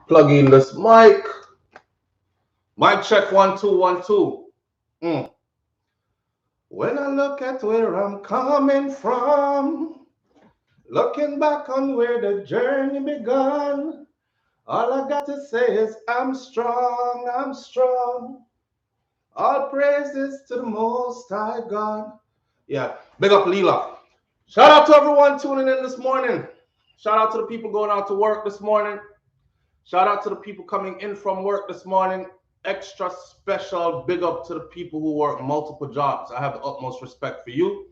Plug in this mic. Mic check 1 2 1 2. When I look at where I'm coming from, looking back on where the journey began, all I got to say is I'm strong, I'm strong. All praises to the Most High God. Yeah, big up Leela. Shout out to everyone tuning in this morning. Shout out to the people going out to work this morning. Shout out to the people coming in from work this morning. Extra special big up to the people who work multiple jobs. I have the utmost respect for you.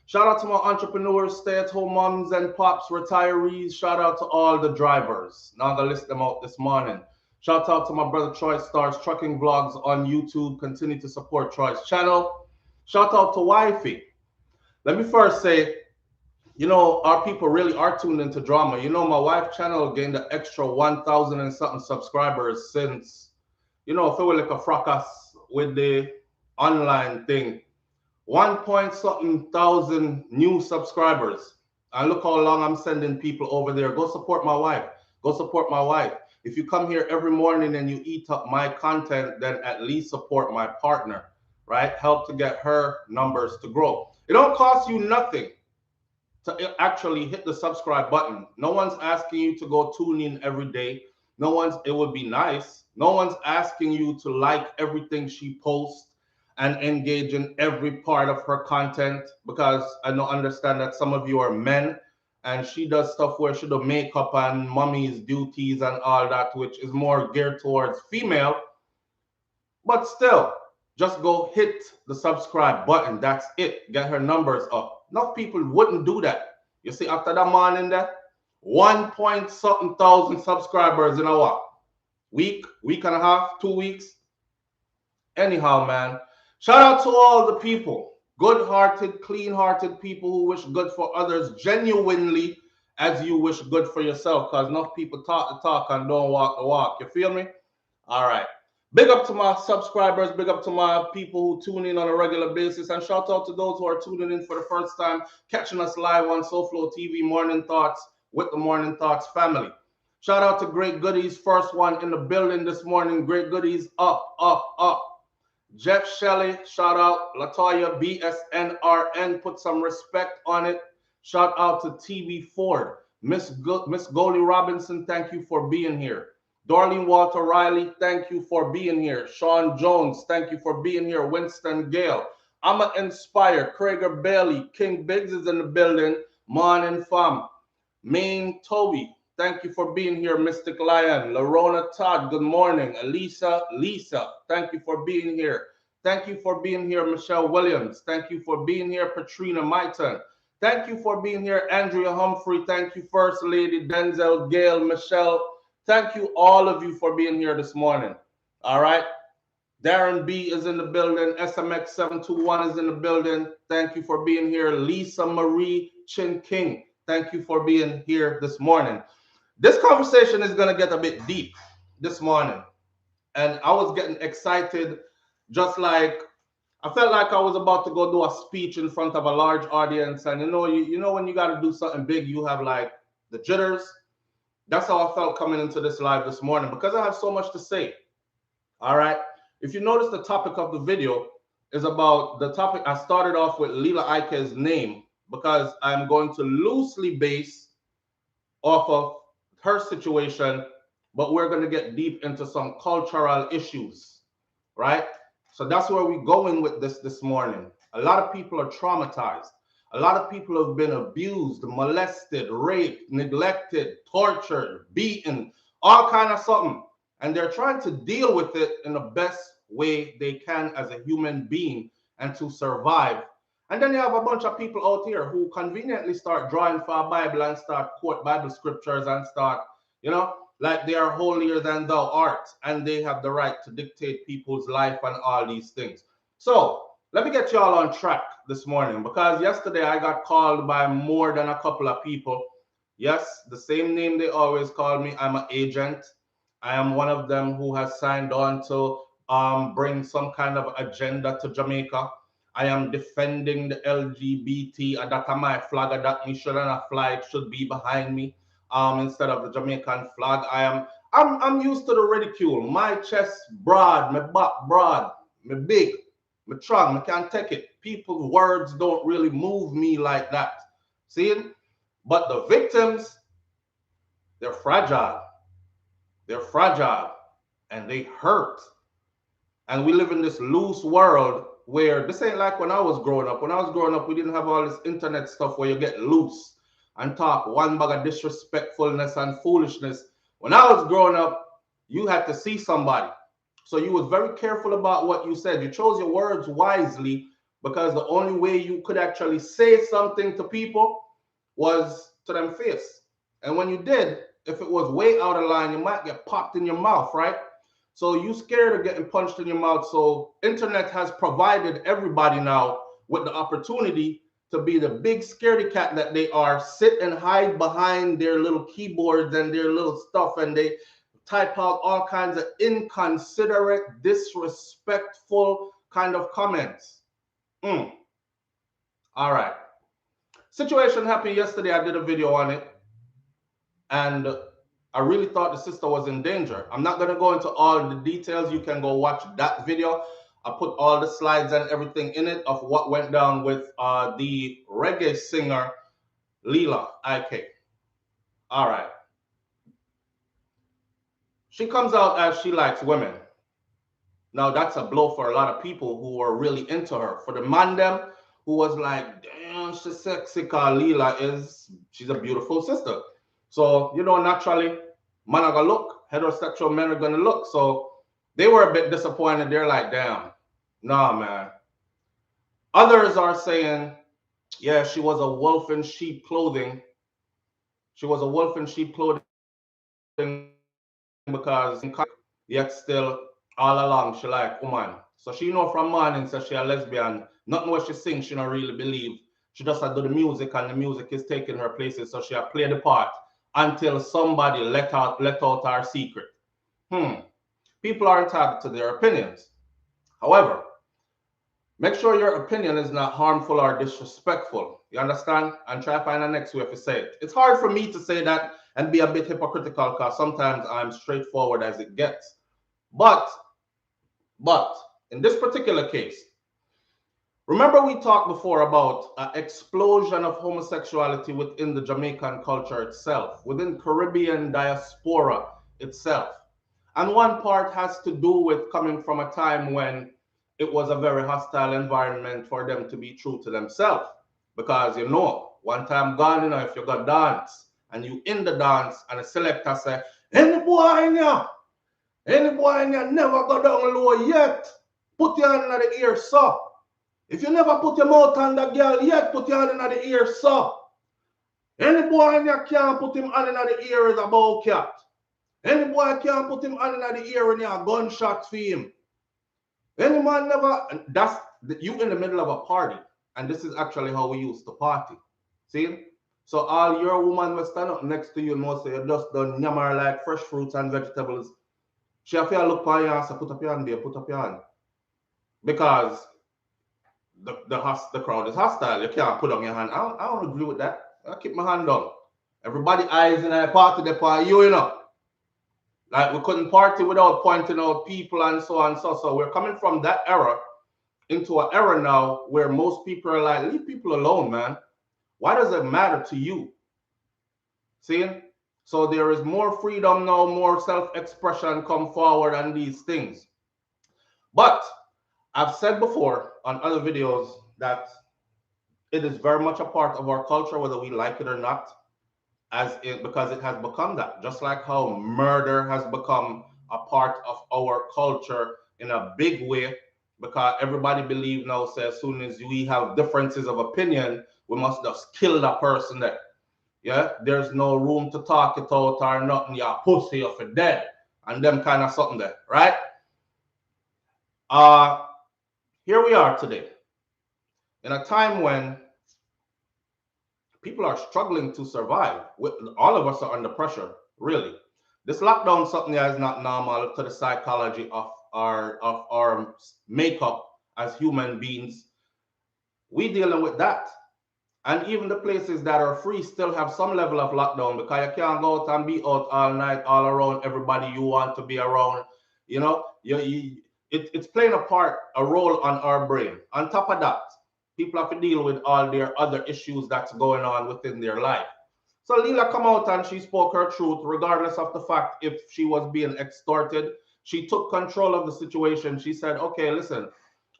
Shout out to my entrepreneurs, stay-at-home moms and pops, retirees. Shout out to all the drivers. Now I'm gonna list them out this morning. Shout out to my brother Troy Stars Trucking Vlogs on YouTube. Continue to support Troy's channel. Shout out to Wifey. Let me first say, our people really are tuned into drama. My wife channel gained an extra 1,000 and something subscribers since, if it were like a fracas with the online thing. 1 point something thousand new subscribers. And look how long I'm sending people over there. Go support my wife. Go support my wife. If you come here every morning and you eat up my content, then at least support my partner, right? Help to get her numbers to grow. It don't cost you nothing to actually hit the subscribe button. No one's asking you to go tune in every day. It would be nice. No one's asking you to like everything she posts and engage in every part of her content, because I don't understand that some of you are men and she does stuff where she does makeup and mommy's duties and all that, which is more geared towards female. But still, just go hit the subscribe button. That's it. Get her numbers up. Enough people wouldn't do that. You see, after that morning there, 1 point something thousand subscribers in a what? Week and a half, 2 weeks. Anyhow, man, shout out to all the people, good-hearted, clean-hearted people who wish good for others genuinely as you wish good for yourself, because enough people talk the talk and don't walk the walk. You feel me? All right. Big up to my subscribers. Big up to my people who tune in on a regular basis. And shout out to those who are tuning in for the first time, catching us live on SouFLoTV Morning Thoughts with the Morning Thoughts family. Shout out to Great Goodies, first one in the building this morning. Great Goodies, up, up, up. Jeff Shelley, shout out. Latoya BSNRN, put some respect on it. Shout out to TV Ford. Miss Goldie Robinson, thank you for being here. Darlene Walter Riley, thank you for being here. Sean Jones, thank you for being here. Winston Gale, I'ma Inspire. Krager Bailey, King Biggs is in the building. Morning fam. Maine Toby, thank you for being here. Mystic Lion, Larona Todd, good morning. Lisa, thank you for being here. Thank you for being here, Michelle Williams. Thank you for being here, Patrina Maiton. Thank you for being here, Andrea Humphrey. Thank you, First Lady Denzel, Gail, Michelle. Thank you, all of you, for being here this morning. All right. Darren B is in the building. SMX721 is in the building. Thank you for being here. Lisa Marie Chin King, thank you for being here this morning. This conversation is going to get a bit deep this morning. And I was getting excited, just like I felt like I was about to go do a speech in front of a large audience. And you know when you got to do something big, you have like the jitters. That's how I felt coming into this live this morning, because I have so much to say. All right. If you notice, the topic of the video is about the topic. I started off with Lila Ike's name because I'm going to loosely base off of her situation, but we're going to get deep into some cultural issues, right? So that's where we're going with this morning. A lot of people are traumatized. A lot of people have been abused, molested, raped, neglected, tortured, beaten, all kind of something. And they're trying to deal with it in the best way they can as a human being and to survive. And then you have a bunch of people out here who conveniently start drawing for a Bible and start quote Bible scriptures and start, like they are holier than thou art, and they have the right to dictate people's life and all these things. So let me get you all on track this morning, because yesterday I got called by more than a couple of people. Yes, the same name they always call me. I'm an agent. I am one of them who has signed on to bring some kind of agenda to Jamaica. I am defending the LGBT. That's my flag. That me shouldn't have flag. It should be behind me instead of the Jamaican flag. I'm used to the ridicule. My chest broad, my back broad, my big, my strong, I can't take it. People's words don't really move me like that. See? But the victims, they're fragile. They're fragile and they hurt. And we live in this loose world where this ain't like when I was growing up. When I was growing up, we didn't have all this internet stuff where you get loose and talk one bag of disrespectfulness and foolishness. When I was growing up, you had to see somebody. So you was very careful about what you said. You chose your words wisely because the only way you could actually say something to people was to them face. And when you did, if it was way out of line, you might get popped in your mouth, right? So you scared of getting punched in your mouth. So internet has provided everybody now with the opportunity to be the big scaredy cat that they are, sit and hide behind their little keyboards and their little stuff, and they type out all kinds of inconsiderate, disrespectful kind of comments. All right. Situation happened yesterday. I did a video on it, and I really thought the sister was in danger. I'm not going to go into all the details. You can go watch that video. I put all the slides and everything in it of what went down with the reggae singer Leela IK. All right. She comes out as she likes women. Now that's a blow for a lot of people who are really into her. For the man them who was like, damn, she's sexy, cause Leela she's a beautiful sister. So, you know, naturally, man are gonna look, heterosexual men are gonna look. So they were a bit disappointed. They're like, damn, nah, man. Others are saying, yeah, she was a wolf in sheep clothing. She was a wolf in sheep clothing because yet still all along she like woman. So she know from morning so she a lesbian. Nothing what she sings she don't really believe. She just do the music and the music is taking her places. So she play the part until somebody let out our secret. People are entitled to their opinions. However, make sure your opinion is not harmful or disrespectful. You understand? And try to find the next way to say it. It's hard for me to say that and be a bit hypocritical because sometimes I'm straightforward as it gets. But in this particular case, remember we talked before about an explosion of homosexuality within the Jamaican culture itself, within Caribbean diaspora itself. And one part has to do with coming from a time when it was a very hostile environment for them to be true to themselves. Because, you know, one time gone, you know, if you got dance and you in the dance and the selector say, any boy in here never go down low yet, put your hand in the ear, so. If you never put your mouth on the girl yet, put your hand in the ear, so. Any boy in here can't put him hand in the ear is a bow cat. Any boy can't put him hand in the ear when you have gunshot for him. Any man never, that's you in the middle of a party. And this is actually how we used to party. See? So all your woman will stand up next to you and will say, you just done yammer like fresh fruits and vegetables. She have to look for you and say, put up your hand there, put up your hand. Because the crowd is hostile. You can't put on your hand. I don't agree with that. I keep my hand down. Everybody eyes in a party, they party, you know. Like we couldn't party without pointing out people and so on. So we're coming from that era into an era now where most people are like, leave people alone, man. Why does it matter to you? See? So there is more freedom now, more self-expression come forward and these things. But I've said before on other videos that it is very much a part of our culture, whether we like it or not, because it has become that. Just like how murder has become a part of our culture in a big way, because everybody believes now, say, as soon as we have differences of opinion, we must just kill that person there. Yeah, there's no room to talk it out or nothing. You're pussy or for dead, and them kind of something there, right? Here we are today in a time when people are struggling to survive. All of us are under pressure, really. This lockdown something that is not normal to the psychology of our makeup as human beings. We dealing with that. And even the places that are free still have some level of lockdown because you can't go out and be out all night, all around everybody you want to be around. You know, it's playing a role on our brain. On top of that, people have to deal with all their other issues that's going on within their life. So Leela come out and she spoke her truth, regardless of the fact if she was being extorted. She took control of the situation. She said, okay, listen,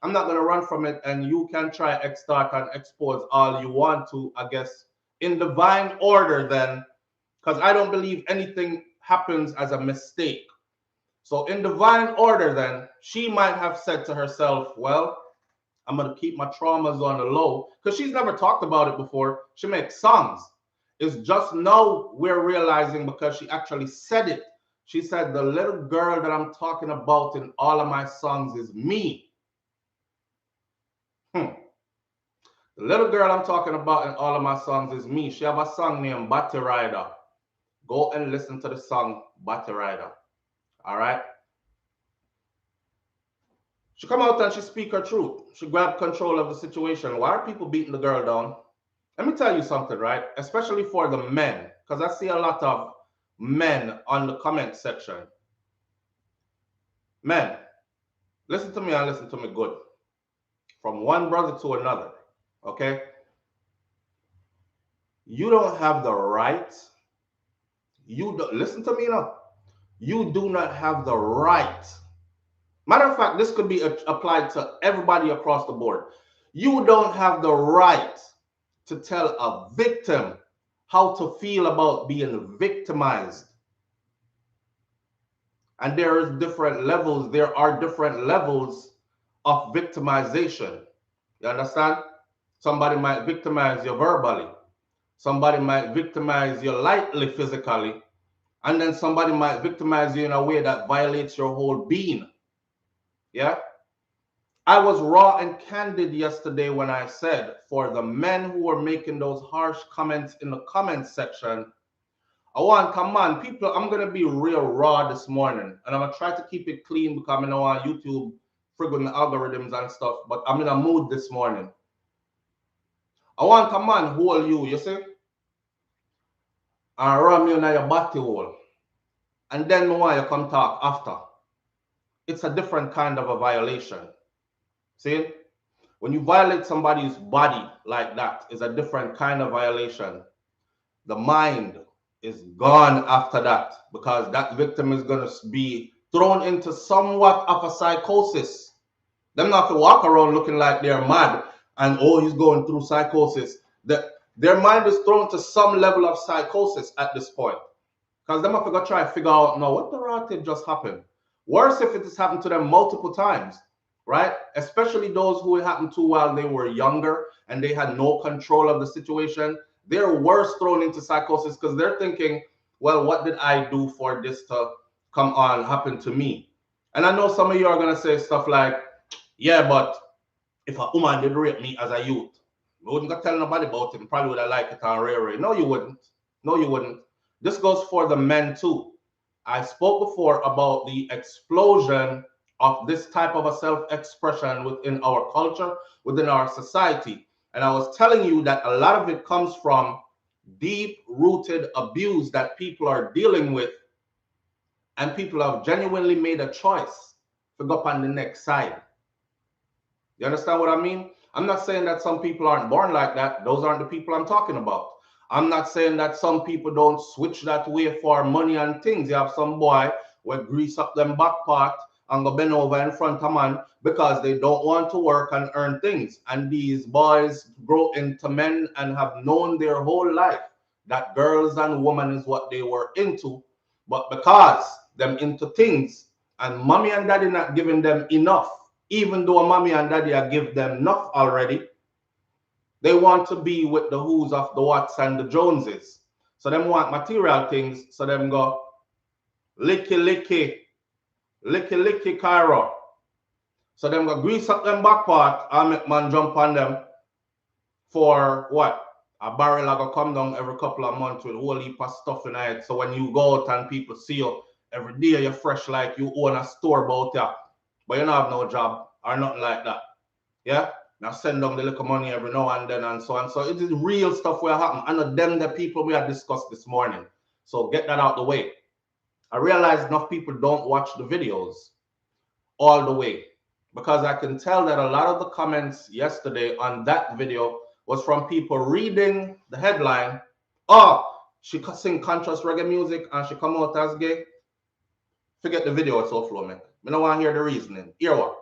I'm not going to run from it, and you can try extort and expose all you want to, I guess, in divine order then, because I don't believe anything happens as a mistake. So in divine order then, she might have said to herself, well, I'm going to keep my traumas on the low, because she's never talked about it before. She makes songs. It's just now we're realizing because she actually said it. She said, the little girl that I'm talking about in all of my songs is me. The little girl I'm talking about in all of my songs is me. She have a song named Batty Rider. Go and listen to the song Batty Rider. All right? She come out and she speak her truth. She grabbed control of the situation. Why are people beating the girl down? Let me tell you something, right? Especially for the men, because I see a lot of men on the comment section. Men, listen to me and listen to me good. From one brother to another, okay? You don't have the right. Listen to me now. You do not have the right. Matter of fact, this could be applied to everybody across the board. You don't have the right to tell a victim how to feel about being victimized. And there are different levels of victimization. You understand? Somebody might victimize you verbally. Somebody might victimize you lightly physically. And then somebody might victimize you in a way that violates your whole being. Yeah? I was raw and candid yesterday when I said, for the men who were making those harsh comments in the comment section, come on, people, I'm going to be real raw this morning. And I'm going to try to keep it clean because I know on YouTube, friggin' algorithms and stuff, but I'm in a mood this morning. Come on, hold you see? And ram you in your body hole. And then I want you come talk after. It's a different kind of a violation. See? When you violate somebody's body like that, it's a different kind of violation. The mind is gone after that because that victim is going to be thrown into somewhat of a psychosis. Them not to walk around looking like they're mad and, oh, he's going through psychosis. Their mind is thrown to some level of psychosis at this point. Because them have to go try to figure out, no, what the rotted just happened? Worse if it has happened to them multiple times, right? Especially those who it happened to while they were younger and they had no control of the situation. They're worse thrown into psychosis because they're thinking, well, what did I do for this to come on, happen to me? And I know some of you are going to say stuff like, yeah, but if a woman did rape me as a youth, I wouldn't go tell nobody about it. Probably would have liked it on Ray. No, you wouldn't. No, you wouldn't. This goes for the men too. I spoke before about the explosion of this type of a self-expression within our culture, within our society. And I was telling you that a lot of it comes from deep-rooted abuse that people are dealing with, and people have genuinely made a choice to go up on the next side. You understand what I mean? I'm not saying that some people aren't born like that. Those aren't the people I'm talking about. I'm not saying that some people don't switch that way for money and things. You have some boy who grease up them back part and go bend over in front of man because they don't want to work and earn things. And these boys grow into men and have known their whole life that girls and women is what they were into. But because them into things and mommy and daddy not giving them enough, even though mommy and daddy are give them enough already, they want to be with the who's of the whats and the Joneses. So them want material things. So them go licky Cairo. So them go grease up them back part and make man jump on them for what? A barrel I go come down every couple of months with a whole heap of stuff in it. So when you go out and people see you every day, you're fresh like you own a store about ya, but you don't have no job or nothing like that. Yeah? Now send them the little money every now and then and so on. So it is real stuff will happen. I know them the people we have discussed this morning. So get that out the way. I realize enough people don't watch the videos all the way, because I can tell that a lot of the comments yesterday on that video was from people reading the headline. Oh, she sing conscious reggae music and she come out as gay. Forget the video it's SouFLo make. I don't want to hear the reasoning. Hear what?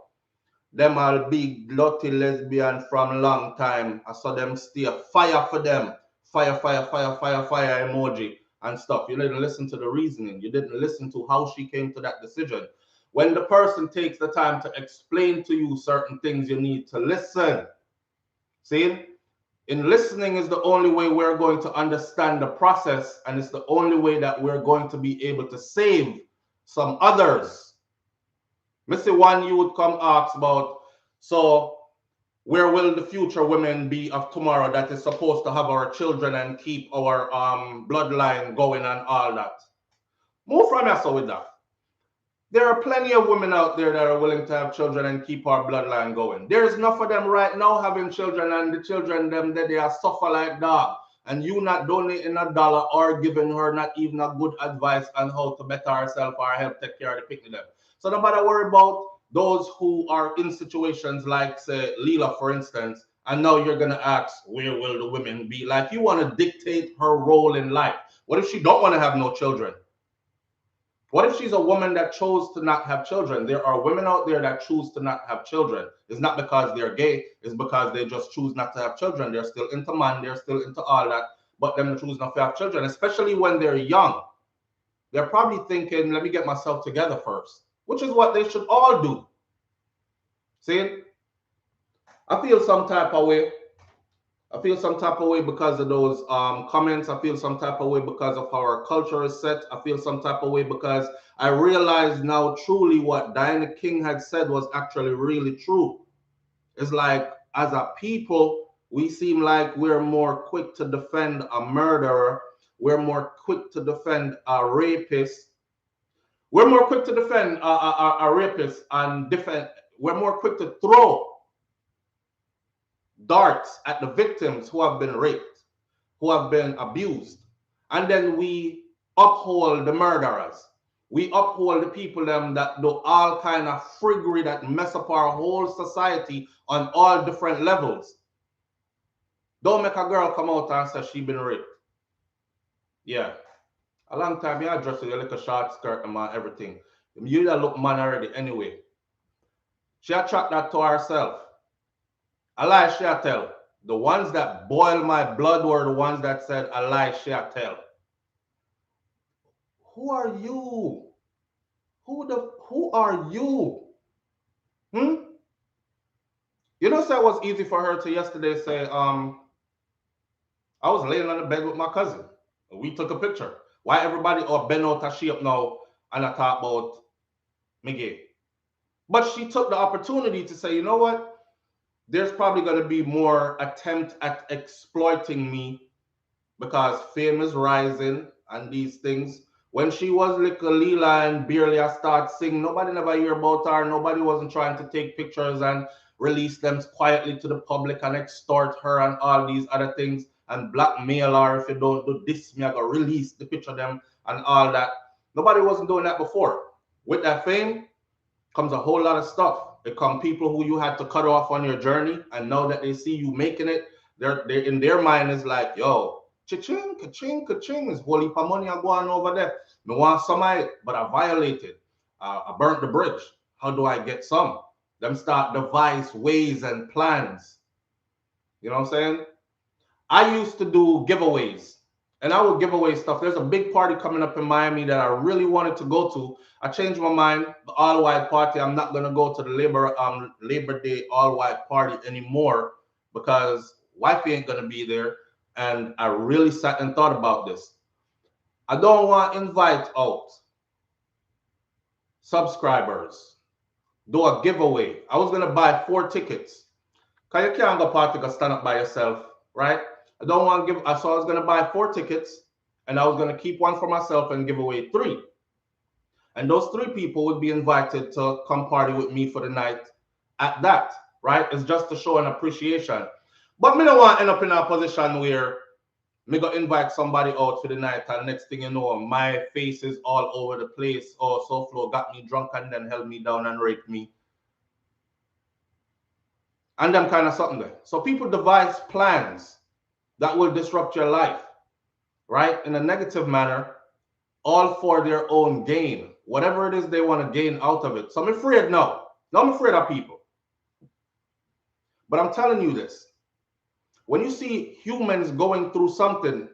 Them all big dirty lesbian from long time. I saw them stay fire for them. Fire, fire, fire, fire, fire emoji and stuff. You didn't listen to the reasoning. You didn't listen to how she came to that decision. When the person takes the time to explain to you certain things, you need to listen. See? In listening is the only way we're going to understand the process, and it's the only way that we're going to be able to save some others. Mr. One, you would come ask about, so where will the future women be of tomorrow that is supposed to have our children and keep our bloodline going and all that? Move from here with that. There are plenty of women out there that are willing to have children and keep our bloodline going. There is enough of them right now having children, and the children them that they are suffer like dog. And you not donating a dollar or giving her not even a good advice on how to better herself or help take care of the picnic them. So nobody worry about those who are in situations like, say, Leela, for instance, and now you're gonna ask, where will the women be? Like, you want to dictate her role in life. What if she don't want to have no children? What if she's a woman that chose to not have children? There are women out there that choose to not have children. It's not because they're gay. It's because they just choose not to have children. They're still into man. They're still into all that. But them choose not to have children, especially when they're young. They're probably thinking, let me get myself together first, which is what they should all do. See? I feel some type of way. I feel some type of way because of those comments. I feel some type of way because of how our culture is set. I feel some type of way because I realize now truly what Diana King had said was actually really true. It's like, as a people, we seem like we're more quick to defend a murderer. We're more quick to defend a rapist. We're more quick to defend a rapist and defend. We're more quick to throw darts at the victims who have been raped, who have been abused. And then we uphold the murderers. We uphold the people them that do all kind of friggery that mess up our whole society on all different levels. Don't make a girl come out and say she been raped. Yeah. A long time you dress with your little short skirt and everything. You that look man already anyway. She attract that to herself. A lie she tell. The ones that boil my blood were the ones that said a lie she tell. Who are you? Who are you? You know, so it was easy for her to yesterday say, I was laying on the bed with my cousin. We took a picture. Why everybody or been out of shape now and I talk about me gay? But she took the opportunity to say, you know what? There's probably going to be more attempt at exploiting me because fame is rising and these things. When she was little Leela and barely I start singing, nobody never hear about her. Nobody wasn't trying to take pictures and release them quietly to the public and extort her and all these other things and blackmail her. If you don't do this, me I go release the picture of them and all that. Nobody wasn't doing that before. With that fame comes a whole lot of stuff. It come people who you had to cut off on your journey, and now that they see you making it, they're in their mind is like, yo, cha-ching, ka-ching, ka-ching, is whole heap of money I going over there. I want some of it, but I violated. I burnt the bridge. How do I get some? Them start devise ways and plans. You know what I'm saying? I used to do giveaways. And I would give away stuff. There's a big party coming up in Miami that I really wanted to go to. I changed my mind. The all-white party. I'm not gonna go to the Labor Day all-white party anymore because wifey ain't gonna be there. And I really sat and thought about this. I don't want to invite out subscribers. Do a giveaway. I was gonna buy 4 tickets. Cause you can't go party to stand up by yourself, right? I don't want to give, so I was going to buy 4 tickets and I was going to keep 1 for myself and give away 3. And those 3 people would be invited to come party with me for the night at that. right? It's just to show an appreciation. But me don't want to end up in a position where me go invite somebody out for the night, and next thing you know, my face is all over the place. Oh, SouFlo got me drunk and then held me down and raped me. And them kind of something there. So people devise plans that will disrupt your life, right? In a negative manner, all for their own gain. Whatever it is they want to gain out of it. So I'm afraid now. Now I'm afraid of people. But I'm telling you this. When you see humans going through something,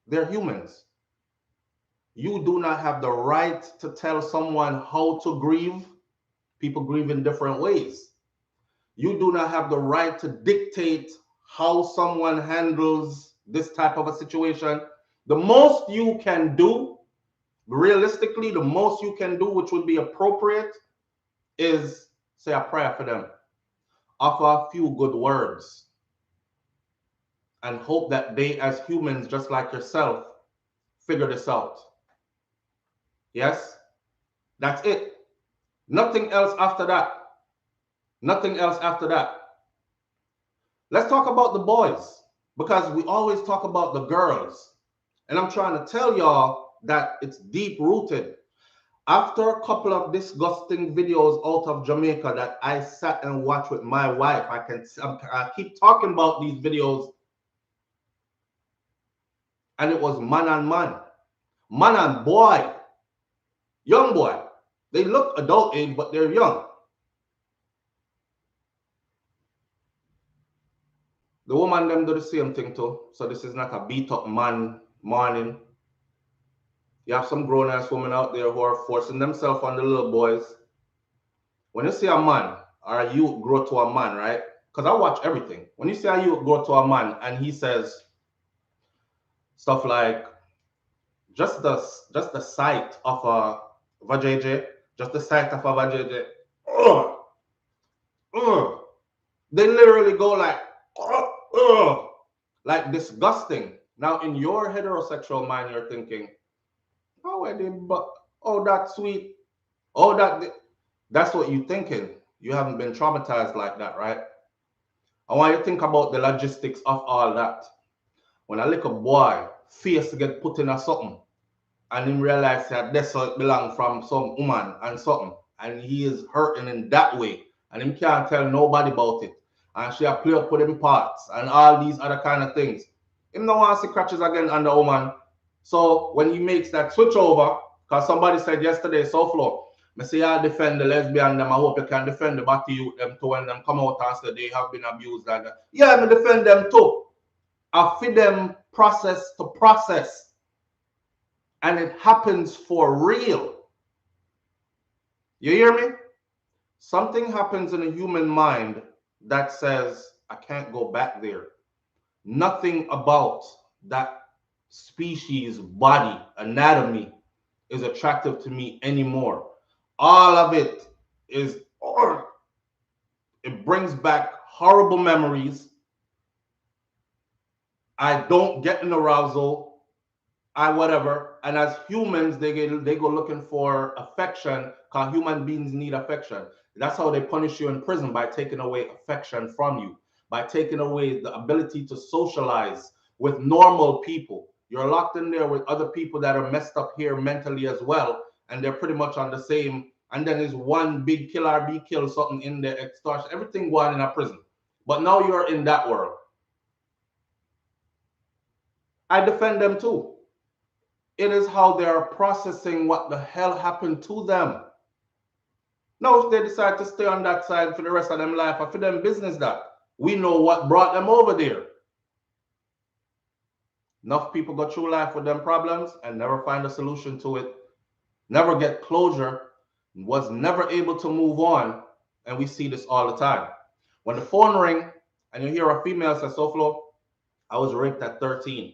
they're humans. You do not have the right to tell someone how to grieve. People grieve in different ways. You do not have the right to dictate how someone handles this type of a situation. The most you can do, realistically, the most you can do, which would be appropriate, is say a prayer for them, offer a few good words, and hope that they, as humans just like yourself, figure this out. Yes? That's it. Nothing else after that. Nothing else after that. Let's talk about the boys, because we always talk about the girls. And I'm trying to tell y'all that it's deep rooted. After a couple of disgusting videos out of Jamaica that I sat and watched with my wife, I keep talking about these videos, and it was man and man, man and boy, young boy. They look adult age, but they're young. The woman them do the same thing too. So this is not a beat up man morning. You have some grown ass women out there who are forcing themselves on the little boys. When you see a man or a youth grow to a man, right? Because I watch everything. When you see a youth grow to a man and he says stuff like, just the sight of a vajayjay, just the sight of a vajayjay, they literally go like disgusting. Now in your heterosexual mind, you're thinking, oh, oh, that's sweet. Oh, that's what you're thinking. You haven't been traumatized like that, right? I want you to think about the logistics of all that. When a little boy face get put in a something, and him realize that this belong from some woman and something, and he is hurting in that way, and him can't tell nobody about it, and she a play up with him parts and all these other kind of things. Him no want to see crutches again on the woman. So when he makes that switch over, because somebody said yesterday, SouFlo, I say I defend the lesbian them. I hope you can defend the body youth them too when them come out and say they have been abused. And yeah, I defend them too. I feed them process to process. And it happens for real. You hear me? Something happens in a human mind that says, I can't go back there. Nothing about that species, body, anatomy is attractive to me anymore. All of it is, it brings back horrible memories. I don't get an arousal. Whatever. And as humans, they go looking for affection, because human beings need affection. That's how they punish you in prison, by taking away affection from you, by taking away the ability to socialize with normal people. You're locked in there with other people that are messed up here mentally as well, and they're pretty much on the same. And then there's one big kill or be kill something in there, extortion, everything going in a prison. But now you're in that world. I defend them too. It is how they are processing what the hell happened to them. Now, if they decide to stay on that side for the rest of their life, or for them business, that we know what brought them over there. Enough people go through life with them problems and never find a solution to it, never get closure, was never able to move on, and we see this all the time. When the phone ring and you hear a female say, SouFlo, I was raped at 13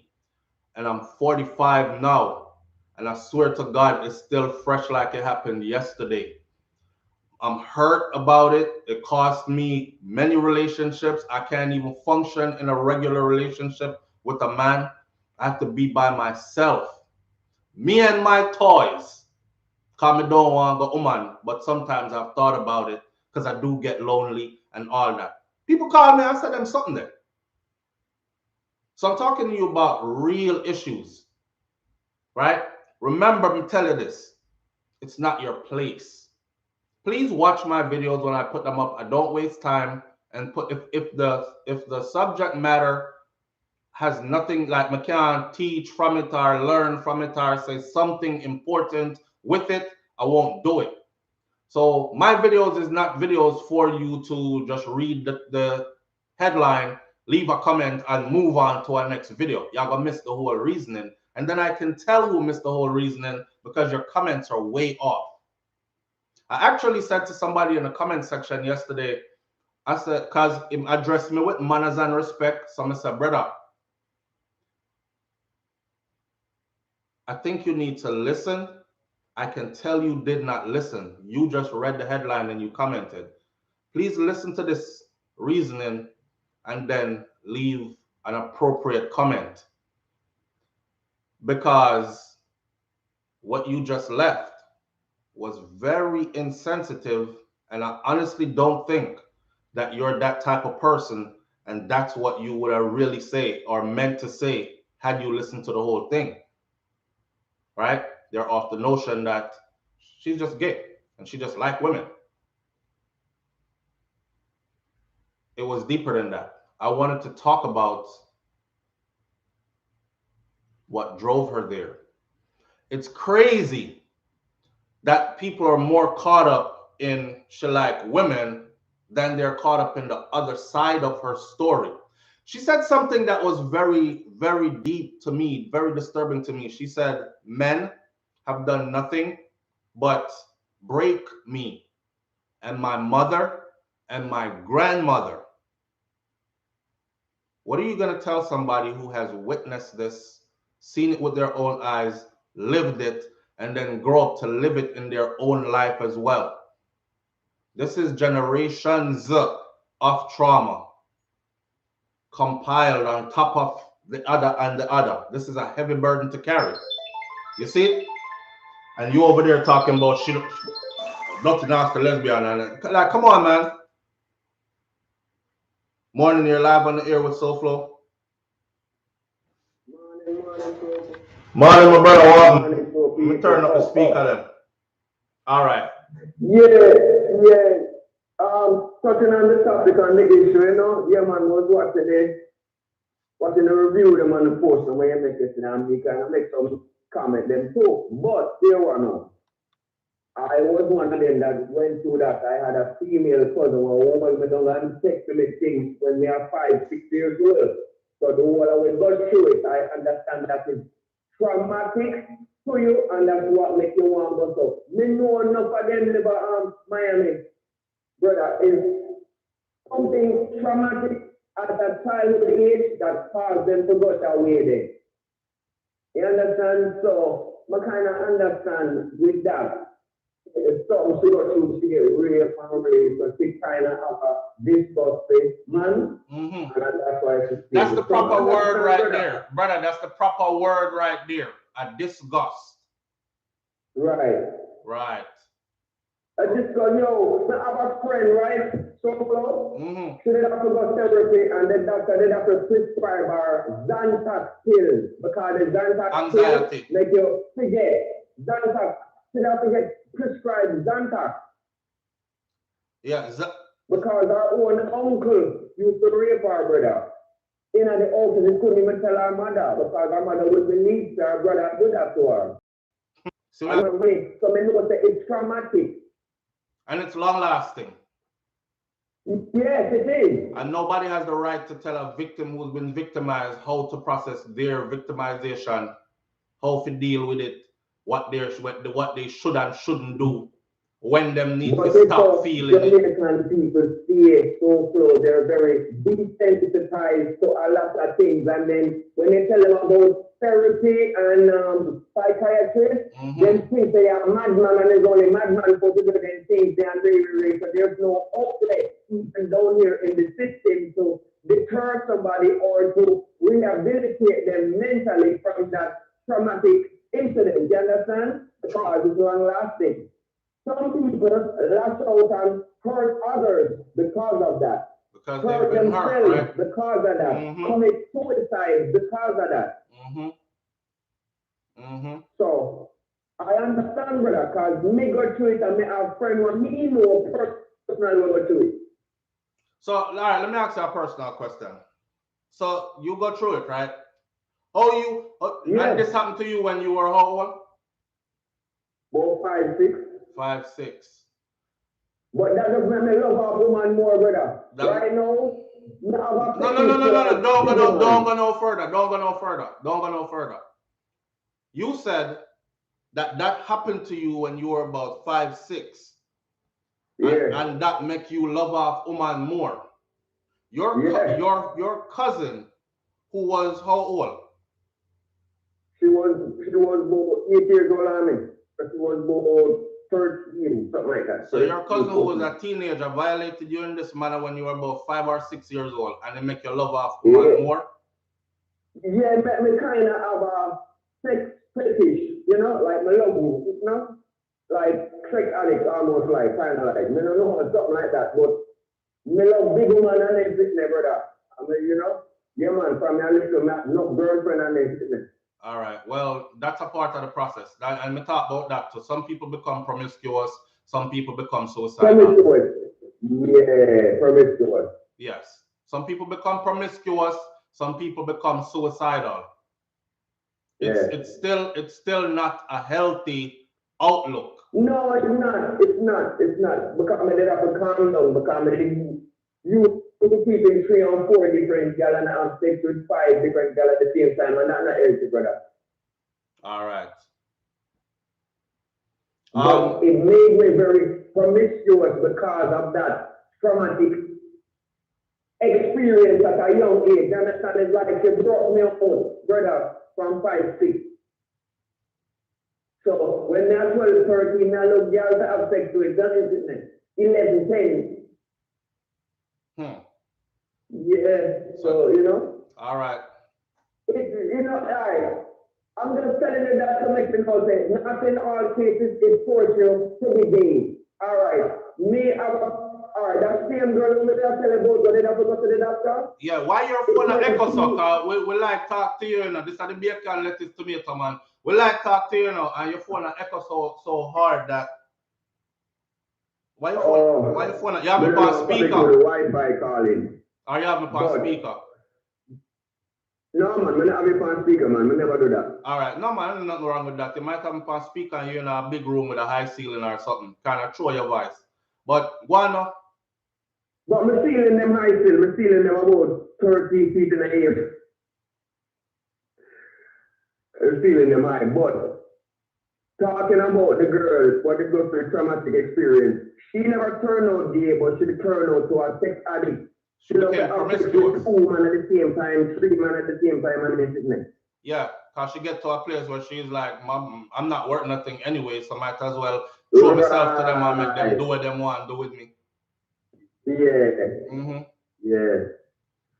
and I'm 45 now. And I swear to God, it's still fresh like it happened yesterday. I'm hurt about it. It cost me many relationships. I can't even function in a regular relationship with a man. I have to be by myself. Me and my toys. Because I don't want to go woman, but sometimes I've thought about it. because I do get lonely and all that. People call me, I said them something there. So I'm talking to you about real issues, right? Remember me tell you this, it's not your place. Please watch my videos when I put them up. I don't waste time and put if the subject matter has nothing, like I can't teach from it or learn from it or say something important with it, I won't do it. So my videos is not videos for you to just read the headline, leave a comment, and move on to our next video. Y'all gonna miss the whole reasoning. And then I can tell who missed the whole reasoning because your comments are way off. I actually said to somebody in the comment section yesterday, I said, because him addressed me with manners and respect. So I said, brother, I think you need to listen. I can tell you did not listen. You just read the headline and you commented. Please listen to this reasoning and then leave an appropriate comment. Because what you just left was very insensitive, and I honestly don't think that you're that type of person and that's what you would have really say or meant to say had you listened to the whole thing. Right? They're off the notion that she's just gay and she just like women. It was deeper than that. I wanted to talk about what drove her there. It's crazy that people are more caught up in she like women than they're caught up in the other side of her story. She said something that was very, very deep to me, very disturbing to me. She said, men have done nothing but break me and my mother and my grandmother. What are you going to tell somebody who has witnessed this, seen it with their own eyes, lived it, and then grow up to live it in their own life as well? This is generations of trauma compiled on top of the other and the other. This is a heavy burden to carry. You see? And you over there talking about shit, nothing else to lesbian. And like, come on, man. Morning, you're live on the air with SouFLo. Morning, my brother. Let me turn up the speaker then. All right. Yeah. Touching on the topic on the issue, you know, yeah, man, was watching the review them on the post, and when you make it, and you can make some comment them too. But there were no. I was one of them that went through that. I had a female cousin, a woman with don't text me things when we are 5, 6 years old. So the whole I will go through it. I understand that is traumatic to you, and that's what makes you want to go. So, me know enough of them live Miami, brother, is something traumatic at a childhood age that caused them to go that way there. You understand? So, I kind of understand with that. It's something she got to see it real family, so she kind of have a disgusting man. And that's why she that's the proper word right there. Brother, that's the proper word right there. A disgust. Right. A disgust, yo, I have a friend, right? SouFLo. She did have to go therapy, and the doctor did have to prescribe her Zantac pills because the Zantac pills make you forget. Zantac, she have to get prescribed Zantac. Yeah, because our own uncle used to rape our brother. In the office, he couldn't even tell our mother because our mother would believe her brother do that to her. So I know it's traumatic. And it's long lasting. Yes, it is. And nobody has the right to tell a victim who's been victimized how to process their victimization, how to deal with it, what they should and shouldn't do, when them need to stop feeling it. Jamaican people see it so close, they're very desensitized to a lot of things, and then when they tell them about therapy and psychiatry, then think they are madman, and there's only madman for to do them things. They are very, so there's no outlet even down here in the system to deter somebody or to rehabilitate them mentally from that traumatic incident. You understand? Because it's long lasting. some people lash out and hurt others because of that. Because Hurt they've been themselves hurt, right? because of that. Commit suicide because of that. So I understand, brother, because me go through it and me have friends who me know personally go through it. So, all right, let me ask you a personal question. So you go through it, right? And this happened to you when you were how old? About 5, 6. 5, 6. But that doesn't make me love a woman more, brother. Right now, no. Don't go no further. You said that happened to you when you were about 5, 6. And that make you love off woman more. Your cousin, who was how old? She was about 8 years old on me. She was about 13, something like that. So your cousin who was a teenager violated you in this manner when you were about 5 or 6 years old, and it make you love off woman more? Yeah, it made me kind of have a sex fetish, you know, like my love, you know? Like sex addict almost, like kind of like, I don't know, something like that, but me love big woman and everything, brother. I mean, you know, yeah, man, from me, no girlfriend and everything. All right, well, that's a part of the process. And we talk about that. So some people become promiscuous, some people become suicidal. Promiscuous. Yes, some people become promiscuous, some people become suicidal. It's still not a healthy outlook. No, it's not. Because I mean, they have to calm down. Because you keeping 3 or 4 different girls and have sex with 5 different girls at the same time, and that's not healthy, brother. All right. But it made me very promiscuous because of that traumatic experience at a young age. You understand? It's like it brought me out, brother, from 5, 6. So when they're 12, 13, I look girls that have sex with, that is it, 11, 10. Yeah, so you know. All right. You know, I'm just telling you that to make you know that not in all cases is force you to be gay. All right. That same girl who made us tell about going to go to the doctor. Yeah, why your phone an echo sucker? We like talk to you, you know. This is the bacon lettuce tomato, man. We like talk to you, you know, and your phone an echo so hard that. Why your phone? You have me on speaker. The Wi-Fi calling. Or you have me on speaker. No, man, I have it on speaker, man. I never do that. All right. No, man, there's nothing wrong with that. You might have me on speaker and you're in a big room with a high ceiling or something. Kind of throw your voice. But go on now. But my ceiling them high still. My ceiling them about 30 feet in the air. The ceiling them high. But talking about the girl, what they go through a traumatic experience, she never turned out gay, but she turned out to a sex addict. She became promiscuous. 2 men at the same time, 3 men at the same time, and everything. Yeah, because she get to a place where she's like, Mom, I'm not worth nothing anyway, so I might as well throw myself to them and make them do what they want to do with me. Yeah. Yeah.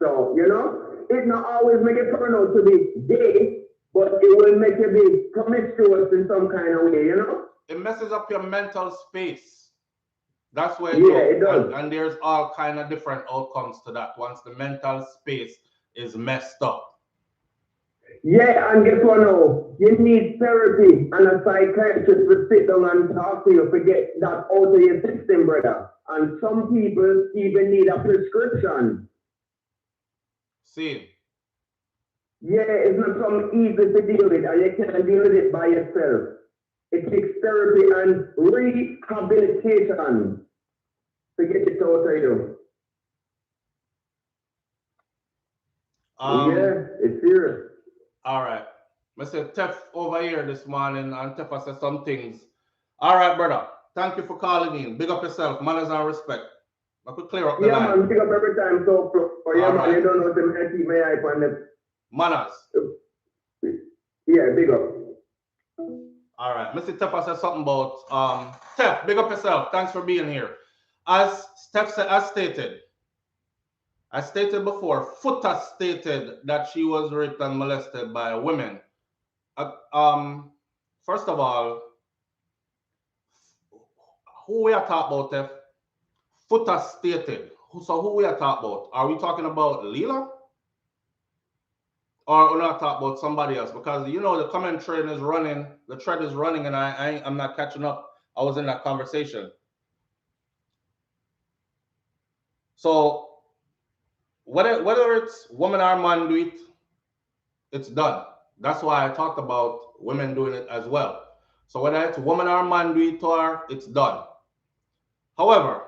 So, you know, it not always make it turn out to be gay, but it will make you be promiscuous in some kind of way, you know? It messes up your mental space. That's where it does. And there's all kind of different outcomes to that once the mental space is messed up. Yeah, and guess what now? You need therapy and a psychiatrist to sit down and talk to you to get that out of your system, brother. And some people even need a prescription. See? Yeah, it's not something easy to deal with, and you can't deal with it by yourself. It takes therapy and rehabilitation to get it out of you. Yeah, it's serious. All right. Mr. Tef over here this morning, and Tef said some things. All right, brother. Thank you for calling in. Big up yourself. Manners and respect. I could clear up the line. Yeah, man. Big up every time. So, yeah, man. You don't know to keep my eye on it. Manners. Yeah, big up. All right. Mr. Tef said something about Tef, big up yourself. Thanks for being here. As Tef said, as stated, I stated before, Footer stated that she was raped and molested by women. First of all, who we are talking about, Tef? Footer stated. So who we are talking about? Are we talking about Leela? Or we're not talking about somebody else? Because you know the comment train is running, the thread is running, and I'm not catching up. I was in that conversation. So whether it's woman or man do it, it's done. That's why I talked about women doing it as well. So whether it's woman or man do it or it's done. However,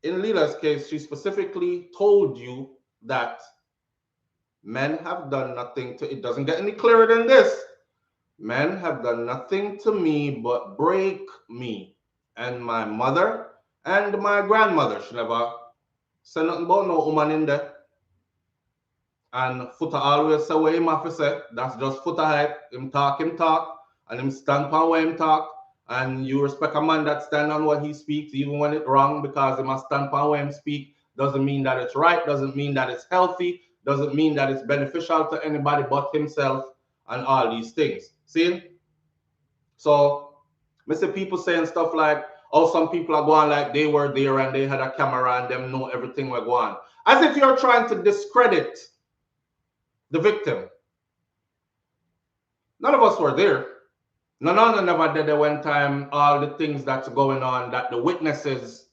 in Leela's case, she specifically told you that men have done nothing to, it doesn't get any clearer than this. Men have done nothing to me but break me. And my mother and my grandmother, she never said nothing about no woman in there. And Footer always say what him have to say. That's just Footer hype. Him talk, and him stand on what him talk. And you respect a man that stand on what he speaks, even when it's wrong, because he must stand on what him speak. Doesn't mean that it's right, doesn't mean that it's healthy, doesn't mean that it's beneficial to anybody but himself and all these things. See? So, I see people saying stuff like, oh, some people are going like they were there and they had a camera and them know everything we're going. As if you're trying to discredit the victim. None of us were there. None of them never did at one time all the things that's going on that the witnesses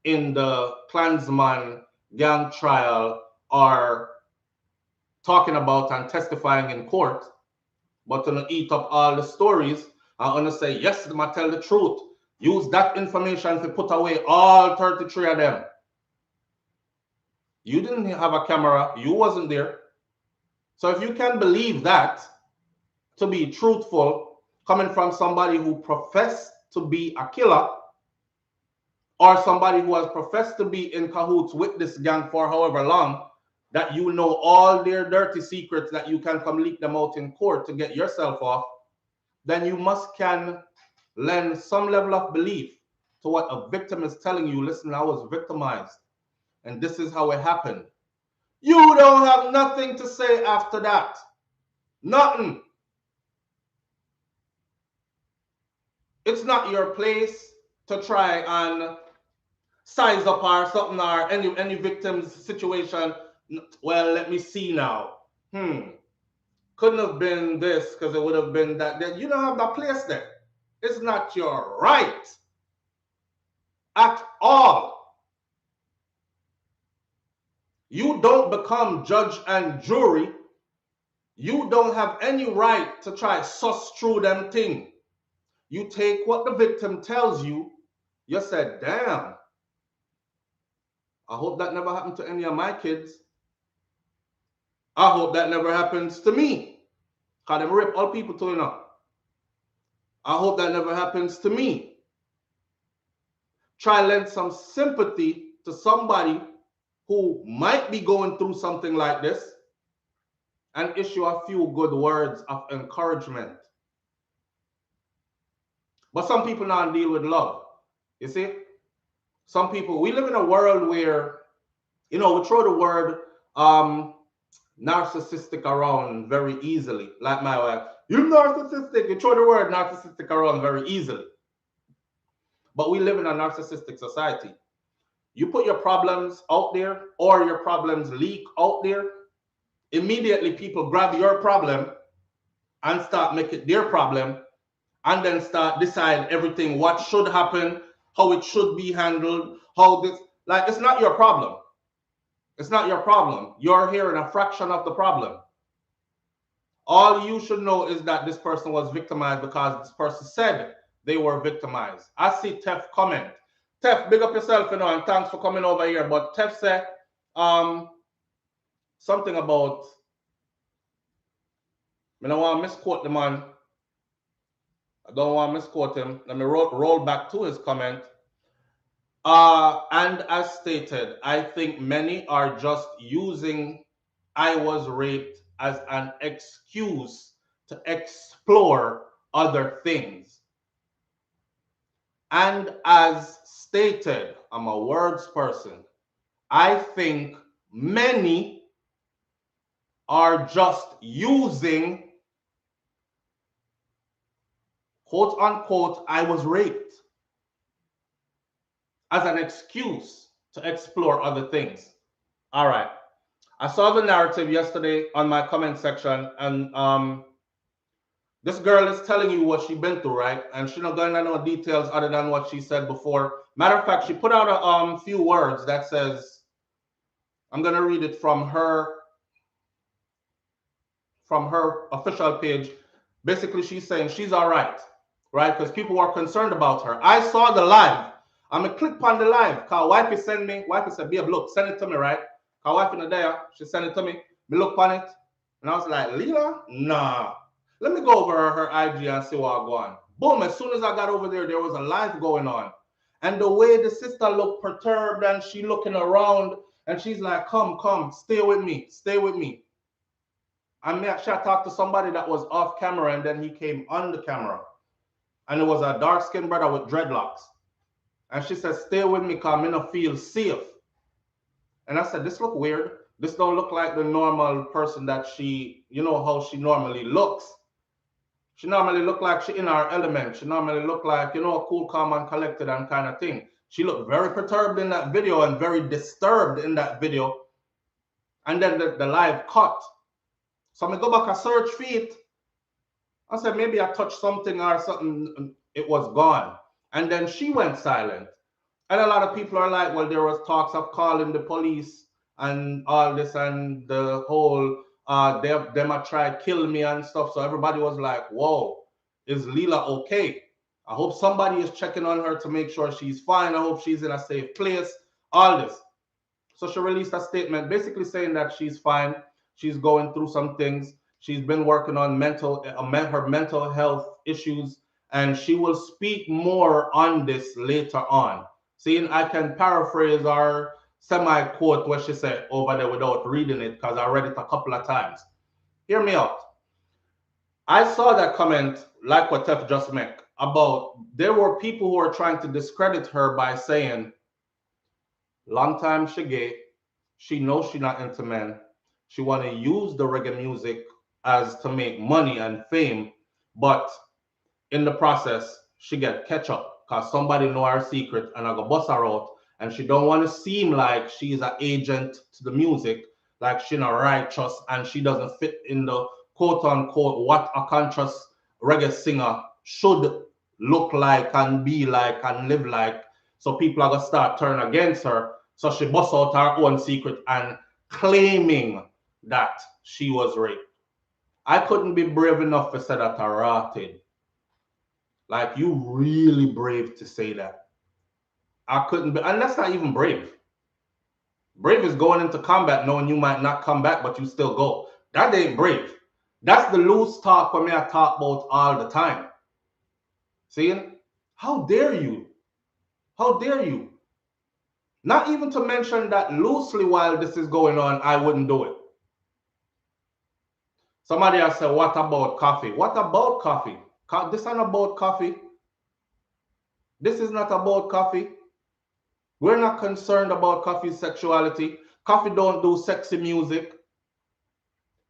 in the Klansman gang trial are talking about and testifying in court. But to eat up all the stories, I'm going to say, yes, I'm going to tell the truth. Use that information to put away all 33 of them. You didn't have a camera. You wasn't there. So if you can believe that to be truthful, coming from somebody who professed to be a killer, or somebody who has professed to be in cahoots with this gang for however long, that you know all their dirty secrets that you can come leak them out in court to get yourself off, then you must can lend some level of belief to what a victim is telling you. Listen, I was victimized, and this is how it happened. You don't have nothing to say after that. Nothing. It's not your place to try and size up or something or any victim's situation. Well, let me see now. Couldn't have been this because it would have been that. Then you don't have that place there. It's not your right at all. You don't become judge and jury. You don't have any right to try suss through them thing. You take what the victim tells you. You said, damn, I hope that never happened to any of my kids. I hope that never happens to me. Because them rape all people to enough. I hope that never happens to me. Try lend some sympathy to somebody who might be going through something like this and issue a few good words of encouragement. But some people now deal with love. You see? Some people, we live in a world where, we throw the word narcissistic around very easily. Like my wife, you're narcissistic. You throw the word narcissistic around very easily. But we live in a narcissistic society. You put your problems out there or your problems leak out there, immediately people grab your problem and start make it their problem and then start decide everything, what should happen, how it should be handled, how this, like, it's not your problem. It's not your problem. You're hearing a fraction of the problem. All you should know is that this person was victimized because this person said they were victimized. I see Tef comment. Tef, big up yourself, and thanks for coming over here. But Tef said something about, I don't want to misquote the man. I don't want to misquote him. Let me roll back to his comment. And as stated, I think many are just using I was raped as an excuse to explore other things. And as stated, I'm a words person. I think many are just using, quote unquote, I was raped. as an excuse to explore other things. All right. I saw the narrative yesterday on my comment section, and this girl is telling you what she been through, right? And she not going into no details other than what she said before. Matter of fact, she put out a few words that says, I'm gonna read it from her official page. Basically, she's saying she's all right? Because people were concerned about her. I saw the live. I'm gonna click on the live. Cause wifey send me. Wifey said, "Babe, look, send it to me, right?" Cause wifey in the there, she sent it to me. Me look on it, and I was like, "Leela, nah. Let me go over her IG and see what I go on." Boom! As soon as I got over there, there was a live going on, and the way the sister looked perturbed and she looking around, and she's like, "Come, stay with me, stay with me." And me actually talked to somebody that was off camera, and then he came on the camera. And it was a dark-skinned brother with dreadlocks. And she said, "Stay with me, because I don't feel safe." And I said, "This look weird. This don't look like the normal person that she, you know how she normally looks. She normally look like she in her element. She normally look like, you know, cool, calm, and collected and kind of thing." She looked very perturbed in that video and very disturbed in that video. And then the live cut. So I go back and search feed. I said, maybe I touched something or something. It was gone. And then she went silent. And a lot of people are like, well, there was talks of calling the police and all this, and the whole, them a try kill me and stuff. So everybody was like, whoa, is Leela okay? I hope somebody is checking on her to make sure she's fine. I hope she's in a safe place. All this. So she released a statement basically saying that she's fine. She's going through some things. She's been working on her mental health issues, and she will speak more on this later on. See, I can paraphrase or semi-quote what she said over there without reading it, because I read it a couple of times. Hear me out. I saw that comment, like what Tef just made, about there were people who were trying to discredit her by saying, long time she gay, she knows she not into men. She want to use the reggae music as to make money and fame, but in the process, she get catch up because somebody know her secret and I go bust her out. And she don't want to seem like she's an agent to the music, like she not righteous and she doesn't fit in the quote unquote what a conscious reggae singer should look like and be like and live like. So people are gonna start turning against her. So she busts out her own secret and claiming that she was raped. I couldn't be brave enough to say that I rotted. Like, you really brave to say that. I couldn't be, and that's not even brave. Brave is going into combat knowing you might not come back, but you still go. That ain't brave. That's the loose talk for me I talk about all the time. See? How dare you? How dare you? Not even to mention that loosely while this is going on, I wouldn't do it. Somebody has said, what about coffee? What about coffee? This isn't about coffee. This is not about coffee. We're not concerned about Coffee's sexuality. Coffee don't do sexy music.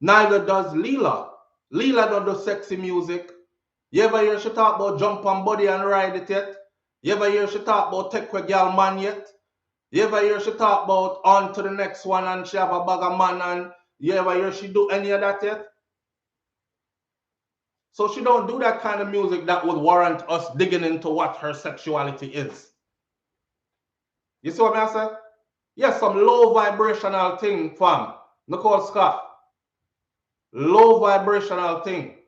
Neither does Leela. Leela don't do sexy music. You ever hear she talk about jump on body and ride it yet? You ever hear she talk about take a girl man yet? You ever hear she talk about on to the next one and she have a bag of man, and you ever hear she do any of that yet? So she don't do that kind of music that would warrant us digging into what her sexuality is. You see what I say? Yes, some low vibrational thing, fam. Nicole Scott. Low vibrational thing.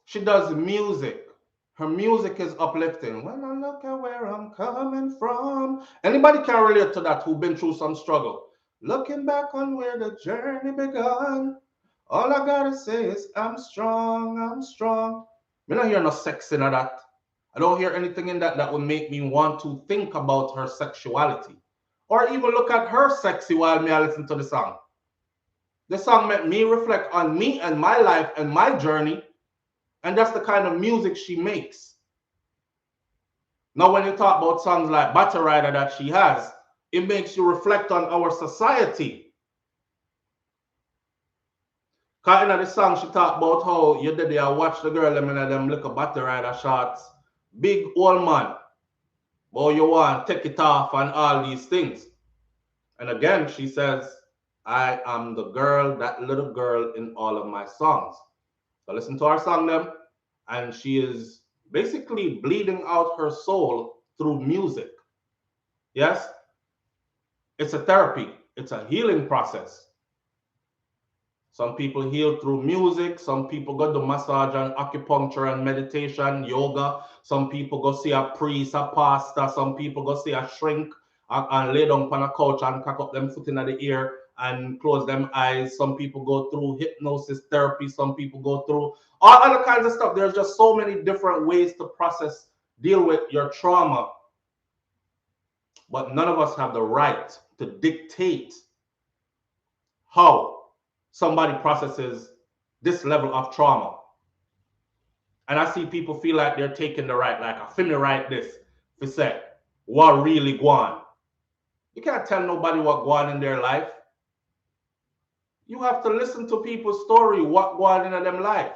She does music. Her music is uplifting. When I look at where I'm coming from. Anybody can relate to that who've been through some struggle. Looking back on where the journey began. All I gotta say is I'm strong, I'm strong. I don't hear no sex in that. I don't hear anything in that that would make me want to think about her sexuality. Or even look at her sexy while I listen to the song. The song made me reflect on me and my life and my journey. And that's the kind of music she makes. Now, when you talk about songs like Battle Rider that she has, it makes you reflect on our society. Because in the song, she talked about how you did there watch the girl them in them little Battle Rider shots. Big old man. Oh, you want take it off and all these things. And again, she says, I am the girl, that little girl in all of my songs. So listen to our song them, and she is basically bleeding out her soul through music. Yes, it's a therapy, it's a healing process. Some people heal through music. Some people go to massage and acupuncture and meditation, yoga. Some people go see a priest, a pastor. Some people go see a shrink and lay down on a couch and cock up them foot in the ear and close them eyes. Some people go through hypnosis therapy. Some people go through all other kinds of stuff. There's just so many different ways to process, deal with your trauma. But none of us have the right to dictate how somebody processes this level of trauma. And I see people feel like they're taking the right, like, I finna write this, for say, what really go on. You can't tell nobody what go on in their life. You have to listen to people's story, what go on in them life.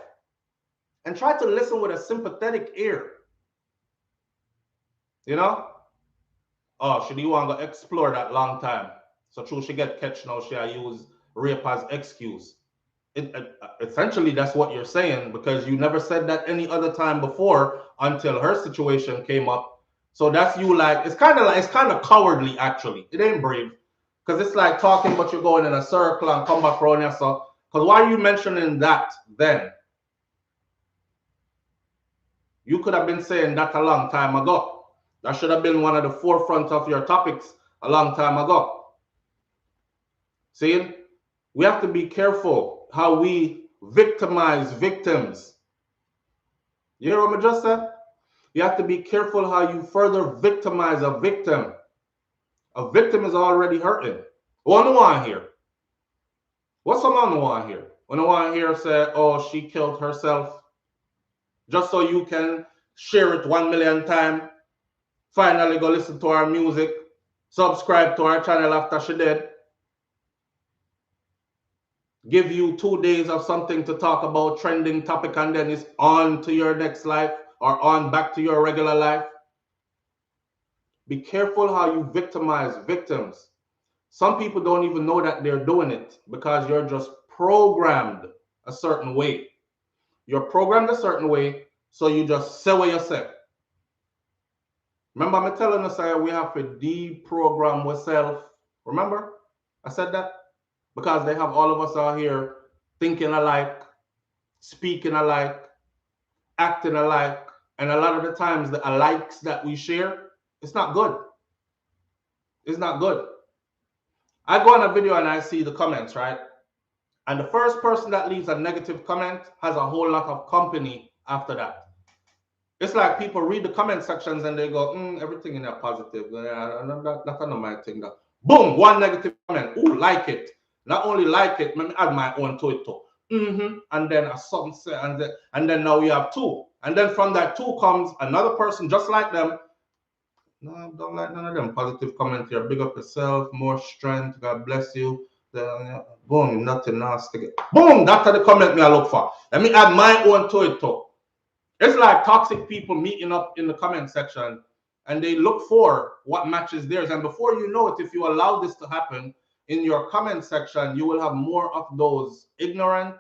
And try to listen with a sympathetic ear. You know? Oh, she want to explore that long time. So true, she get catch now, she use rape as excuse. Essentially that's what you're saying, because you never said that any other time before until her situation came up. So that's you, like, it's kind of cowardly, actually. It ain't brave, because it's like talking but you're going in a circle and come back around yourself. Because why are you mentioning that then? You could have been saying that a long time ago. That should have been one of the forefront of your topics a long time ago. See, we have to be careful how we victimize victims. You hear what I just said? You have to be careful how you further victimize a victim. A victim is already hurting. What do I want here? What's someone want here? When I want here say, oh, she killed herself, just so you can share it 1 million times. Finally go listen to our music, subscribe to our channel after she did. Give you 2 days of something to talk about, trending topic, and then it's on to your next life or on back to your regular life. Be careful how you victimize victims. Some people don't even know that they're doing it because you're just programmed a certain way. You're programmed a certain way, so you just say what you say. Remember, I'm telling us we have to deprogram ourselves. Remember, I said that? Because they have all of us out here thinking alike, speaking alike, acting alike, and a lot of the times the alikes that we share, it's not good. It's not good. I go on a video and I see the comments, right? And the first person that leaves a negative comment has a whole lot of company after that. It's like people read the comment sections and they go, everything in there positive. That's not my thing. That. Boom, one negative comment. Ooh, like it. Not only like it, let me add my own to it too. And then a something, and then now we have 2. And then from that 2 comes another person just like them. No, I don't like none of them positive comments here. Big up yourself, more strength, God bless you. Boom, nothing nasty. Boom, that's the comment me I look for. Let me add my own to it too. It's like toxic people meeting up in the comment section and they look for what matches theirs. And before you know it, if you allow this to happen in your comment section, you will have more of those ignorant,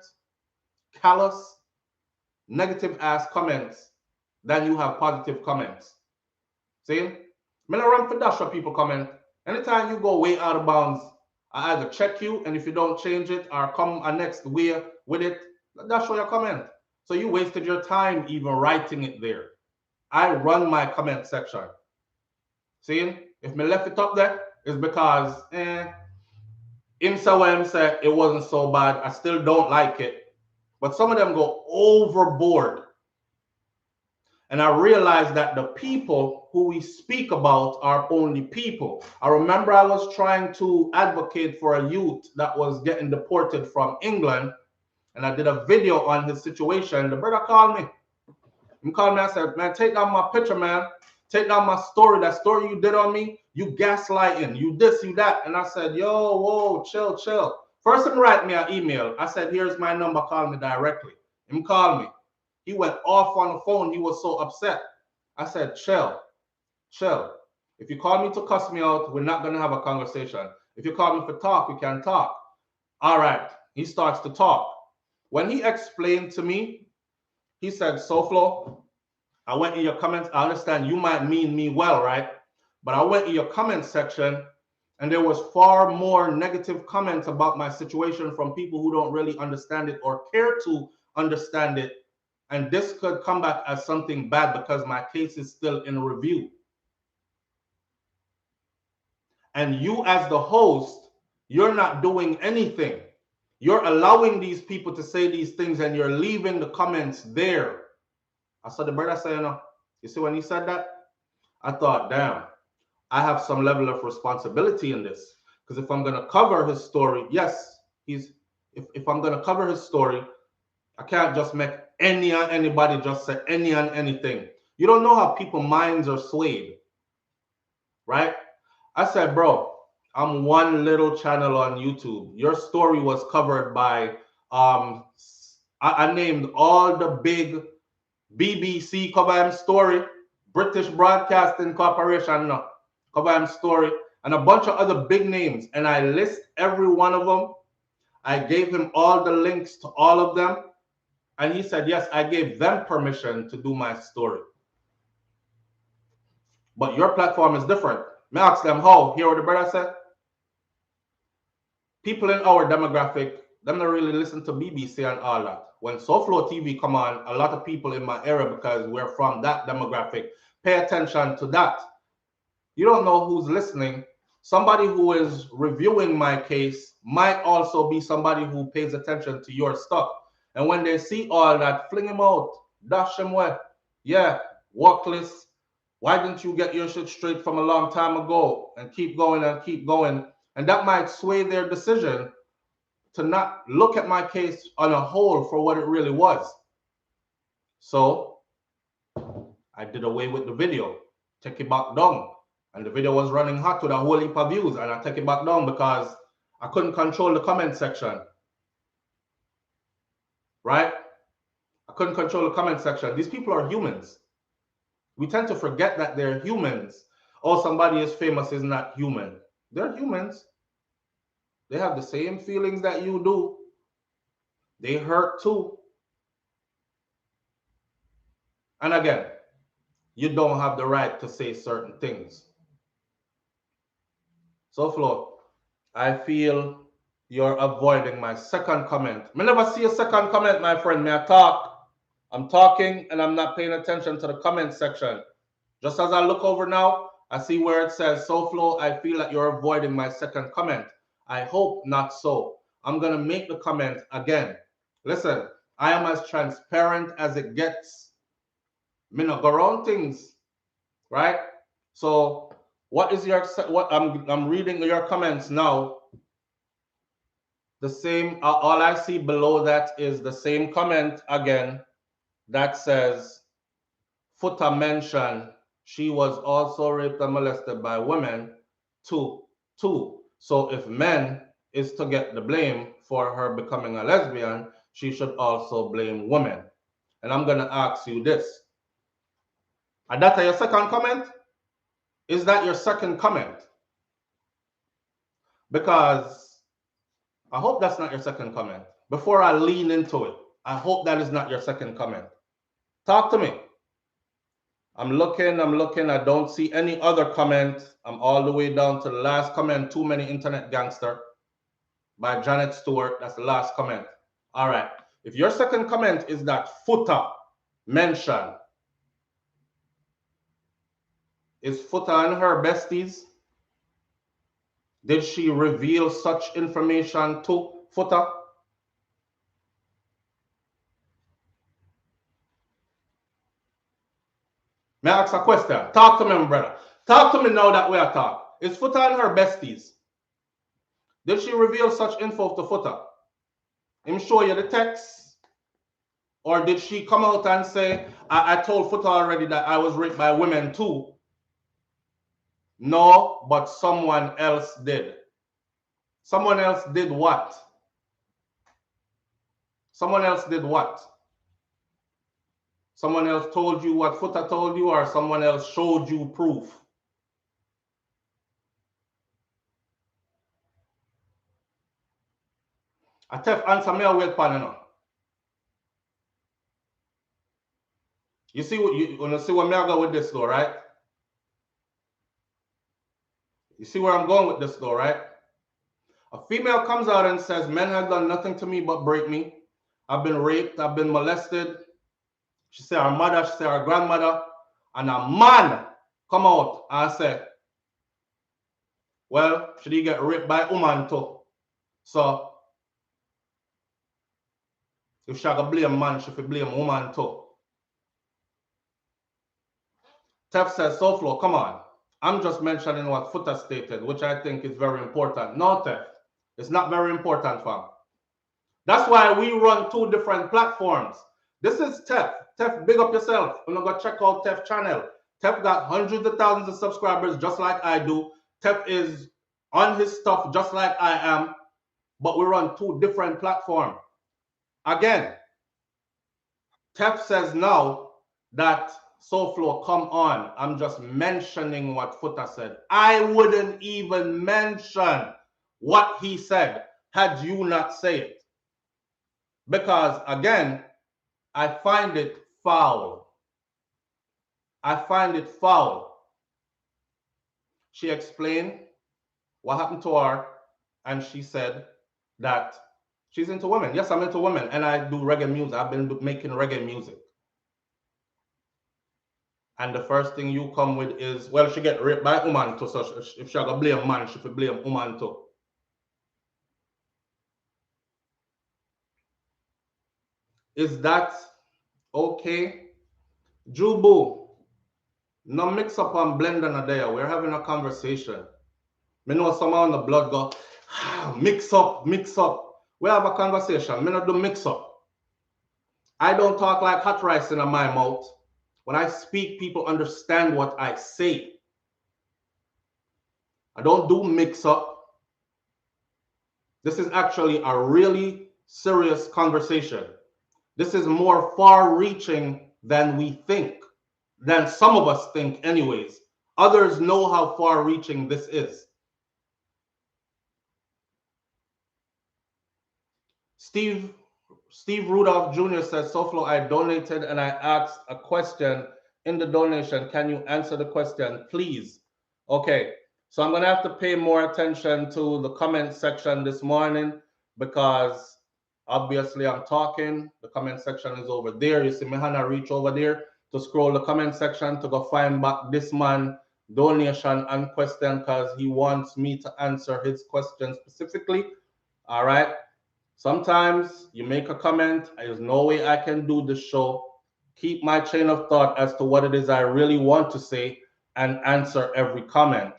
callous, negative ass comments than you have positive comments. See? I'm not run for dash what people comment. Anytime you go way out of bounds, I either check you, and if you don't change it or come a next way with it, that's your comment. So you wasted your time even writing it there. I run my comment section. See? If me left it up there, it's because him say it wasn't so bad. I still don't like it. But some of them go overboard. And I realized that the people who we speak about are only people. I remember I was trying to advocate for a youth that was getting deported from England, and I did a video on his situation. The brother called me. He called me and said, man, take down my picture, man. Take down my story. That story you did on me, you gaslighting, you this, you that. And I said, yo, whoa, chill, chill. First, him write me an email. I said, here's my number. Call me directly. Him call me. He went off on the phone. He was so upset. I said, chill, chill. If you call me to cuss me out, we're not going to have a conversation. If you call me for talk, we can talk. All right. He starts to talk. When he explained to me, he said, SouFlo, I went in your comments. I understand you might mean me well, right? But I went in your comment section and there was far more negative comments about my situation from people who don't really understand it or care to understand it. And this could come back as something bad because my case is still in review. And you as the host, you're not doing anything. You're allowing these people to say these things and you're leaving the comments there. I saw the brother say, you see when he said that? I thought, damn, I have some level of responsibility in this. Because if I'm going to cover his story, yes, if I'm going to cover his story, I can't just make anybody just say any and anything. You don't know how people's minds are swayed, right? I said, bro, I'm one little channel on YouTube. Your story was covered by, I named all the big BBC cover him story, British Broadcasting Corporation cover him story, and a bunch of other big names. And I list every one of them. I gave him all the links to all of them. And he said, yes, I gave them permission to do my story. But your platform is different. Me ask them how. Hear what the brother said? People in our demographic, them not really listen to BBC and all that. When SouFLoTV come on, a lot of people in my area, because we're from that demographic, pay attention to that. You don't know who's listening. Somebody who is reviewing my case might also be somebody who pays attention to your stuff. And when they see all that, fling him out, dash him away. Yeah, workless. Why didn't you get your shit straight from a long time ago? And keep going and keep going. And that might sway their decision to not look at my case on a whole for what it really was. So I did away with the video, take it back down. And the video was running hot with a whole heap of views, and I take it back down because I couldn't control the comment section. Right? I couldn't control the comment section. These people are humans. We tend to forget that they're humans. Oh, somebody is famous is not human. They're humans. They have the same feelings that you do. They hurt too. And again, you don't have the right to say certain things. SouFlo, I feel you're avoiding my second comment. I never see a second comment, my friend. May I talk? I'm talking and I'm not paying attention to the comment section. Just as I look over now, I see where it says, SouFlo, I feel that you're avoiding my second comment. I hope not so. I'm going to make the comment again. Listen, I am as transparent as it gets. Me not go around things, right? So what I'm reading your comments now. The same, all I see below that is the same comment again that says, Footer mentioned she was also raped and molested by women too. So if men is to get the blame for her becoming a lesbian, she should also blame women. And I'm going to ask you this. And that's your second comment? Is that your second comment? Because I hope that's not your second comment. Before I lean into it, I hope that is not your second comment. Talk to me. I'm looking, I don't see any other comment. I'm all the way down to the last comment, Too Many Internet Gangster by Janet Stewart. That's the last comment. All right. If your second comment is that Footer mentioned, is Footer and her besties? Did she reveal such information to Footer? May I ask a question? Talk to me, my brother. Talk to me now that we are talking. Is Footer and her besties? Did she reveal such info to Footer? Him show you the text? Or did she come out and say, I told Footer already that I was raped by women too? No, but someone else did. Someone else did what? Someone else did what? Someone else told you what Footer told you, or someone else showed you proof? I Tef answer me a wait pan, you know. You see what you wanna see where me I go with this though, right? You see where I'm going with this though, right? A female comes out and says, men have done nothing to me but break me. I've been raped, I've been molested. She said her mother, she said her grandmother, and a man come out and say, well, should he get raped by a woman too? So if she can blame man, she can blame woman too. Tef says, SouFlo, come on. I'm just mentioning what Footer stated, which I think is very important. No, Tef, it's not very important, fam. That's why we run 2 different platforms. This is Tef. Tef, big up yourself. You're gonna go check out Tef channel. Tef got hundreds of thousands of subscribers just like I do. Tef is on his stuff just like I am, but we run 2 different platforms. Again, Tef says now that SouFlo, come on. I'm just mentioning what Footer said. I wouldn't even mention what he said had you not say it. Because again, I find it foul. I find it foul. She explained what happened to her, and she said that she's into women. Yes, I'm into women, and I do reggae music. I've been making reggae music. And the first thing you come with is, well, she get raped by a woman too, so if she gonna blame man, she could blame woman too. Is that okay? Jubu, no mix up and blend on a day. We're having a conversation. Me know someone on the blood go, mix up, mix up. We have a conversation. Me not do mix up. I don't talk like hot rice in my mouth. When I speak, people understand what I say. I don't do mix up. This is actually a really serious conversation. This is more far-reaching than we think, than some of us think anyways. Others know how far-reaching this is. Steve Rudolph Jr. says, SouFlo, I donated and I asked a question in the donation. Can you answer the question, please? Okay, so I'm going to have to pay more attention to the comment section this morning because obviously I'm talking. The comment section is over there. You see me hand reach over there to scroll the comment section to go find back this man donation and question because he wants me to answer his question specifically. All right. Sometimes you make a comment, there's no way I can do the show, keep my chain of thought as to what it is I really want to say and answer every comment.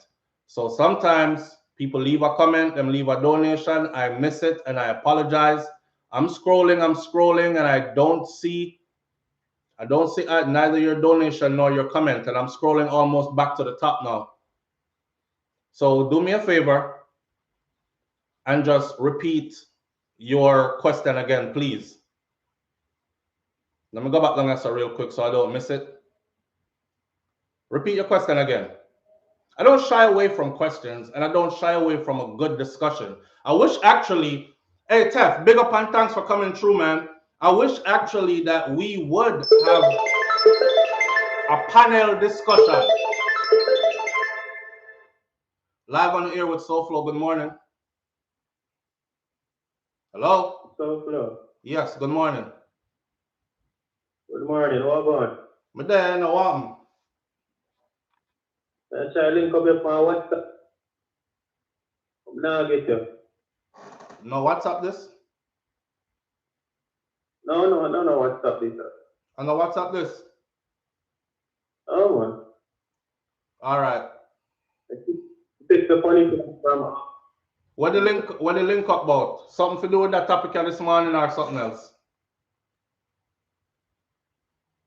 So sometimes people leave a comment, them leave a donation, I miss it and I apologize. I'm scrolling and I don't see neither your donation nor your comment, and I'm scrolling almost back to the top now. So do me a favor and just repeat your question again, please. Let me go back and answer real quick so I don't miss it. Repeat your question again. I don't shy away from questions and I don't shy away from a good discussion. I wish actually, hey Tef, big up and thanks for coming through, man. I wish actually that we would have a panel discussion. Live on the air with SouFlo, good morning. Hello? SouFlo. Yes, good morning. Good morning, how are you? Me there, no one. I try to link up your phone, WhatsApp. I'm not get you. No WhatsApp this? No, WhatsApp this. And no WhatsApp this? Oh, man. All right. Take the funny thing from. What the link up about? Something to do with that topic this morning or something else?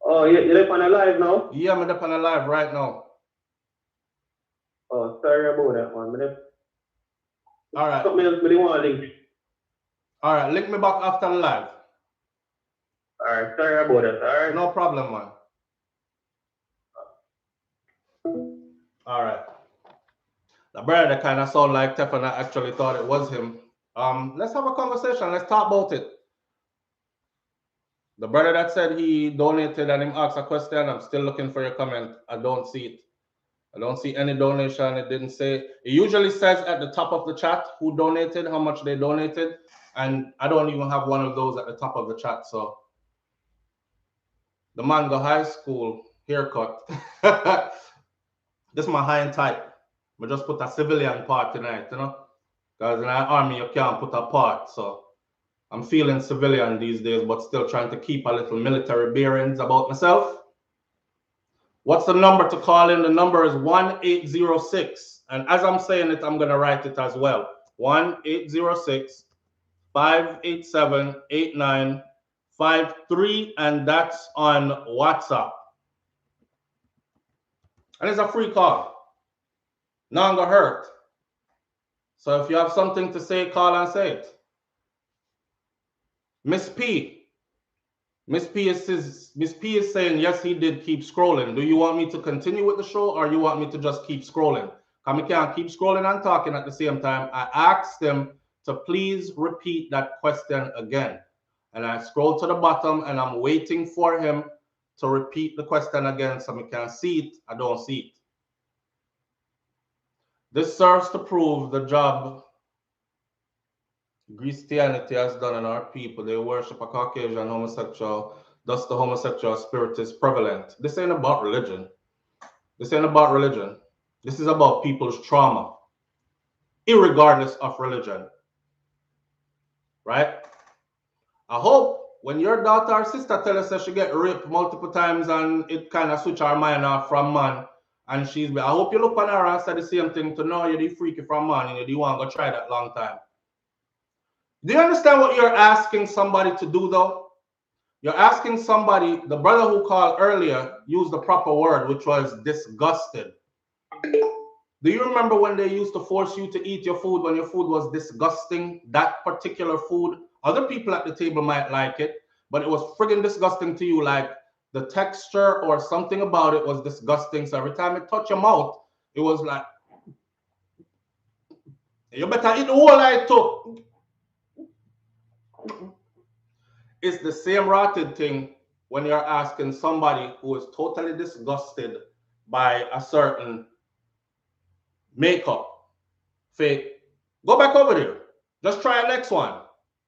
Oh, you're up on a live now? Yeah, I'm up on a live right now. Oh, sorry about that one. All right. Something else, but you want to link. All right, link me back after the live. All right, sorry about that. All right. No problem, man. All right. The brother kind of sound like Tef, and I actually thought it was him. Let's have a conversation. Let's talk about it. The brother that said he donated and him asked a question, I'm still looking for your comment. I don't see it. I don't see any donation. It didn't say. It usually says at the top of the chat who donated, how much they donated. And I don't even have one of those at the top of the chat. So the man go high school haircut. This is my high and tight. I just put a civilian part tonight, you know. Because in the army you can't put a part. So I'm feeling civilian these days, but still trying to keep a little military bearings about myself. What's the number to call in? The number is 1806. And as I'm saying it, I'm going to write it as well. 1-806-587-8953. And that's on WhatsApp. And it's a free call. Not going to hurt. So if you have something to say, call and say it. Miss P is saying, yes, he did keep scrolling. Do you want me to continue with the show or you want me to just keep scrolling? Because I can't keep scrolling and talking at the same time. I asked him to please repeat that question again. And I scroll to the bottom and I'm waiting for him to repeat the question again so I can see it. I don't see it. This serves to prove the job Christianity has done on our people. They worship a Caucasian homosexual, thus the homosexual spirit is prevalent. This ain't about religion. This ain't about religion. This is about people's trauma, irregardless of religion. Right? I hope when your daughter or sister tells us she get raped multiple times and it kind of switch her mind off from man, and I hope you look on her and say the same thing to know you're the freaky from man and you want to go try that long time. Do you understand what you're asking somebody to do, though? You're asking somebody, the brother who called earlier used the proper word, which was disgusted. Do you remember when they used to force you to eat your food when your food was disgusting? That particular food, other people at the table might like it, but it was friggin' disgusting to you. Like the texture or something about it was disgusting. So every time it touched your mouth, it was like, you better eat the whole I took. It's the same rotted thing when you're asking somebody who is totally disgusted by a certain makeup, fake, go back over there. Just try a next one.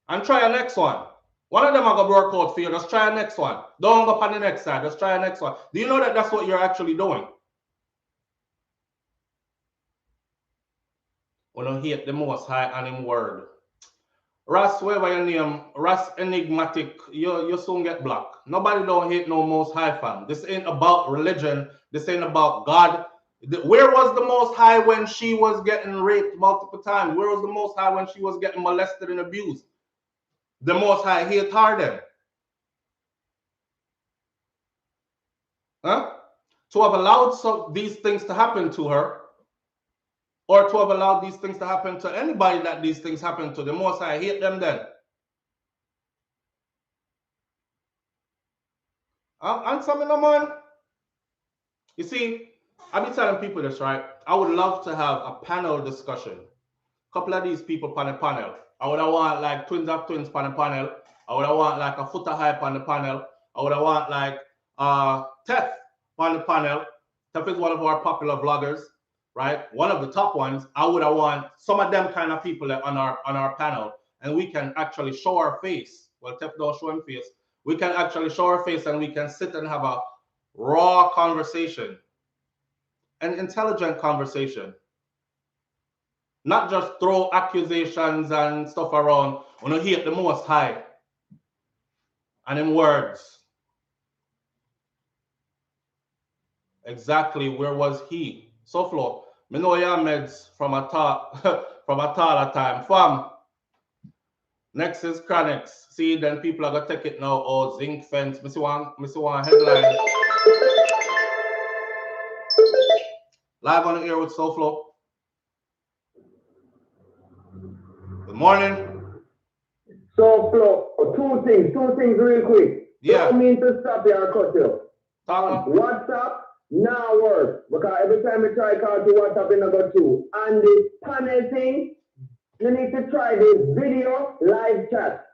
And try a next one. One of them are going to work out for you. Just try a next one. Don't go up on the next side. Just try a next one. Do you know that that's what you're actually doing? When you hate the Most High and Him word. Ras, whatever your name, Ras Enigmatic, you soon get blocked. Nobody don't hate no Most High, fam. This ain't about religion. This ain't about God. Where was the Most High when she was getting raped multiple times? Where was the Most High when she was getting molested and abused? The Most High hate her then. Huh? To have allowed these things to happen to her, or to have allowed these things to happen to anybody that these things happen to, the Most High hate them then. Answer me, no man. You see, I be telling people this, right? I would love to have a panel discussion. A couple of these people on the panel. I would want like twins of twins on the panel. I would want like a footer hype on the panel. I would want like Tef on the panel. Tef is one of our popular vloggers, right? One of the top ones. I would want some of them kind of people on our panel, and we can actually show our face. Well, Tef don't show him face. We can actually show our face, and we can sit and have a raw conversation, an intelligent conversation. Not just throw accusations and stuff around. When you hate the Most High and in words. Exactly where was he? SouFlo, me know your meds from a taller time. Fam. Next is Chronics. See, then people are gonna take it now. Oh, zinc fence. Me see one headline. Live on the air with SouFlo. Good morning. SouFlo, two things real quick. Yeah. Don't mean to stop you or cut you. WhatsApp now work because every time I try to call to WhatsApp, it not go through. And the panel thing, You need to try the video live chat.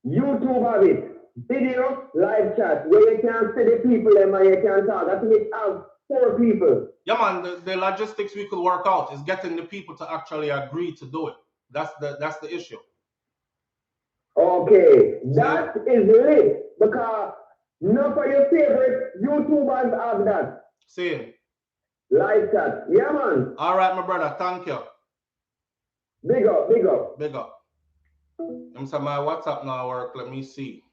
YouTube have it. Video live chat where you can see the people and you can talk. I think it have 4 people. Yeah, man. The logistics we could work out is getting the people to actually agree to do it. That's the issue. Okay, that is lit because none of your favorite YouTubers have that. See. Live chat. Yeah, man. All right, my brother. Thank you. Big up, big up. Big up. I'm saying my WhatsApp now work. Let me see.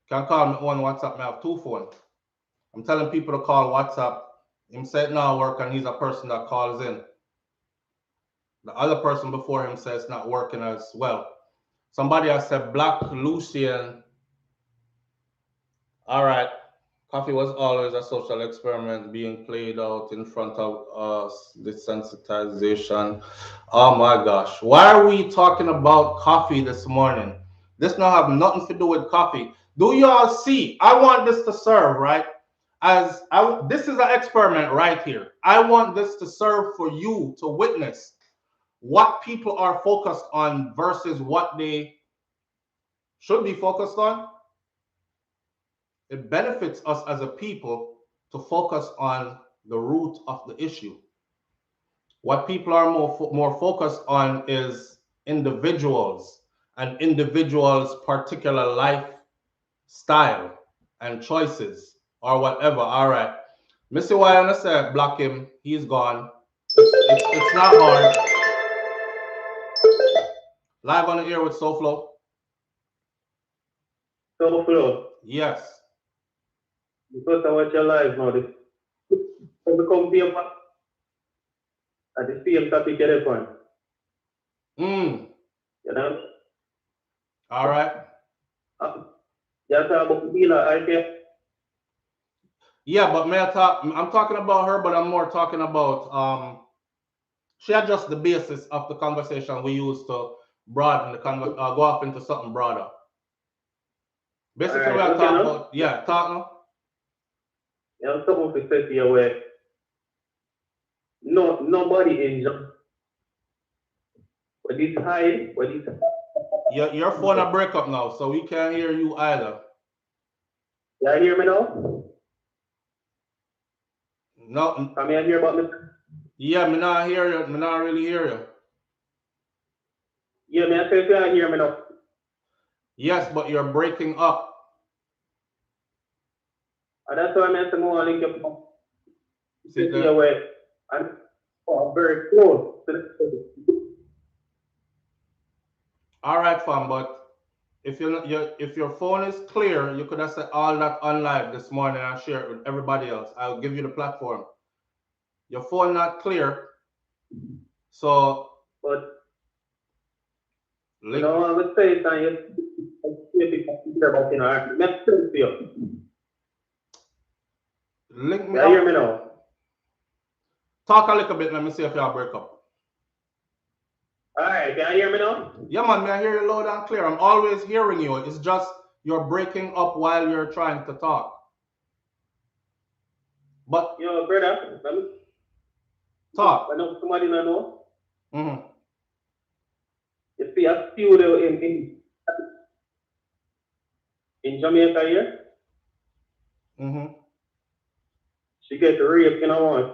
Can call me on WhatsApp. I have 2 phones. I'm telling people to call WhatsApp. Him said now work and he's a person that calls in. The other person before him says it's not working as well. Somebody has said Black Lucian. All right. Coffee was always a social experiment being played out in front of us. Desensitization. Oh my gosh. Why are we talking about coffee this morning? This now have nothing to do with coffee. Do y'all see? I want this to serve, right? This is an experiment right here. I want this to serve for you to witness what people are focused on versus what they should be focused on. It benefits us as a people to focus on the root of the issue. What people are more focused on is individuals and individuals' particular lifestyle and choices or whatever. All right. Mr. Why I say block him. He's gone. It's not hard. Live on the air with SouFLo. SouFLo. Yes. Because I watch your live now. This become paper. At the same topic you get on. You know? All right. You talk about Bila, okay? Yeah, but I'm talking about her, but I'm more talking about she adjusts the basis of the conversation we used to broaden the go off into something broader. Basically, right, we are talking about, talk now. Yeah, something to say to you where nobody injured. But this high, but this your phone a break up now, so we can't hear you either. You hear me now? No. Can you hear about me? Yeah, me not hear you. Me not really hear you. Yeah, me I say you hear me now. Yes, but you're breaking up. And that's why I say more link up. See the way and very close to the All right, fam, but if your phone is clear, you could have said all that on live this morning and share it with everybody else. I'll give you the platform. Your phone not clear, so but link. You know, I would say that you Link me up. Hear me now. Talk a little bit. Let me see if y'all break up. All right, can you hear me now? Yeah, man, I hear you loud and clear. I'm always hearing you. It's just you're breaking up while you're trying to talk. But yo, brother, let me talk. I know somebody not know. Mm-hmm. You see a studio in Jamaica here. Mm-hmm. She get raped in a one,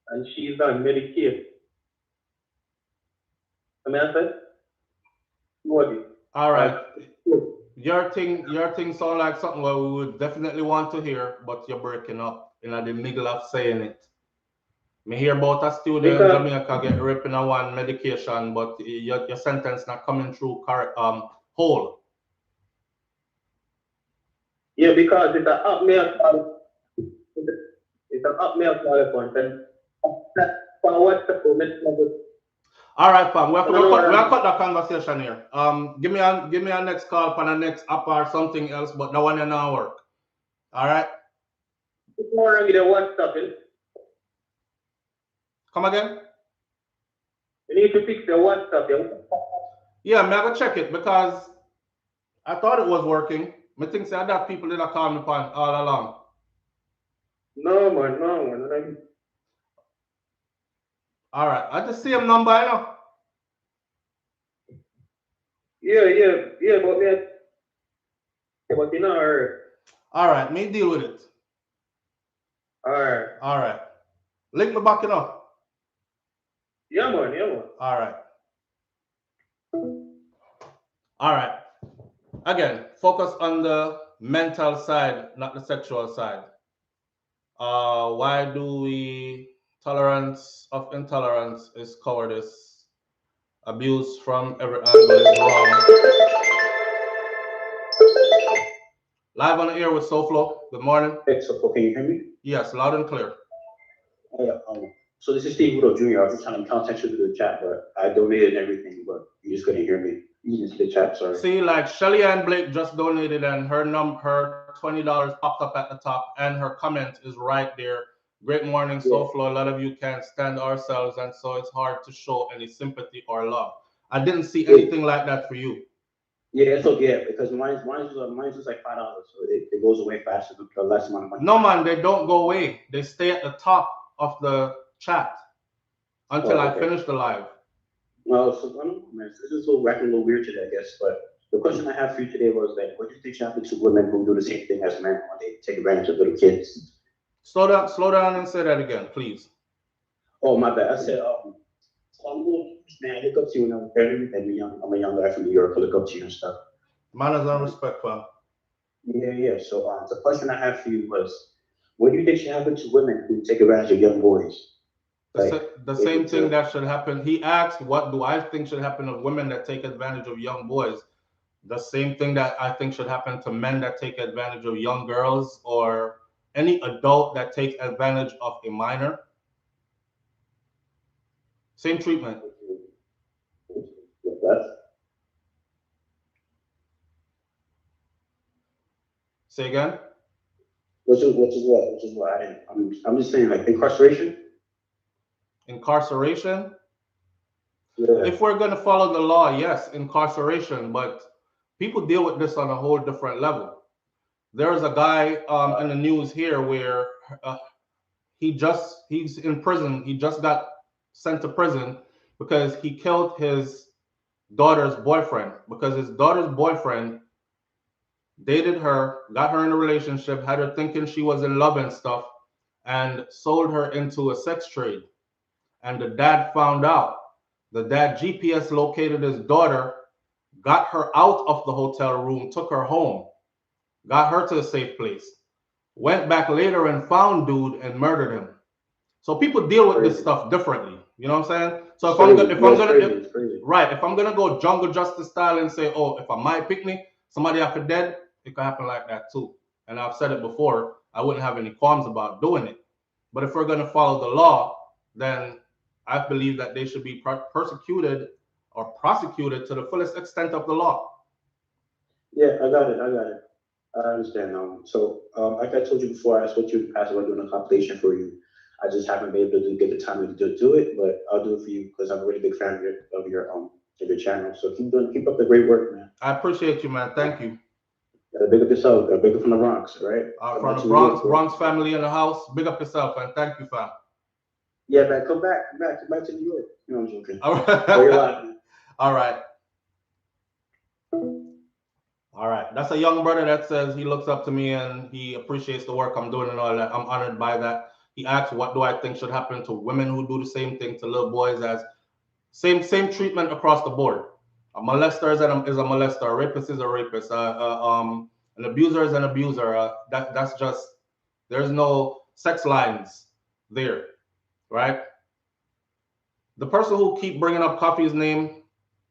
and she's on Medicaid. I mean, I said, what? All right. Your thing sound like something where we would definitely want to hear, but you're breaking up in the middle of saying it. Me hear about a student in Jamaica get raped in a one medication, but your sentence not coming through correct whole. Yeah, because it's an up-mail. It's an up-mail content. All right, fam. We'll cut that conversation here. Give me a next call for the next app or something else, but that one will not work. All right. Come again? You need to fix the WhatsApp. Yeah, I'm gonna check it because I thought it was working. I think that people did not call me upon all along. No, man. All right. I just see him number, I know. Yeah, but yeah, but you know, All right, me deal with it. alright. All right. Link me back, you know. Yeah, man. All right. All right. Again, focus on the mental side, not the sexual side. Why do we tolerance of intolerance is cowardice? Abuse from every angle is wrong. Live on the air with SouFLo. Good morning. Hey, so can you hear me? Yes, loud and clear. Yeah. So this is Steve Widow Jr. I was just trying to contact you through the chat, but I donated everything, but you just couldn't hear me. You didn't see the chat, sorry. See, like Shelly Ann Blake just donated, and her $20 popped up at the top, and her comment is right there. Great morning, SouFLo. A lot of you can't stand ourselves, and so it's hard to show any sympathy or love. I didn't see anything like that for you. Yeah, it's okay, because mine's was like $5, so it goes away faster the less amount of money. No, man, they don't go away. They stay at the top of the chat until I finish the live. Well, so I don't know, man. This is a little weird today, I guess. But the question I have for you today was that what do you think should happen to women who do the same thing as men when they take advantage of little kids? Slow down and say that again, please. Oh, my bad. I said, man, I look up to you when I'm very I'm a young guy from New York. I look up to you and stuff. Manners and respect, fam. Yeah. So the question I have for you was, what do you think should happen to women who take advantage of young boys? The same thing that should happen. He asked, what do I think should happen of women that take advantage of young boys? The same thing that I think should happen to men that take advantage of young girls or any adult that takes advantage of a minor. Same treatment. Say again? Which is what I'm just saying, like incarceration. Incarceration? Yeah. If we're going to follow the law, yes, incarceration, but people deal with this on a whole different level. There's a guy in the news here where he's in prison. He just got sent to prison because he killed his daughter's boyfriend, because his daughter's boyfriend dated her, got her in a relationship, had her thinking she was in love and stuff, and sold her into a sex trade. And the dad found out. The dad GPS located his daughter, got her out of the hotel room, took her home, got her to a safe place, went back later and found dude and murdered him. So people deal with this stuff differently. You know what I'm saying? So if I'm gonna go jungle justice style and say, oh, if I might pick me, somebody after dead, it could happen like that too. And I've said it before, I wouldn't have any qualms about doing it. But if we're gonna follow the law, then I believe that they should be persecuted or prosecuted to the fullest extent of the law. Yeah, I got it. I understand. So like I told you before, I spoke to you in the past about doing a compilation for you. I just haven't been able to get the time to do it, but I'll do it for you because I'm a really big fan of your channel. So keep up the great work, man. I appreciate you, man. Thank you. Big up yourself. Big up from the Bronx, right? From the Bronx family in the house. Big up yourself, and thank you, fam. Yeah, man. Come back to New York. You know what I'm joking. All right. All right. All right. That's a young brother that says he looks up to me and he appreciates the work I'm doing and all that. I'm honored by that. He asks, what do I think should happen to women who do the same thing to little boys as same treatment across the board. A molester is a molester. A rapist is a rapist. An abuser is an abuser. That's just, there's no sex lines there, right? The person who keep bringing up Coffee's name,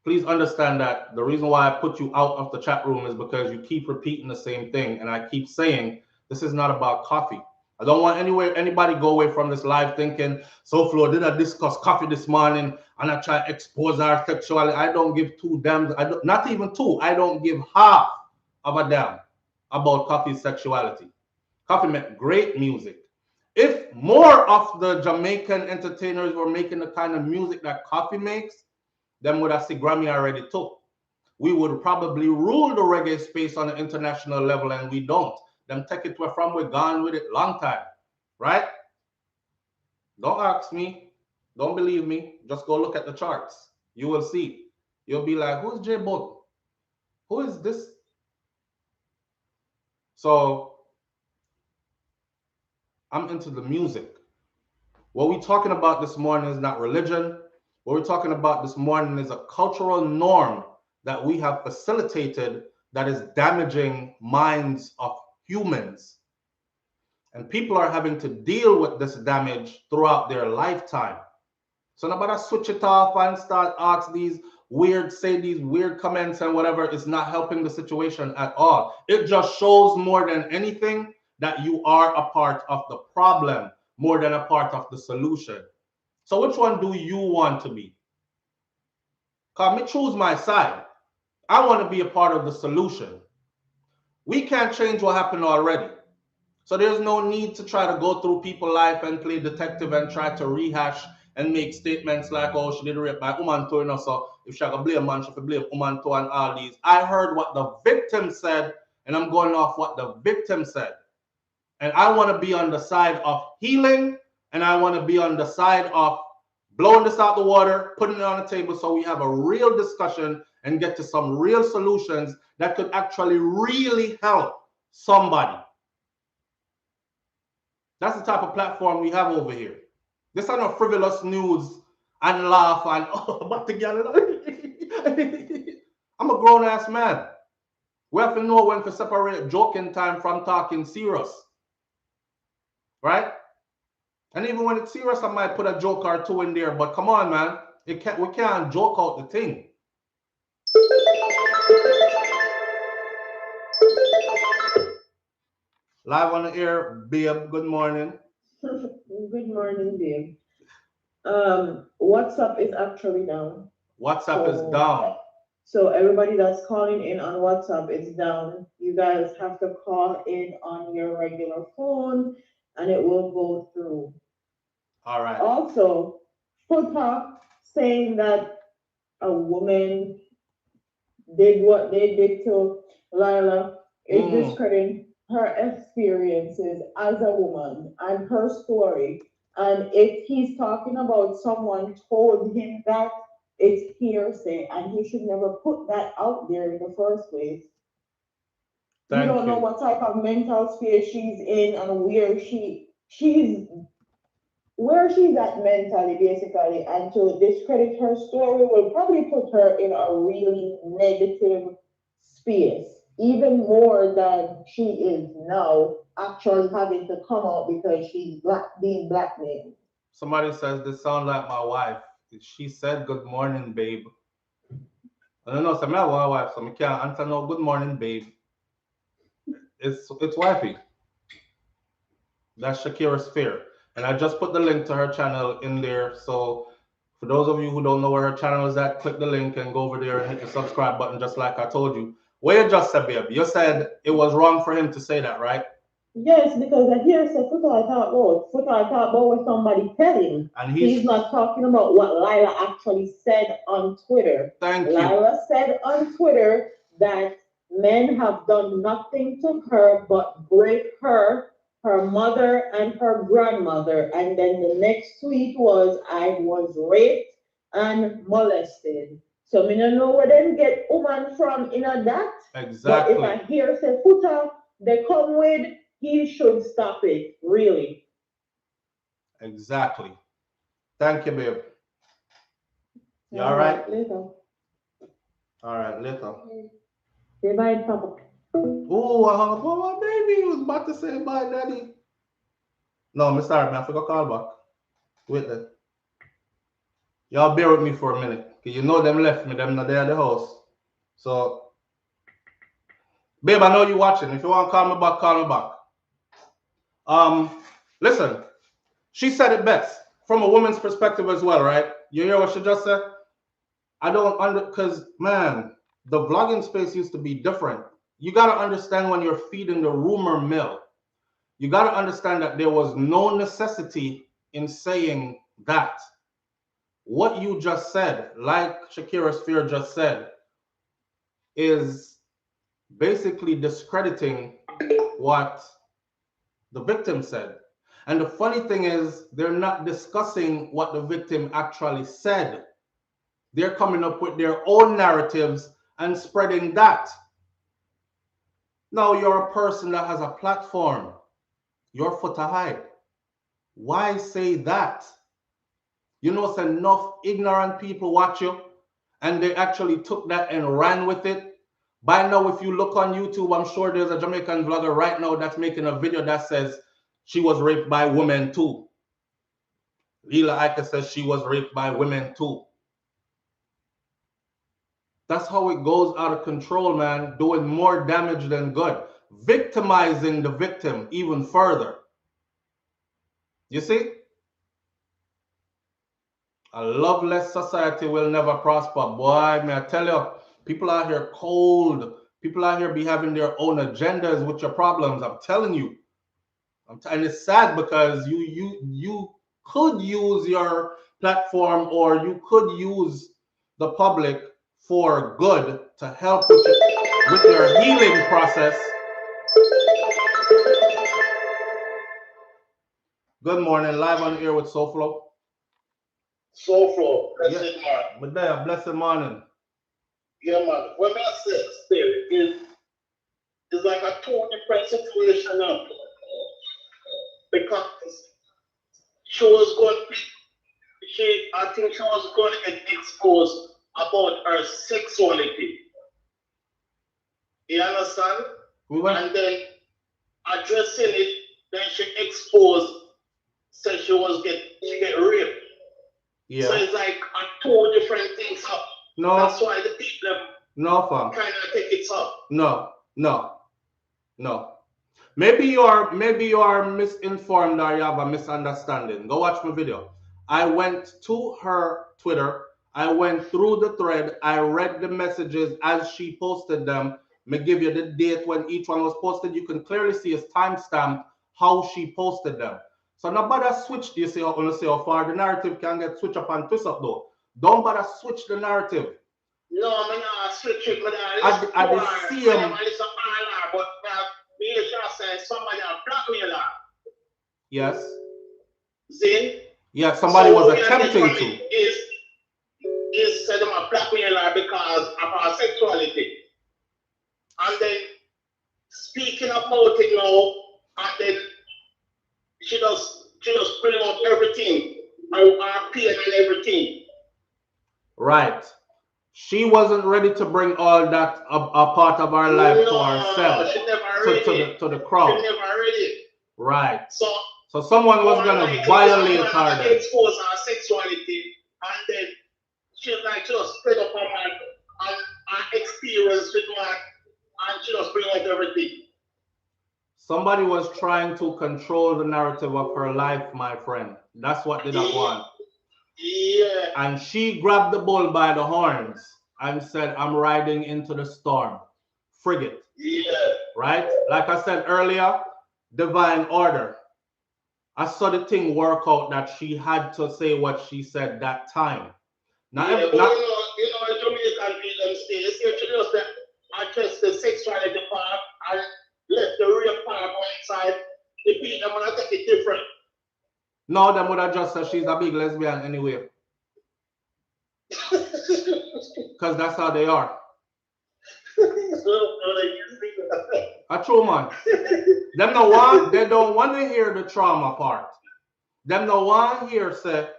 please understand that the reason why I put you out of the chat room is because you keep repeating the same thing. And I keep saying, this is not about Coffee. I don't want anybody go away from this live thinking, SouFLo, did I discuss Coffee this morning and I try to expose our sexuality? I don't give two damns. Not even two. I don't give half of a damn about Coffee's sexuality. Coffee make great music. If more of the Jamaican entertainers were making the kind of music that Coffee makes, then would I see Grammy already too. We would probably rule the reggae space on an international level, and we don't. Them take it where from, we're gone with it long time, right? Don't ask me. Don't believe me? Just go look at the charts. You will see. You'll be like, who's J Bug? Who is this? So I'm into the music. What we're talking about this morning is not religion. What we're talking about this morning is a cultural norm that we have facilitated that is damaging minds of humans. And people are having to deal with this damage throughout their lifetime. So nobody switch it off and start ask these weird comments and whatever. It's not helping the situation at all. It just shows more than anything that you are a part of the problem more than a part of the solution. So which one do you want to be? Because me choose my side. I want to be a part of the solution. We can't change what happened already. So there's no need to try to go through people's life and play detective and try to rehash and make statements like, oh, she did rape by woman too, you know, so if she can blame man, she can blame woman too and all these. I heard what the victim said, and I'm going off what the victim said. And I want to be on the side of healing, and I want to be on the side of blowing this out the water, putting it on the table so we have a real discussion and get to some real solutions that could actually really help somebody. That's the type of platform we have over here. This are not frivolous news and laugh and, oh, but together. I'm a grown-ass man. We have to know when to separate joking time from talking serious. Right? And even when it's serious, I might put a joke or two in there. But come on, man. We can't joke out the thing. Live on the air, babe. Good morning. Good morning, babe. WhatsApp is actually down. WhatsApp is down. So everybody that's calling in on WhatsApp is down. You guys have to call in on your regular phone and it will go through. All right. Also, Foota saying that a woman did what they did to Lila is discrediting her experiences as a woman and her story. And if he's talking about someone told him that, it's hearsay, and he should never put that out there in the first place. You don't know what type of mental space she's in and where she's at mentally, basically, and to discredit her story will probably put her in a really negative space, even more than she is now, actually having to come out because she's being blackmailed. Somebody says this sounds like my wife. She said good morning, babe. I don't know, so my wife, so I can't answer no good morning, babe. It's wifey. That's Shakira's Fear. And I just put the link to her channel in there. So for those of you who don't know where her channel is at, click the link and go over there and hit the subscribe button just like I told you. What you just said, babe, you said it was wrong for him to say that, right? Yes, because I hear say Foota talk about what somebody tell him. And he's not talking about what Lila actually said on Twitter. Thank you. Lila said on Twitter that men have done nothing to her but break her mother, and her grandmother. And then the next tweet was, I was raped and molested. So me don't know where them get woman from in a that. Exactly. But if I hear say Foota they come with, he should stop it, really. Exactly. Thank you, babe. You all right? Later. All right, later. Say bye, Papa. Oh, I hung up on my baby. He was about to say bye, daddy. No, I'm sorry, man. I forgot to call back. Wait there. Y'all bear with me for a minute. Because you know them left me. Them not there at the house. So, babe, I know you watching. If you want to call me back, call me back. Listen. She said it best. From a woman's perspective as well, right? You hear what she just said? I don't because, man, the vlogging space used to be different. You got to understand when you're feeding the rumor mill. You got to understand that there was no necessity in saying that. What you just said, like Shakira's Fear just said, is basically discrediting what the victim said. And the funny thing is, they're not discussing what the victim actually said. They're coming up with their own narratives and spreading that. Now you're a person that has a platform. Your foot to hide. Why say that? You know, it's enough ignorant people watch you, and they actually took that and ran with it. By now, if you look on YouTube, I'm sure there's a Jamaican vlogger right now that's making a video that says she was raped by women too. Lila Ike says she was raped by women too. That's how it goes out of control, man, doing more damage than good, victimizing the victim even further. You see? A loveless society will never prosper. Boy, may I tell you, people out here cold. People out here be having their own agendas with your problems. I'm telling you. And it's sad because you could use your platform, or you could use the public for good to help with your healing process. Good morning, live on air with SouFLo. SouFLo, blessed morning. But there, blessed morning. Yeah, man. When I say spirit is like a two different situation now. Because I think she was going to get exposed about her sexuality. You understand? And then addressing it, then she exposed, said she get raped. Yeah. So it's like two different things up. No. That's why the people fam. kind of take it up. No. Maybe you are misinformed, or you have a misunderstanding. Go watch my video. I went to her Twitter. I went through the thread. I read the messages as she posted them. Me give you the date when each one was posted. You can clearly see it's timestamped how she posted them. So no bother switch. You see how far the narrative can get switched up and twist up though. Don't bother switch the narrative. No, I'm not switch it, but I see him. Somebody blackmail her. Yes. See? Yeah, somebody was attempting to. Is said I'm a blackmailer because of her sexuality. And then speaking about it now, and then she just bring out everything, her pain and everything. Right. She wasn't ready to bring all that a part of her life to herself. She never ready. To the crowd. She never ready. Right. So someone was gonna violate her then. Expose her sexuality, and then she just spread up her mind and her experience with man, and she just bring out everything. Somebody was trying to control the narrative of her life, my friend. That's what they don't want. Yeah. And she grabbed the bull by the horns and said, I'm riding into the storm. Frigate. Yeah. Right? Like I said earlier, divine order. I saw the thing work out that she had to say what she said that time. Now, yeah, but Jamaican people say, she just address the sexuality part and left the real part outside. The people are going to take it different. No, them would have just said she's a big lesbian anyway. Because that's how they are. A true man. They don't want to hear the trauma part. Them no want to hear say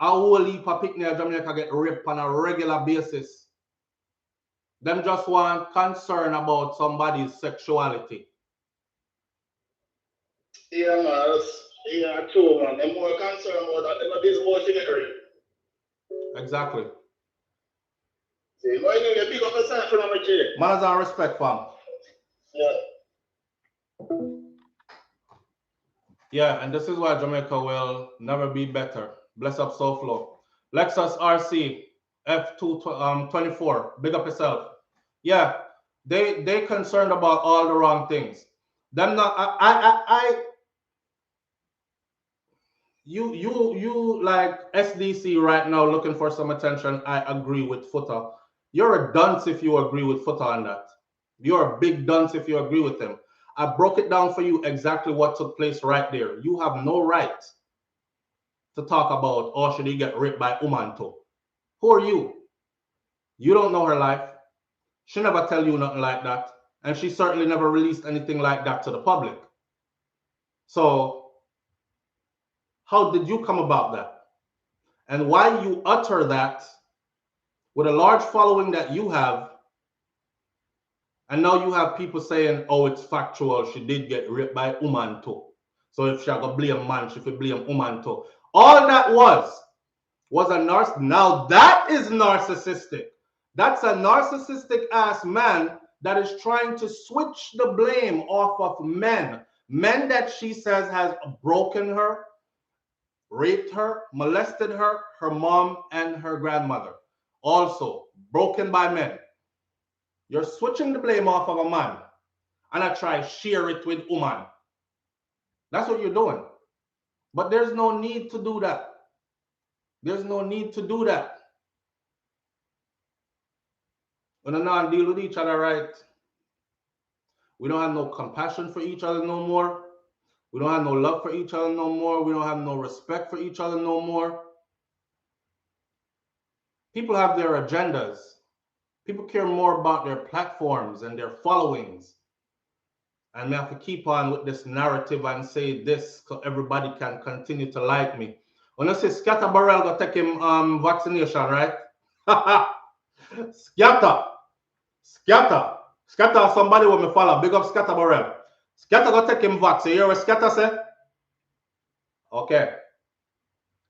a whole heap of picnic in Jamaica get raped on a regular basis. Them just want concern about somebody's sexuality. Yeah, man. Yeah, true, man. They're more concerned about that than this bullshit get raped. Exactly. See, why you get big up yourself from my chair? Manners and respect, fam. Yeah. Yeah, and this is why Jamaica will never be better. Bless up SouFLo. Lexus RC F224. Big up yourself. Yeah, they concerned about all the wrong things. Them not you like SDC right now looking for some attention. I agree with Footer. You're a dunce if you agree with Footer on that. You're a big dunce if you agree with him. I broke it down for you exactly what took place right there. You have no right to talk about, oh, should he get raped by woman too? Who are you? You don't know her life. She never tell you nothing like that. And she certainly never released anything like that to the public. So how did you come about that? And why you utter that with a large following that you have, and now you have people saying, oh, it's factual, she did get raped by a woman too. So if she got blame man, she could blame woman too. All that was a narcissist. Now that is narcissistic. That's a narcissistic ass man that is trying to switch the blame off of men. Men that she says has broken her, raped her, molested her, her mom, and her grandmother. Also broken by men. You're switching the blame off of a man, and I try share it with woman. That's what you're doing. But there's no need to do that. There's no need to do that. When we not deal with each other right, we don't have no compassion for each other no more. We don't have no love for each other no more. We don't have no respect for each other no more. People have their agendas. People care more about their platforms and their followings. And we have to keep on with this narrative and say this so everybody can continue to like me. When I say Scatter Barrel go take him vaccination, right? Scatter, somebody will me follow. Big up Scatter Barrel. Scatter go take him vaccine. You hear what Scatter say? Okay.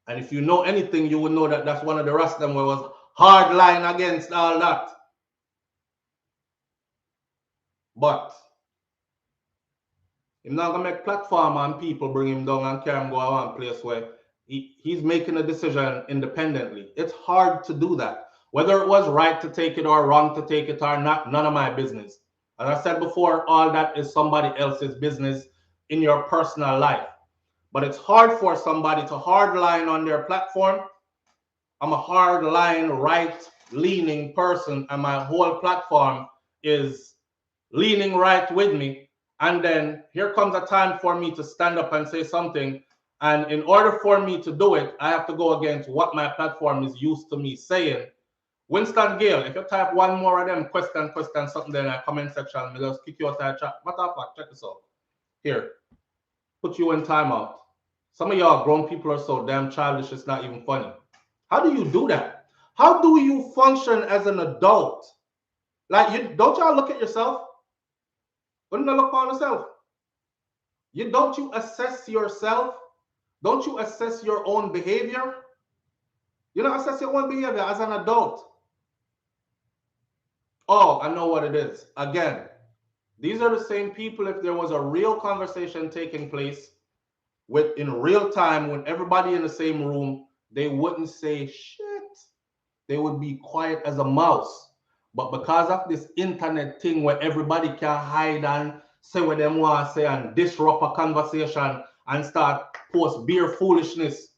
And if you know anything, you would know that that's one of the rest of them where was hard line against all that. But he's not gonna make platform and people bring him down and carry him go around place where he's making a decision independently. It's hard to do that. Whether it was right to take it or wrong to take it or not, none of my business. As I said before, all that is somebody else's business in your personal life. But it's hard for somebody to hardline on their platform. I'm a hardline, right-leaning person, and my whole platform is leaning right with me. And then here comes a time for me to stand up and say something. And in order for me to do it, I have to go against what my platform is used to me saying. Winston Gale, if you type one more of them question something there in the comment section, I'll just kick you out of the chat. What the fuck? Check this out. Here, put you in timeout. Some of y'all grown people are so damn childish, it's not even funny. How do you do that? How do you function as an adult? Like, don't y'all look at yourself? Wouldn't you look on yourself? Don't you assess yourself? Don't you assess your own behavior? You don't assess your own behavior as an adult. Oh, I know what it is. Again, these are the same people, if there was a real conversation taking place in real time with everybody in the same room, they wouldn't say shit. They would be quiet as a mouse. But because of this internet thing where everybody can hide and say what they want to say and disrupt a conversation and start post beer foolishness,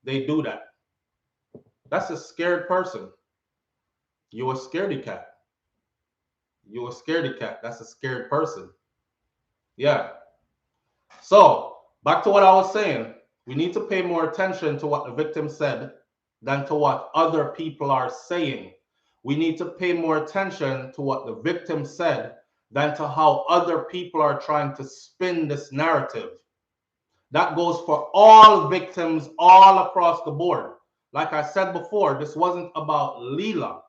they do that. That's a scared person. You're a scaredy cat. You're a scaredy cat. That's a scared person. Yeah. So back to what I was saying. We need to pay more attention to what the victim said than to what other people are saying. We need to pay more attention to what the victim said than to how other people are trying to spin this narrative. That goes for all victims all across the board. Like I said before, this wasn't about Leela.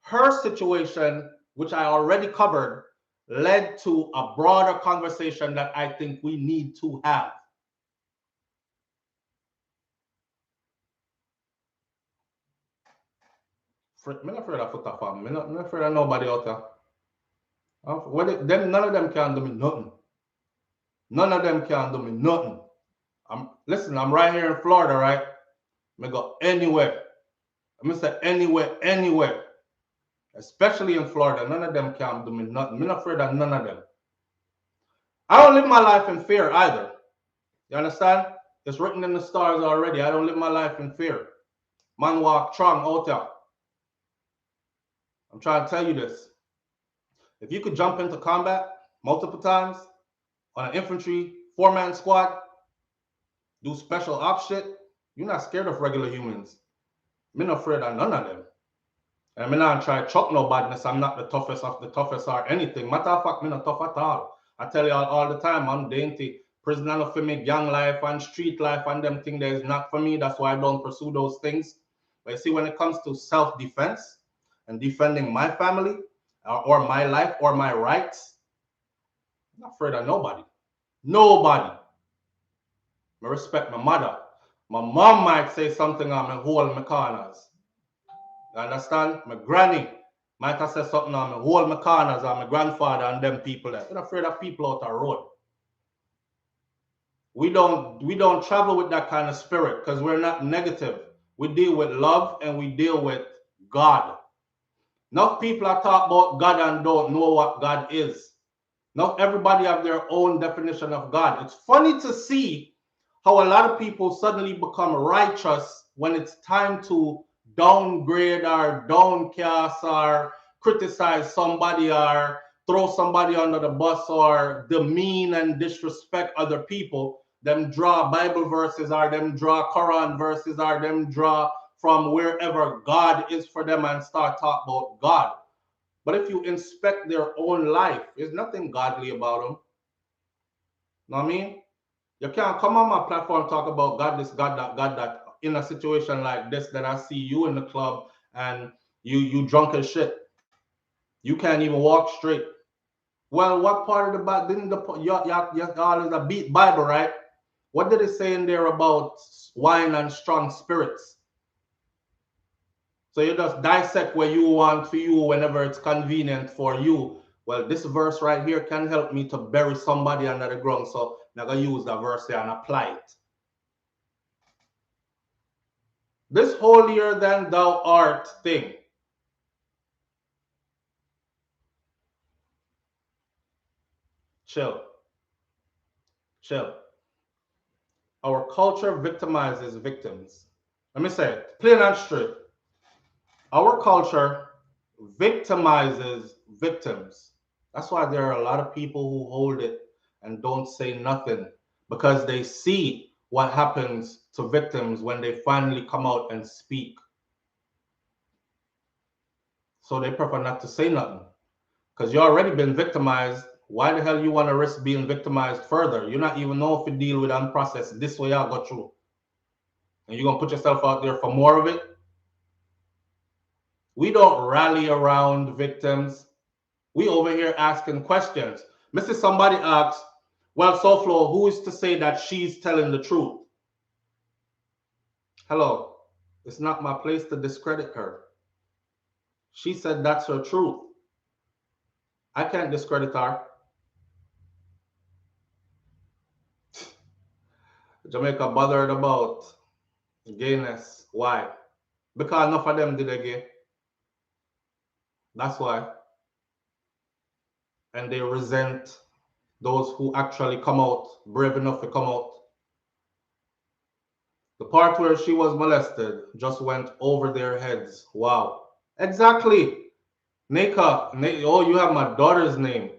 Her situation, which I already covered, led to a broader conversation that I think we need to have. I'm not afraid of foot fam. I'm not afraid of nobody out there. None of them can do me nothing. None of them can do me nothing. Listen, I'm right here in Florida, right? I go anywhere. I'm gonna say anywhere. Especially in Florida, none of them can do me nothing. I'm not afraid of none of them. I don't live my life in fear either. You understand? It's written in the stars already. I don't live my life in fear. Man walk strong out there. I'm trying to tell you this. If you could jump into combat multiple times, on an infantry 4-man squad, do special ops shit, you're not scared of regular humans. I'm not afraid of none of them. And I'm not try to chuck no badness. I'm not the toughest of the toughest or anything. Matter of fact, I'm not tough at all. I tell you all the time, I'm dainty. Prisoner for me, gang life and street life and them things that is not for me. That's why I don't pursue those things. But you see, when it comes to self-defense and defending my family or my life or my rights, I'm not afraid of nobody. Nobody. I respect my mother. My mom might say something on me, hold my corners. You understand? My granny might have said something on me, hold my corners, and my grandfather and them people there. I'm not afraid of people out the road. We don't travel with that kind of spirit because we're not negative. We deal with love and we deal with God. Not people are talk about God and don't know what God is. Not everybody have their own definition of God. It's funny to see how a lot of people suddenly become righteous when it's time to downgrade or downcast or criticize somebody or throw somebody under the bus or demean and disrespect other people. Them draw Bible verses or them draw Quran verses or them draw from wherever God is for them and start talking about God. But if you inspect their own life, there's nothing godly about them. Know what I mean? You can't come on my platform and talk about God this, God that in a situation like this that I see you in the club and you drunk as shit. You can't even walk straight. Well, what part of the Bible didn't the y'all is a beat Bible, right? What did it say in there about wine and strong spirits? So you just dissect where you want for you whenever it's convenient for you. Well, this verse right here can help me to bury somebody under the ground. So I'm going to use that verse here and apply it. This holier than thou art thing. Chill. Chill. Our culture victimizes victims. Let me say it plain and straight. Our culture victimizes victims. That's why there are a lot of people who hold it and don't say nothing because they see what happens to victims when they finally come out and speak. So they prefer not to say nothing because you already been victimized. Why the hell you want to risk being victimized further? You not even know if you deal with and process this way I'll go through. And you're going to put yourself out there for more of it? We don't rally around victims. We over here asking questions. Mrs. Somebody asks, well, SouFlo, who is to say that she's telling the truth? Hello, it's not my place to discredit her. She said that's her truth. I can't discredit her. Jamaica bothered about gayness. Why? Because enough of them did a gay. That's why. And they resent those who actually come out, brave enough to come out. The part where she was molested just went over their heads. Wow. Exactly. Nika, oh, you have my daughter's name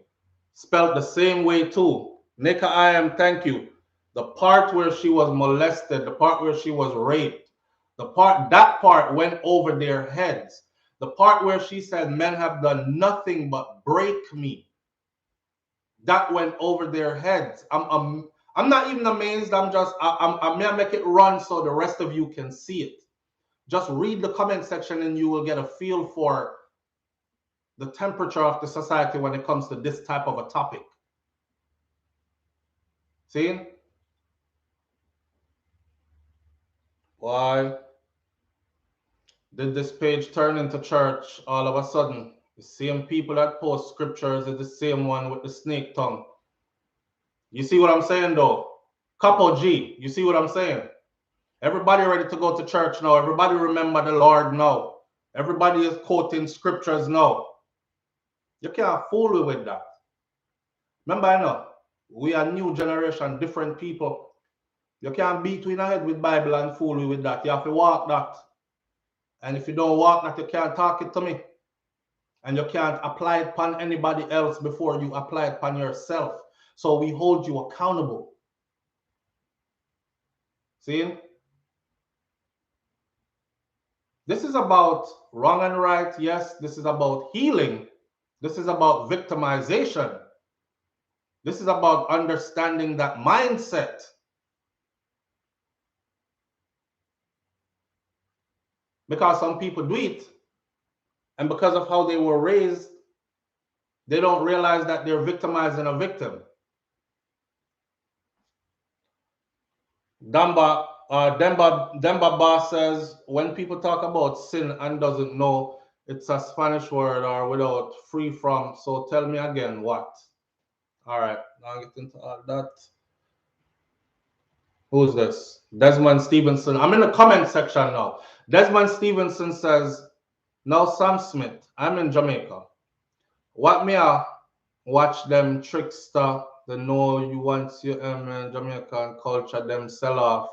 spelled the same way too. Nika, I am, thank you. The part where she was molested, the part where she was raped, that part went over their heads. The part where she said men have done nothing but break me, that went over their heads. I'm not even amazed. I'm gonna make it run so the rest of you can see it. Just read the comment section and you will get a feel for the temperature of the society when it comes to this type of a topic. See? Why did this page turn into church all of a sudden? The same people that post scriptures is the same one with the snake tongue. You see what I'm saying though? Couple G, you see what I'm saying? Everybody ready to go to church now. Everybody remember the Lord now. Everybody is quoting scriptures now. You can't fool me with that. Remember, I know, we are new generation, different people. You can't beat me in the head with Bible and fool me with that. You have to walk that. And if you don't walk that, you can't talk it to me. And you can't apply it upon anybody else before you apply it upon yourself. So we hold you accountable. See? This is about wrong and right. Yes, this is about healing. This is about victimization. This is about understanding that mindset. Because some people do it, and because of how they were raised, they don't realize that they're victimizing a victim. Demba Ba says, when people talk about sin and doesn't know it's a Spanish word or without free from, so tell me again what? All right, I'll get into all that. Who's this? Desmond Stevenson. I'm in the comment section now. Desmond Stevenson says, now Sam Smith, I'm in Jamaica. What me watch them trickster, they know you want your Jamaican culture, them sell off.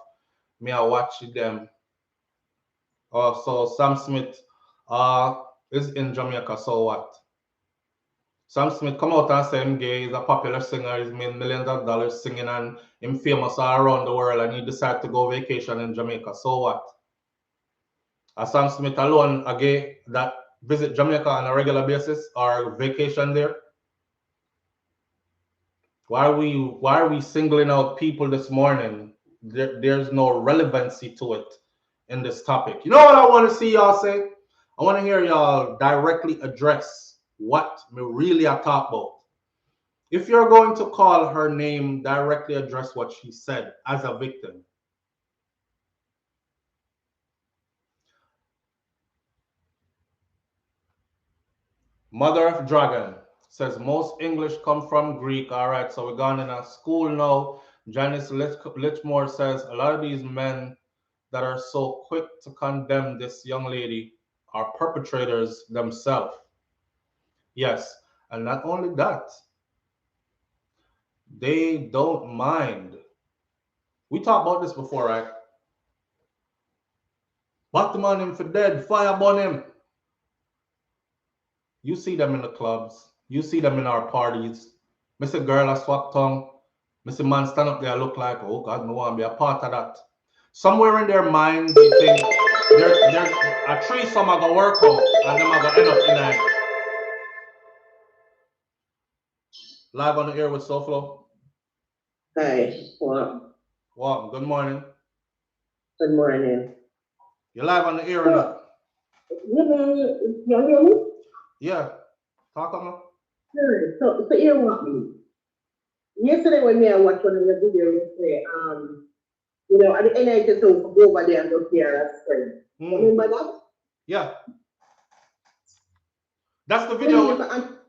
Me watch them. So Sam Smith is in Jamaica, so what? Sam Smith come out and say him gay, he's a popular singer, he's made millions of dollars singing and him famous all around the world and he decided to go vacation in Jamaica, so what? Sam Smith alone, a gay that visit Jamaica on a regular basis or vacation there? Why are we singling out people this morning? There's no relevancy to it in this topic. You know what I want to see y'all say? I want to hear y'all directly address what me really are talking about. If you're going to call her name, directly address what she said as a victim. Mother of Dragon says most English come from Greek. All right, so we're gone in a school now. Janice Litchmore says a lot of these men that are so quick to condemn this young lady are perpetrators themselves. Yes, and not only that, they don't mind. We talked about this before, right? Bottom on him for dead, fire burn him. You see them in the clubs. You see them in our parties. Mr. Girl, I swap tongue. Mr. Man stand up there look like, oh God, no one be a part of that. Somewhere in their mind, they think they're a tree some are gonna work out and them are gonna end up in a live on the air with SouFLo. Hi, well, Wow, good morning. good morning. You're live on the air or not? You hear me? Yeah. Talk on me. Sure. So here what me. Yesterday when I watched one of your videos, you say, at the end I just go over there and look here as friend. Remember that? Yeah. That's the video.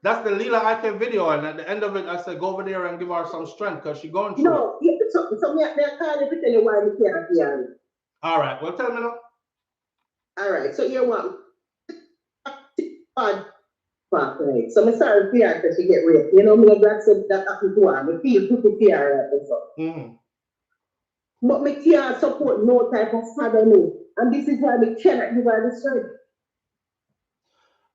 That's the Lila Ike video, and at the end of it, I said, go over there and give her some strength because she's going through. No, so me I can't even tell you why we can't hear. All right, well, tell me now. All right, so here what? Right. So I'm sorry for her because she get raped. You know, me glad said that happened to her. I feel good to hear her and so. But me can't support no type of sodomy, and this is why we cannot give her the strength.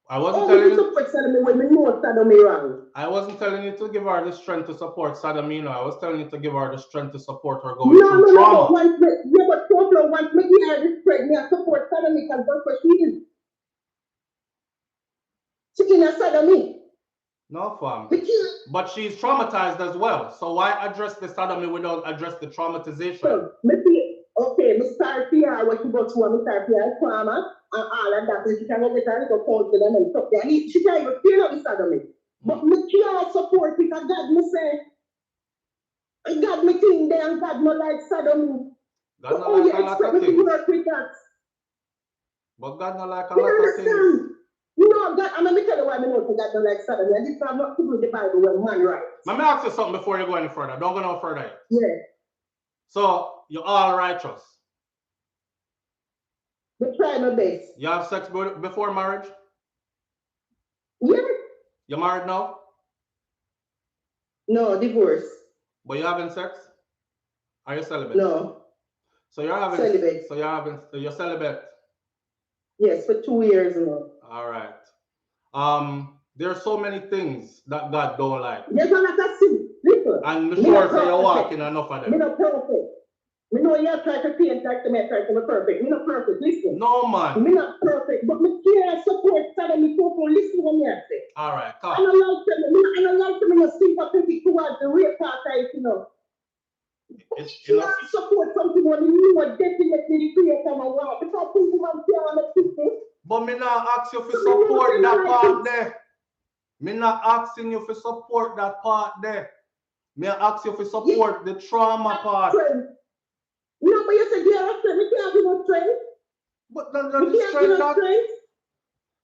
I wasn't telling you. Support sodomy when we know sodomy wrong. I wasn't telling you to give her the strength to support sodomy. No, I was telling you to give her the strength to support her going through trauma. But SouFLo wants me to give her the strength. Me support sodomy because that's what she is. She can sodomy. No, fam. But she's traumatized as well. So why address the sodomy without address the traumatization? So, okay, me start here what she go through, me start here trauma and all of that. And she can go get her little counseling and stuff there. She can't even feel the sodomy. But me can't support it because God me say, God me think there and God no like sodomy. God no like a lot of things. But God no like a lot of things. You know, God, I'm going to tell you why I know God don't like sodomy. I just have not to do the Bible when man right. Let me ask you something before you go any further. Don't go no further. Yeah. So, you're all righteous. We try my best. You have sex before marriage? Yeah. You married now? No, divorce. But you're having sex? Are you celibate? No. So you're having celibate. So you're celibate? Yes, for 2 years now. All right. There are so many things that God don't like. There's a lot of sin. Listen. And I'm sure so you're walking enough of them. Me not perfect. Me know you're trying to paint like to me, trying to be perfect. Me not perfect. Listen. No, man. Me not perfect, but me care support Sada me people. Listen what me say. All right, come. And I like to me your sympathetic towards the rape part, you know. You have to support something when you are definitely the creator of a world. Because people want to make it. But me not ask you for support that part there. Me not asking you for support that part there. Me ask you for support the trauma part. No, but you said you have strength. We can't give no strength. But the strength not.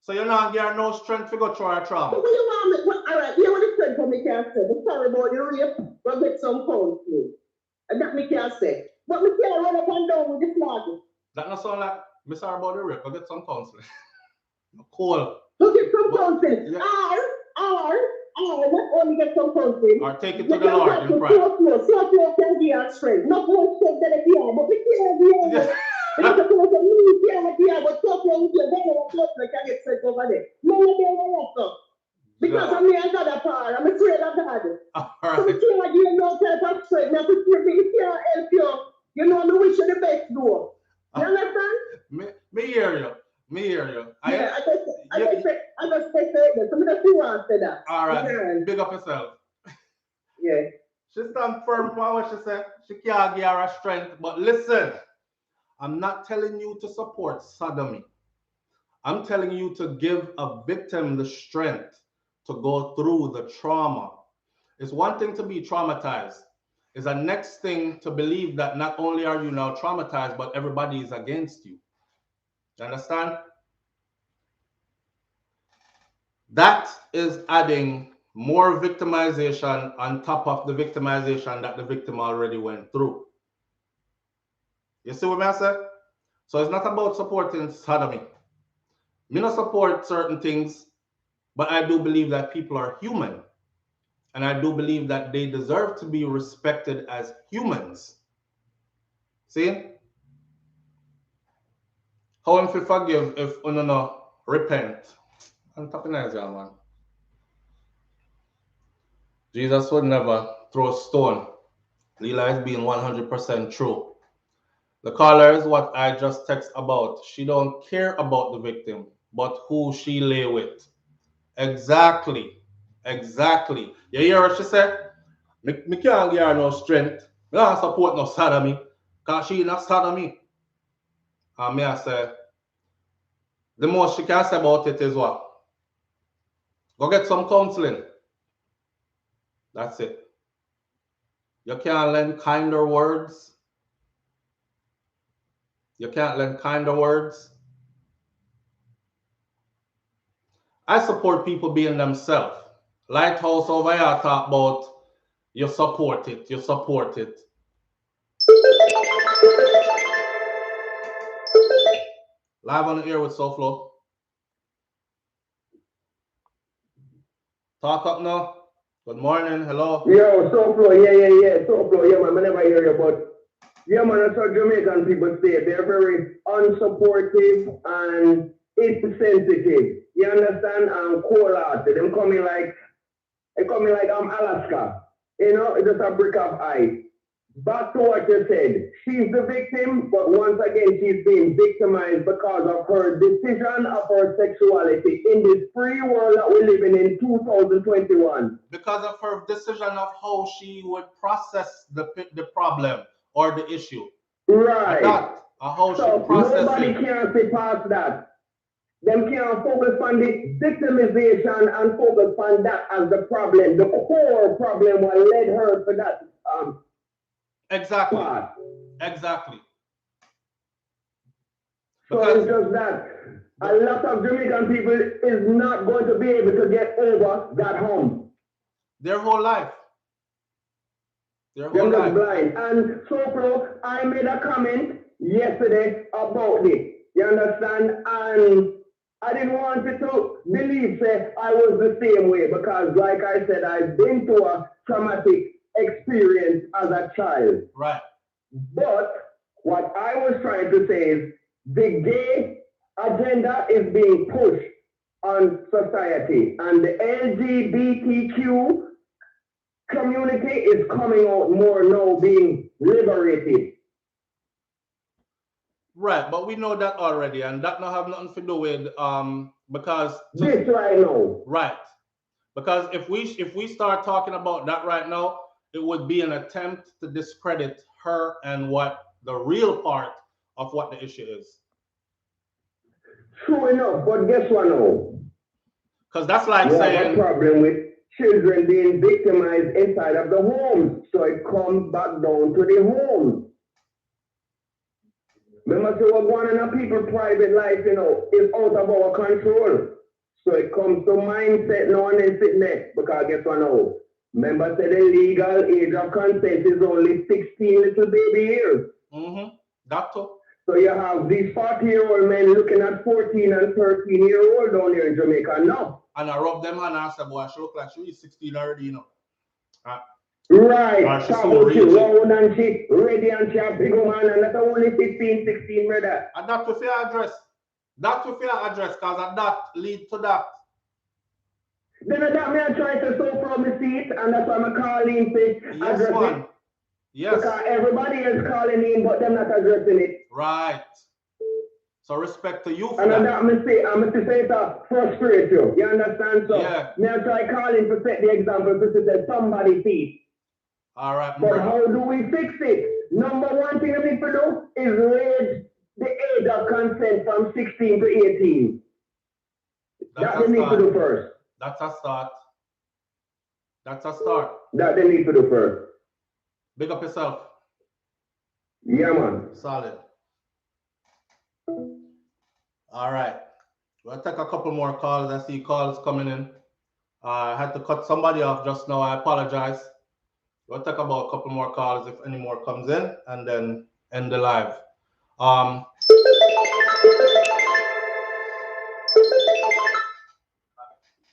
So you're not getting no strength to go through our trauma. But what you want me? All right, you want the strength for me can't say. I'm sorry about the rape. But get some pounds, please. And that me can't say. But me can't run up and down with the flag. That not sound like me sorry about the rape. Go get some counseling. Cool. Go get some counseling. Yeah. Or not only get some counseling. Or take it to the Lord in prayer. SouFLo can be our strength. Not one strength that it is, but we can't be able. Because the person who can't be able to talk with you, then they can get straight over there. No one there will walk. Because I'm here God apart. I'm afraid of God. Right. So we can't give no type of strength. Now, if we can't help you, you know, we wish you the best door. You understand? Me hear you. I just say that. Some of the people want to say that. All right. Big up yourself. Yeah. She stand firm for what she said. She can't give her strength. But listen, I'm not telling you to support sodomy. I'm telling you to give a victim the strength to go through the trauma. It's one thing to be traumatized. It's a next thing to believe that not only are you now traumatized, but everybody is against you. You understand? That is adding more victimization on top of the victimization that the victim already went through. You see what I say? So it's not about supporting sodomy. Me not support certain things, but I do believe that people are human. And I do believe that they deserve to be respected as humans. See? How am I forgive if you no repent? I'm talking nice, young man. Jesus would never throw a stone. Leela is being 100% true. The caller is what I just text about. She don't care about the victim, but who she lay with. Exactly. You hear what she said? Me can't give her no strength. Me don't support no sodomy. Because she not sodomy. And me I say, the most she can say about it is what? Go get some counseling. That's it. You can't lend kinder words. I support people being themselves. Lighthouse over here talk about you support it. Live on the air with SouFLo. Talk up now. Good morning. Hello. Yo, SouFLo. Yeah. SouFLo. Yeah, man. I never hear you, but yeah, man. That's how Jamaican people say. They're very unsupportive and insensitive. You understand? And cold-hearted. They coming like Alaska. You know, it's just a brick of ice. Back to what you said. She's the victim, but once again, she's being victimized because of her decision of her sexuality in this free world that we're living in 2021. Because of her decision of how she would process the problem or the issue. Right. How she processes it. Nobody can say past that. Them can't focus on the victimization and focus on that as the problem. The core problem what led her to that. Exactly. So it's just that a lot of Jamaican people is not going to be able to get over that hump. Their whole life. They're blind. And SouFLo, I made a comment yesterday about it. You understand? And I didn't want you to believe that I was the same way because, like I said, I've been to a traumatic experience as a child. Right. But what I was trying to say is the gay agenda is being pushed on society, and the LGBTQ community is coming out more now, being liberated. Right, but we know that already, and that not have nothing to do with because this right now. Right. Because if we start talking about that right now, it would be an attempt to discredit her and what the real part of what the issue is. True enough, but guess what now? Because that's like we saying have a problem with children being victimized inside of the home, so it comes back down to the home. Remember, so what's going on in people's private life, you know, is out of our control. So it comes to mindset now and then sitting there. Because guess what now? Remember, say the legal age of consent is only 16 little baby years. That too. So you have these 40-year-old men looking at 14 and 13-year-old down here in Jamaica now. And I rub them and I said, boy, she look like she's 16 already, you know. Right, round and she ready and she a big woman and that's only 15, 16, brother. And that to fair address. That to fair address, because that lead to that. Then that me I try to so from the seat and that's why I'm calling to address it. Yes. Because everybody is calling in but them not addressing it. Right. So respect to you for and that. I'm going to say it frustrate you. You understand? So me I try calling to set the example to say somebody see. All right. But how do we fix it? Number one thing we need to do is raise the age of consent from 16 to 18. That they need to do first. That's a start. That's a start. That they need to do first. Big up yourself. Yeah, man. Solid. All right. We'll take a couple more calls. I see calls coming in. I had to cut somebody off just now. I apologize. We'll talk about a couple more calls if any more comes in, and then end the live.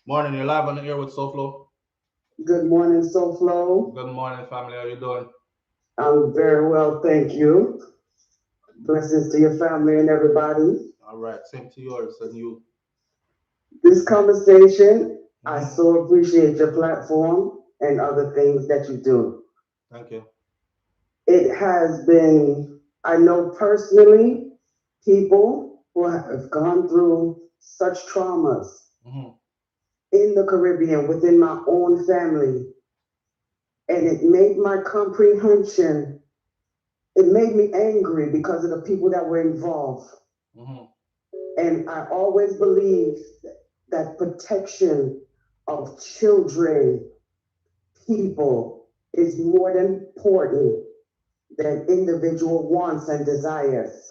Morning, you're live on the air with SouFLo. Good morning, SouFLo. Good morning, family. How you doing? I'm very well, thank you. Blessings to your family and everybody. All right, same to yours and you. This conversation, I so appreciate your platform and other things that you do. Thank you. It has been, I know personally, people who have gone through such traumas in the Caribbean within my own family. And it made my comprehension, it made me angry because of the people that were involved. And I always believe that protection of children, people, is more important than individual wants and desires.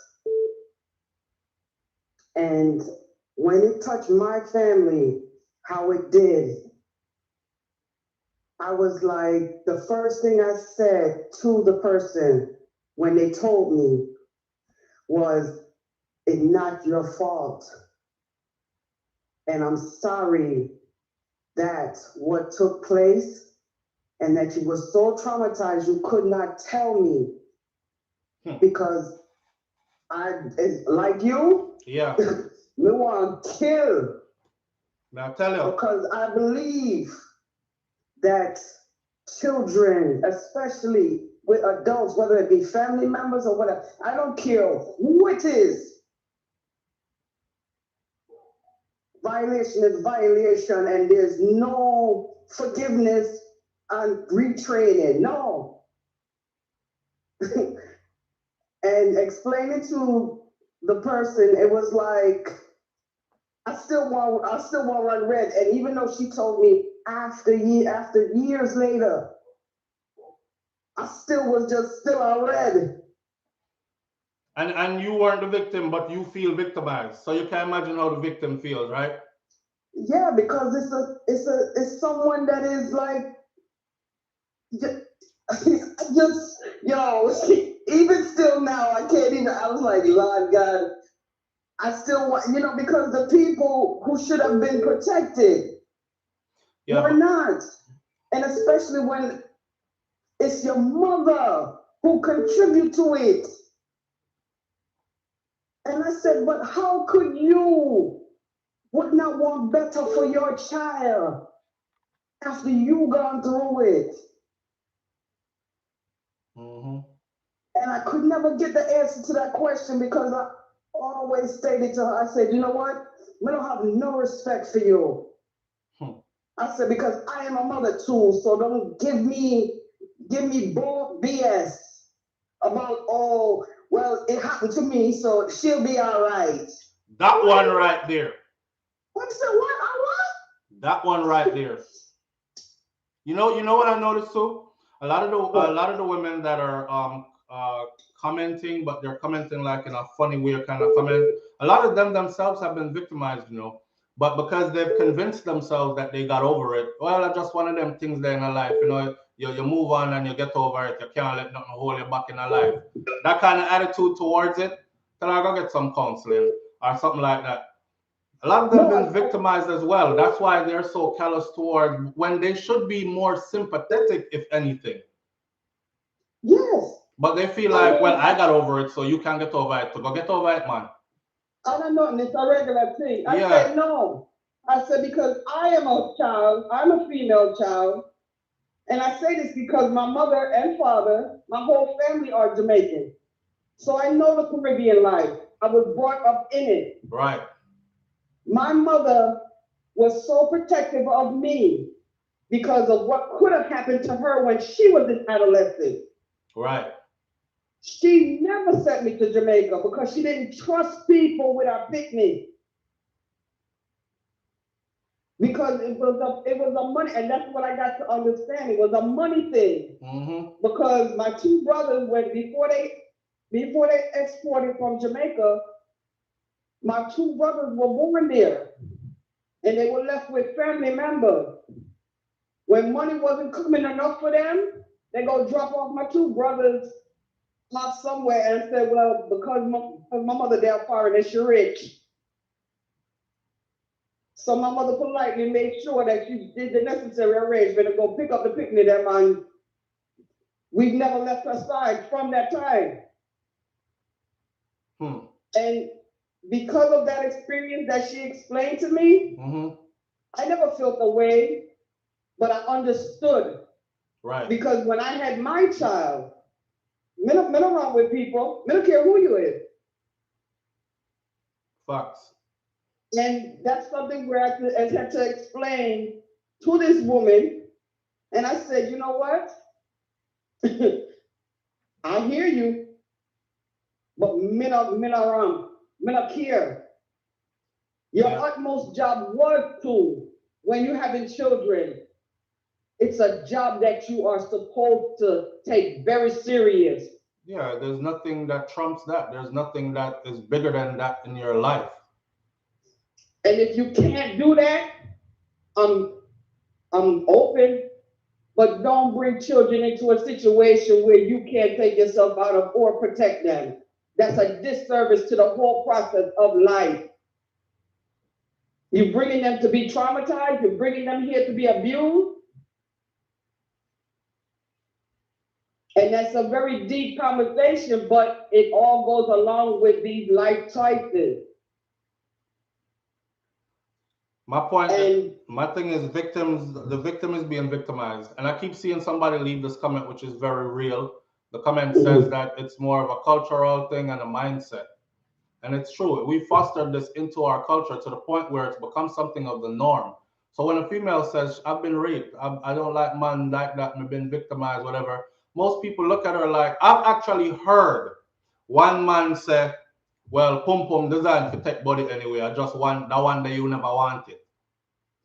And when it touched my family, how it did, I was like, the first thing I said to the person when they told me was, it's not your fault. And I'm sorry that what took place and that you were so traumatized you could not tell me because like you, me want to kill. Now tell you. Because I believe that children, especially with adults, whether it be family members or whatever, I don't care who it is. Violation is violation, and there's no forgiveness and retraining. No. And explaining to the person, it was like, I still want to run red. And even though she told me after years later, I still was just still on red. And you weren't the victim, but you feel victimized. So you can imagine how the victim feels, right? Yeah, because it's someone that is like just even still now I can't even. I was like, Lord God, I still want because the people who should have been protected were not, and especially when it's your mother who contribute to it. And I said, but how could you would not want better for your child after you gone through it? And I could never get the answer to that question because I always stated to her, I said, you know what? We don't have no respect for you. I said, because I am a mother too, so don't give me bull BS about, oh, well, it happened to me, so she'll be all right. That one right there. What? What? That one right there. You know what I noticed too? A lot of the women that are commenting, but they're commenting like in a funny way kind of comment. A lot of them themselves have been victimized, you know. But because they've convinced themselves that they got over it, well, it's just one of them things there in a life, you know. You move on and you get over it. You can't let nothing hold you back in a life. That kind of attitude towards it, then I go get some counseling or something like that. A lot of them been victimized as well. That's why they're so callous toward when they should be more sympathetic, if anything. Yes. But they feel like, well, I got over it, so you can't get over it. So go get over it, man. I don't know, and it's a regular thing. I said no. I said because I am a child, I'm a female child, and I say this because my mother and father, my whole family are Jamaican. So I know the Caribbean life. I was brought up in it. Right. My mother was so protective of me because of what could have happened to her when she was an adolescent. Right. She never sent me to Jamaica because she didn't trust people with our picnic. Because it was a money, and that's what I got to understand. It was a money thing. Because my two brothers, before they exported from Jamaica, my two brothers were born there, and they were left with family members. When money wasn't coming enough for them, they go drop off my two brothers off somewhere and say, well, because my mother they're foreign and she rich. So my mother politely made sure that she did the necessary arrangement to go pick up the picnic that man. We've never left her side from that time. And because of that experience that she explained to me, I never felt the way, but I understood. Right. Because when I had my child, me don't run with people. Me don't care who you is. Facts. And that's something where I had to explain to this woman. And I said, you know what? I hear you, but me not care. Your utmost job was to, when you're having children, it's a job that you are supposed to take very serious. Yeah, there's nothing that trumps that. There's nothing that is bigger than that in your life. And if you can't do that, I'm open, but don't bring children into a situation where you can't take yourself out of or protect them. That's a disservice to the whole process of life. You're bringing them to be traumatized. You're bringing them here to be abused. And that's a very deep conversation, but it all goes along with these life choices. My point, my thing is the victim is being victimized. And I keep seeing somebody leave this comment, which is very real. The comment says that it's more of a cultural thing and a mindset. And it's true. We fostered this into our culture to the point where it's become something of the norm. So when a female says, I've been raped, I don't like man like that, I've been victimized, whatever, most people look at her like, I've actually heard one man say, well, pum pum designed to take body anyway. I just want that one that you never wanted.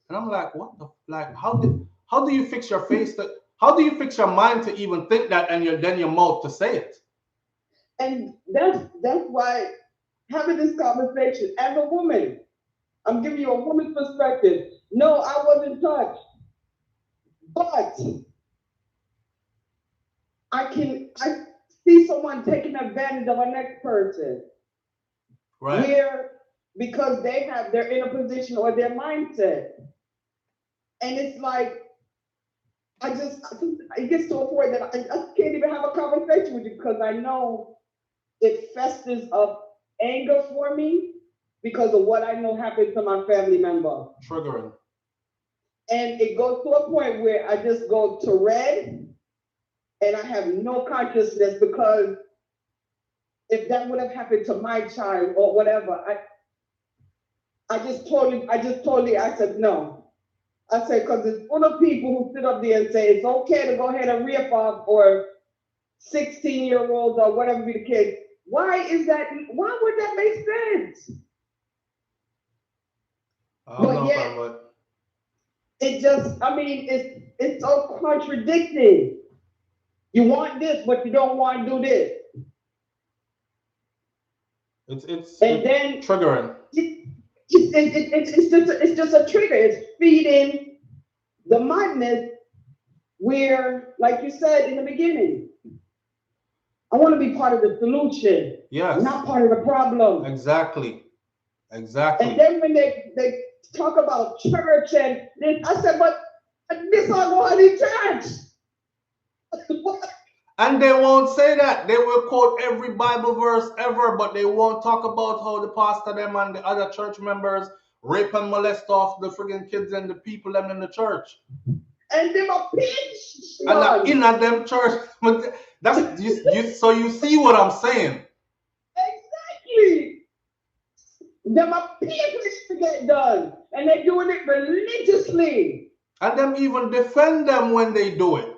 And I'm like, what the, like, how do you fix your face to, how do you fix your mind to even think that and then your mouth to say it? And that's why having this conversation as a woman, I'm giving you a woman's perspective. No, I wasn't touched, but I see someone taking advantage of a next person. Right. Where, because they're in a position or their mindset. And it's like, it gets to a point that I can't even have a conversation with you because I know it festers up anger for me because of what I know happened to my family member. Triggering. And it goes to a point where I just go to red and I have no consciousness, because if that would have happened to my child or whatever, I said no. I said, because there's other people who sit up there and say it's okay to go ahead and rape off or 16-year-olds or whatever be the case. Why would that make sense? But yet, it just, I mean, it's so contradicting. You want this, but you don't want to do this. It's triggering. It's just a trigger. It's feeding the madness where, like you said in the beginning, I want to be part of the solution. Yes. Not part of the problem. Exactly. And then when they talk about church and this, I said, but this all going in church. And they won't say that. They will quote every Bible verse ever, but they won't talk about how the pastor them and the other church members rape and molest off the friggin' kids and the people them in the church. And them a pigs. And in a them church. That's so you see what I'm saying. Exactly. Them a pigs to get done. And they're doing it religiously. And them even defend them when they do it.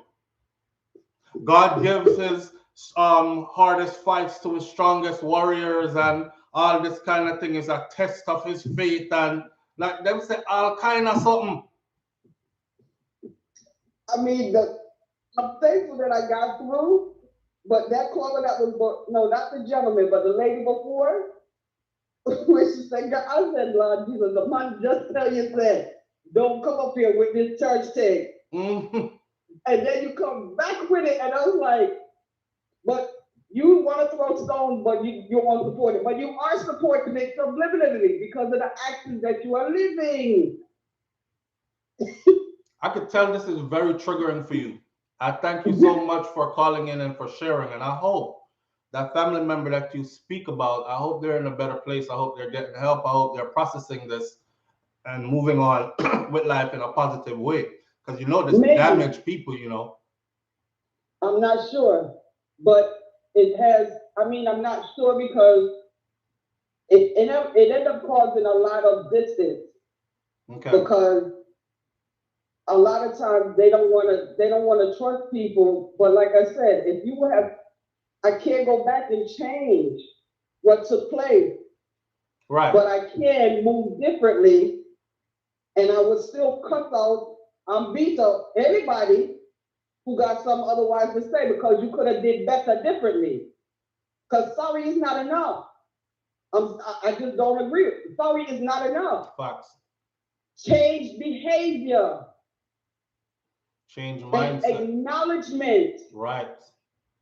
God gives his hardest fights to his strongest warriors, and all this kind of thing is a test of his faith, and like them say all kind of something. I mean, I'm thankful that I got through, but that caller that was, no, not the gentleman, but the lady before, when she said, I said, Lord Jesus, the man just tell you that, don't come up here with this church thing. Mm-hmm. And then you come back with it, and I was like, but you want to throw stones, but you won't support it. But you are supporting it subliminally because of the actions that you are living. I could tell this is very triggering for you. I thank you so much for calling in and for sharing. And I hope that family member that you speak about, I hope they're in a better place. I hope they're getting help. I hope they're processing this and moving on with life in a positive way. Because you know this damaged people, you know. I'm not sure, but it has, I mean, I'm not sure because it ended up causing a lot of distance. Okay. Because a lot of times they don't want to trust people. But like I said, if you have, I can't go back and change what took place. Right. But I can move differently, and I would still cuss out, beat up anybody who got something otherwise to say, because you could have did better differently. Because sorry is not enough. I just don't agree. Sorry is not enough. Facts. Change behavior. Change mindset. Acknowledgement. Right.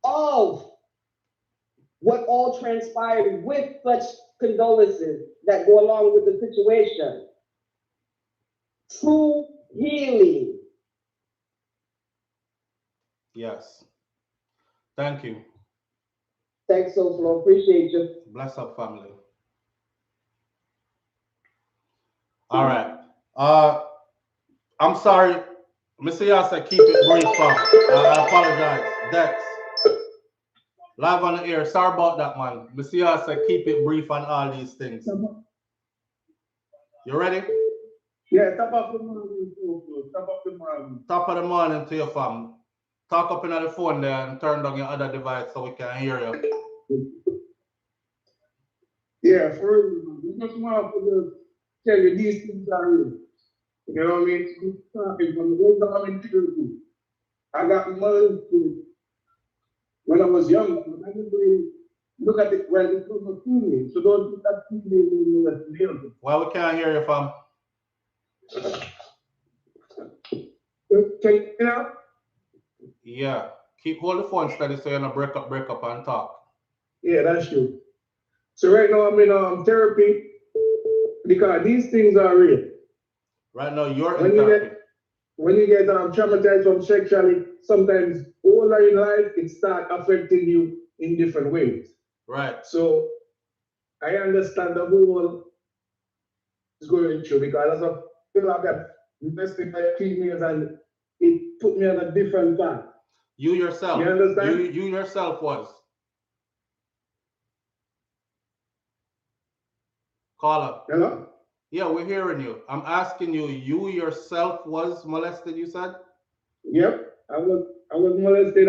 Of what all transpired with such condolences that go along with the situation. True healing. Yes. Thank you. Thanks, SouFLo. Appreciate you. Bless up, family. All right. I'm sorry. Mr. Yasa, keep it brief, fam. I apologize. Dex. Live on the air. Sorry about that, man. Mr. Yasa, keep it brief on all these things. You ready? Yeah, top of the morning. Top of the morning. Top of the morning to your fam. Talk up in the phone there and turn down your other device so we can hear you. Yeah, for real. We just want to tell you these things are real. You know what I mean? I got money when I was young. I didn't look at it when it was a female. So don't look at female as male. Why we can't hear you, fam? Can you know? Yeah. Hold the phone steady so you're not break up and talk. Yeah, that's true. So right now I'm in therapy because these things are real. Right now you're in therapy. When you get traumatized from sexuality, sometimes older in life, it starts affecting you in different ways. Right. So I understand the whole world is going through because as I feel like I've invested my females and it put me on a different path. You yourself. You understand? You yourself was. Caller. Hello? Yeah, we're hearing you. I'm asking you, you yourself was molested, you said? Yep. I was molested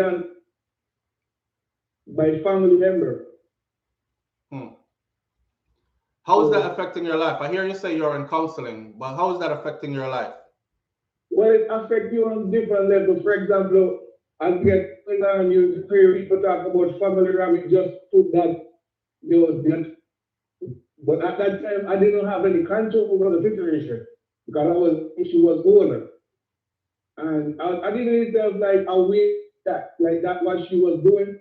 by family member. How is that affecting your life? I hear you say you're in counseling, but how is that affecting your life? Well, it affects you on different levels. For example, as you get on, you hear people talk about family rabbit, just put that, but at that time, I didn't have any control over the situation because she was older. And I didn't have like aware that what she was doing.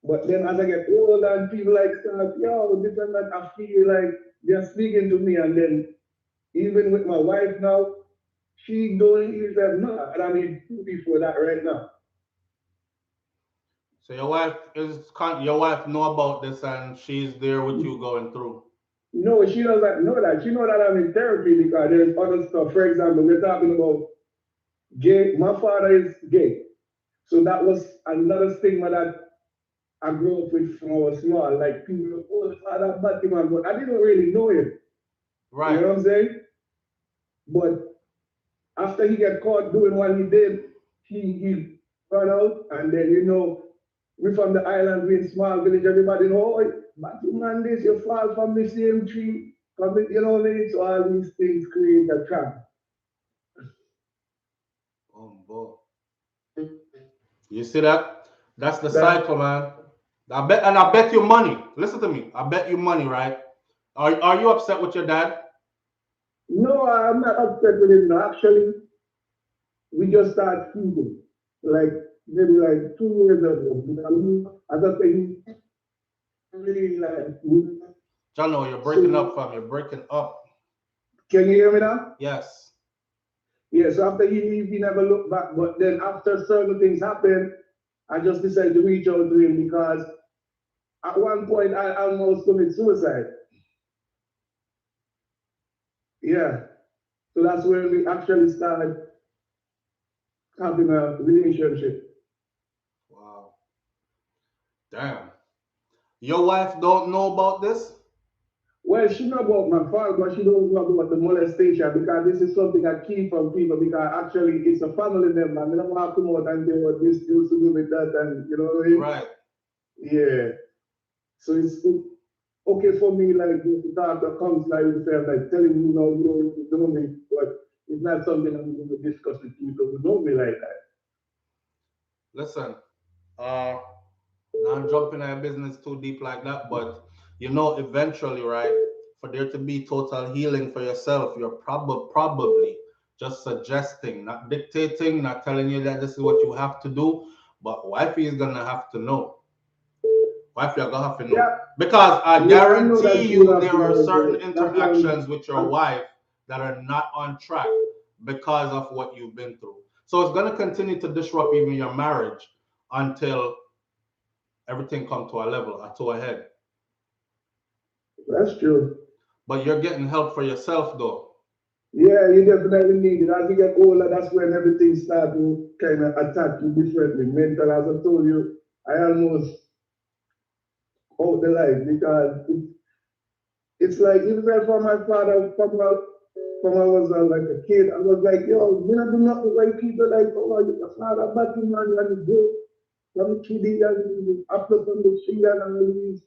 But then as I get older and people like start, yo, this and that, I feel like they're speaking to me. And then even with my wife now, she don't even know. And I need two people that right now. So your wife know about this and she's there with you going through. No, she doesn't know that. She know that I'm in therapy because there's other stuff. For example, we're talking about gay. My father is gay. So that was another stigma that I grew up with from I was small. Like people, oh, the father batty man, but I didn't really know him. Right. You know what I'm saying? But after he got caught doing what he did, he ran out, and then we from the island, we in small village, everybody know, oh, batty man, this you fall from the same tree, you know what I mean? So all these things create a trap. Oh boy. You see that? That's the cycle, man. I bet you money. Listen to me. I bet you money, right? Are you upset with your dad? No, I'm not upset with him. No. Actually, we just started feeding. Like maybe like 2 years ago. As I say, really like. Jano, you're breaking up, fam. You're breaking up. Can you hear me now? Yes. Yeah, so after he leave, he never looked back. But then after certain things happened, I just decided to reach out to him because at one point I almost committed suicide. Yeah. So that's when we actually started having a relationship. Wow. Damn. Your wife don't know about this? Well, she know about my father, but she don't know about the molestation because this is something I keep from people because actually it's a family member. I don't have to come out and say what this used to do with that, and you know what I mean? Right. Yeah. So it's okay for me, like the thought that comes like yourself, like telling you, you don't know me, but it's not something I'm going to discuss with people who know me like that. Listen, not jumping in business too deep like that, but eventually, right, for there to be total healing for yourself, you're probably just suggesting, not dictating, not telling you that this is what you have to do, but wifey is gonna have to know. Wifey, you're gonna have to know. Yeah. Because I guarantee you there are certain interactions with your wife that are not on track because of what you've been through. So it's gonna continue to disrupt even your marriage until everything come to a level, to a head. That's true. But you're getting help for yourself, though. Yeah, you definitely need it. As you get older, that's when everything starts to kind of attack you differently. Mental, as I told you, I almost out the life because it's like even from my father, from I was like a kid, I was like, yo, you know, do not like people like, oh, your father, but you man, and go from the kiddie and after from the street and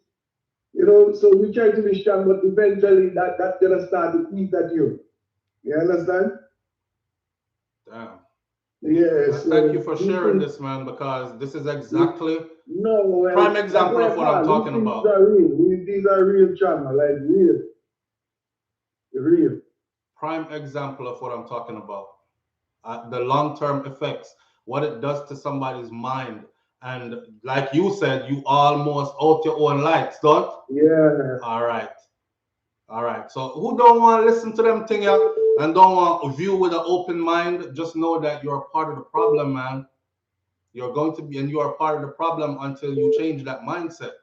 so you try to be strong, but eventually that's gonna start to eat at you. You understand? Damn. Yes. Yeah, thank you for sharing this, man, because this is exactly prime example of what I'm talking about. These are real trauma, like real. Prime example of what I'm talking about. The long-term effects, what it does to somebody's mind. And like you said, you almost out your own lights, don't? Yeah. All right. So who don't want to listen to them thing and don't want to view with an open mind, just know that you're a part of the problem, man. You're going to be, and you are part of the problem until you change that mindset.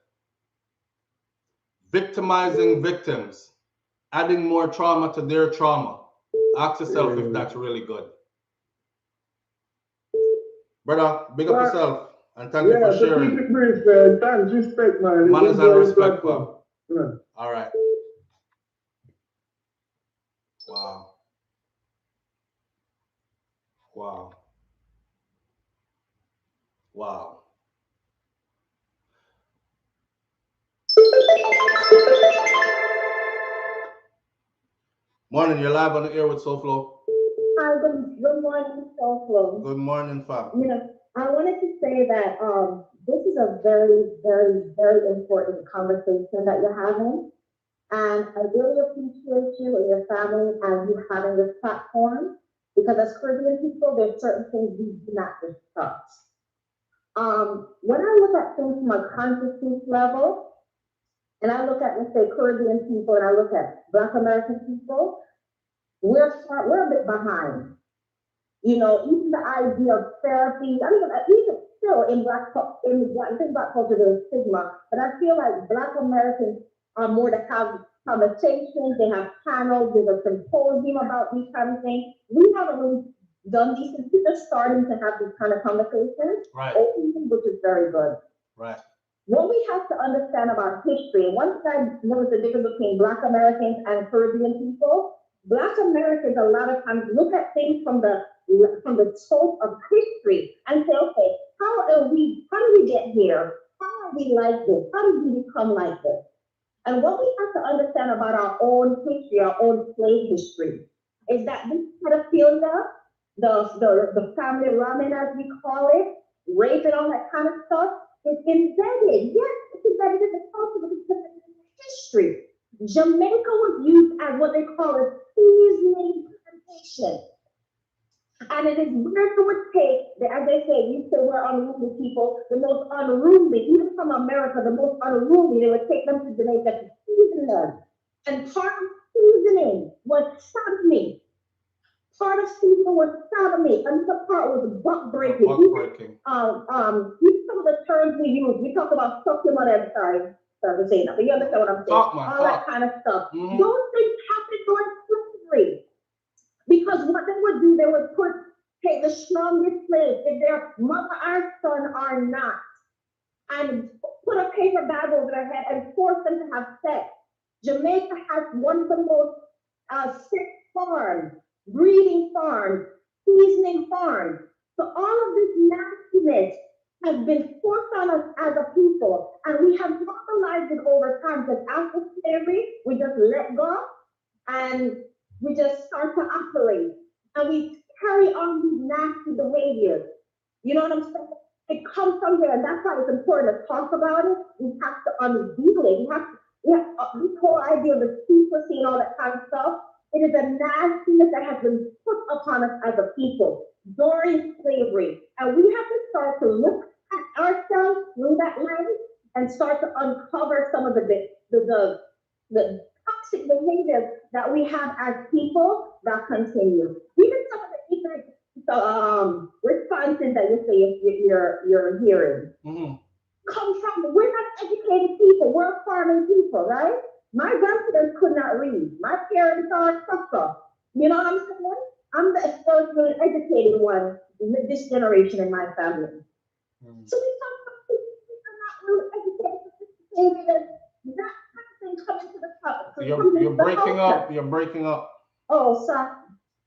Victimizing victims, adding more trauma to their trauma. Ask yourself if that's really good. Brother, big up yourself. And thank you for Yeah, so sharing. keep it brief, man. Thanks, respect, man. Manners and respect, platform. Yeah. All right. Wow. Wow. Wow. Morning, you're live on the air with SouFlo. Hi, good morning, SouFlo. Good morning, fam. You know, I wanted to say that this is a very, very, very important conversation that you're having. And I really appreciate you and your family and you having this platform because as Caribbean people, there's certain things we do not discuss. When I look at things from a consciousness level, and I look at, let's say, Caribbean people, and I look at Black American people, we're a bit behind. You know, even the idea of therapy, I mean, even still in Black culture, there's stigma, but I feel like Black Americans are more to have conversations, they have panels, there's a symposium about these kind of things. We haven't really done these things. We're just starting to have these kind of conversations, right, which is very good. Right. What we have to understand about history, one thing I noticed the difference between Black Americans and Caribbean people, Black Americans a lot of times look at things from the scope of history and say, okay, how do we get here? How are we like this? How did we become like this? And what we have to understand about our own history, our own slave history, is that this pedophilia, the family ramen as we call it, rape and all that kind of stuff, is embedded. Yes, it's embedded in the culture, but it's embedded in the history. Jamaica was used as what they call a seasoning plantation. And it is where it would take, as they say, you say we're unruly people, the most unruly, even from America, the most unruly, they would take them to Jamaica to season them. And part of seasoning was sodomy. Part of seasoning was sodomy. Another part was butt breaking. Even some of the terms we use, we talk about suck your mother, sorry to say that, but you understand what I'm saying. All that kind of stuff. Mm-hmm. Those things happened during slavery. Because what they would do, they would take the strongest slaves, if their mother or son are not, and put a paper bag over their head and force them to have sex. Jamaica has one of the most sex farms, breeding farms, seasoning farms. So all of this nastiness has been forced on us as a people, and we have normalized it over time, because after slavery, we just let go, and we just start to operate, and we carry on these nasty behaviors. You know what I'm saying? It comes from here, and that's why it's important to talk about it. We have to unveil it. This whole idea of the secrecy and all that kind of stuff, it is a nastiness that has been put upon us as a people during slavery. And we have to start to look at ourselves through that lens and start to uncover some of the toxic behaviors that we have as people that continue. Even some of the ignorant responses that you say you're hearing come from, we're not educated people, we're farming people, right? My grandparents could not read. My parents are sucker. You know what I'm saying? I'm the first really educated one in this generation in my family. So we talk about people who are not really educated, that coming to the top. So you're breaking up. Oh, so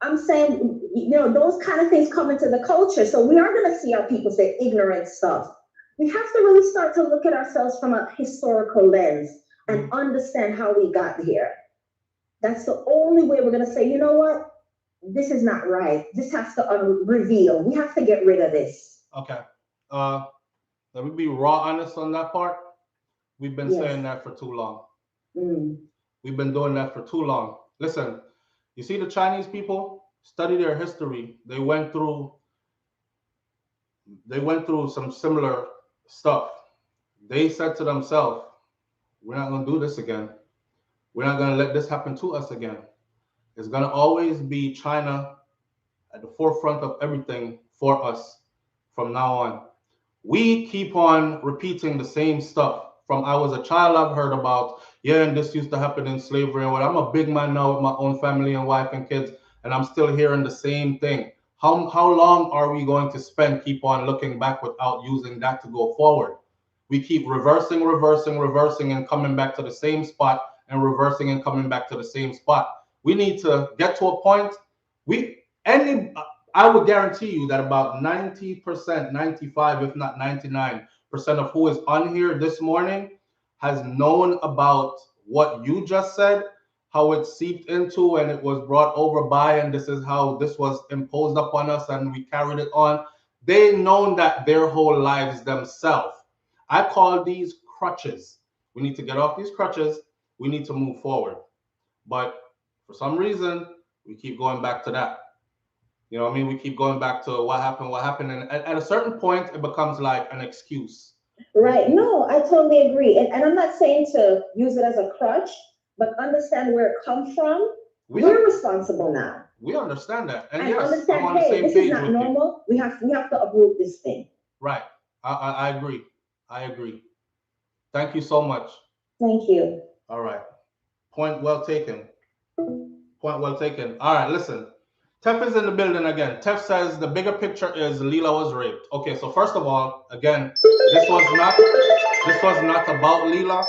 I'm saying, those kind of things come into the culture. So we are going to see our people say ignorant stuff. We have to really start to look at ourselves from a historical lens and understand how we got here. That's the only way we're going to say, you know what? This is not right. This has to reveal. We have to get rid of this. Okay. Let me be raw honest on that part. We've been saying that for too long. We've been doing that for too long. Listen, you see the Chinese people, study their history. They went through some similar stuff. They said to themselves, we're not going to do this again. We're not going to let this happen to us again. It's going to always be China at the forefront of everything for us from now on. We keep on repeating the same stuff. From I was a child, I've heard about, and this used to happen in slavery and what. I'm a big man now with my own family and wife and kids, and I'm still hearing the same thing. How long are we going to spend keep on looking back without using that to go forward? We keep reversing, and coming back to the same spot, and reversing and coming back to the same spot. We need to get to a point. I would guarantee you that about 90%, 95, if not 99% of who is on here this morning has known about what you just said, how it seeped into and it was brought over by, and this is how this was imposed upon us and we carried it on. They known that their whole lives themselves. I call these crutches. We need to get off these crutches. We need to move forward. But for some reason, we keep going back to that. You know what I mean? We keep going back to what happened. And at a certain point, it becomes like an excuse. Right. No, I totally agree. And I'm not saying to use it as a crutch, but understand where it comes from. We're responsible now. We understand that. And yes, understand, I'm on the same page. This is not normal. We have to uproot this thing. Right. I agree. I agree. Thank you so much. Thank you. All right. Point well taken. Point well taken. All right, listen. Tef is in the building again. Tef says the bigger picture is Leela was raped. Okay, so first of all, again, this was not about Leela.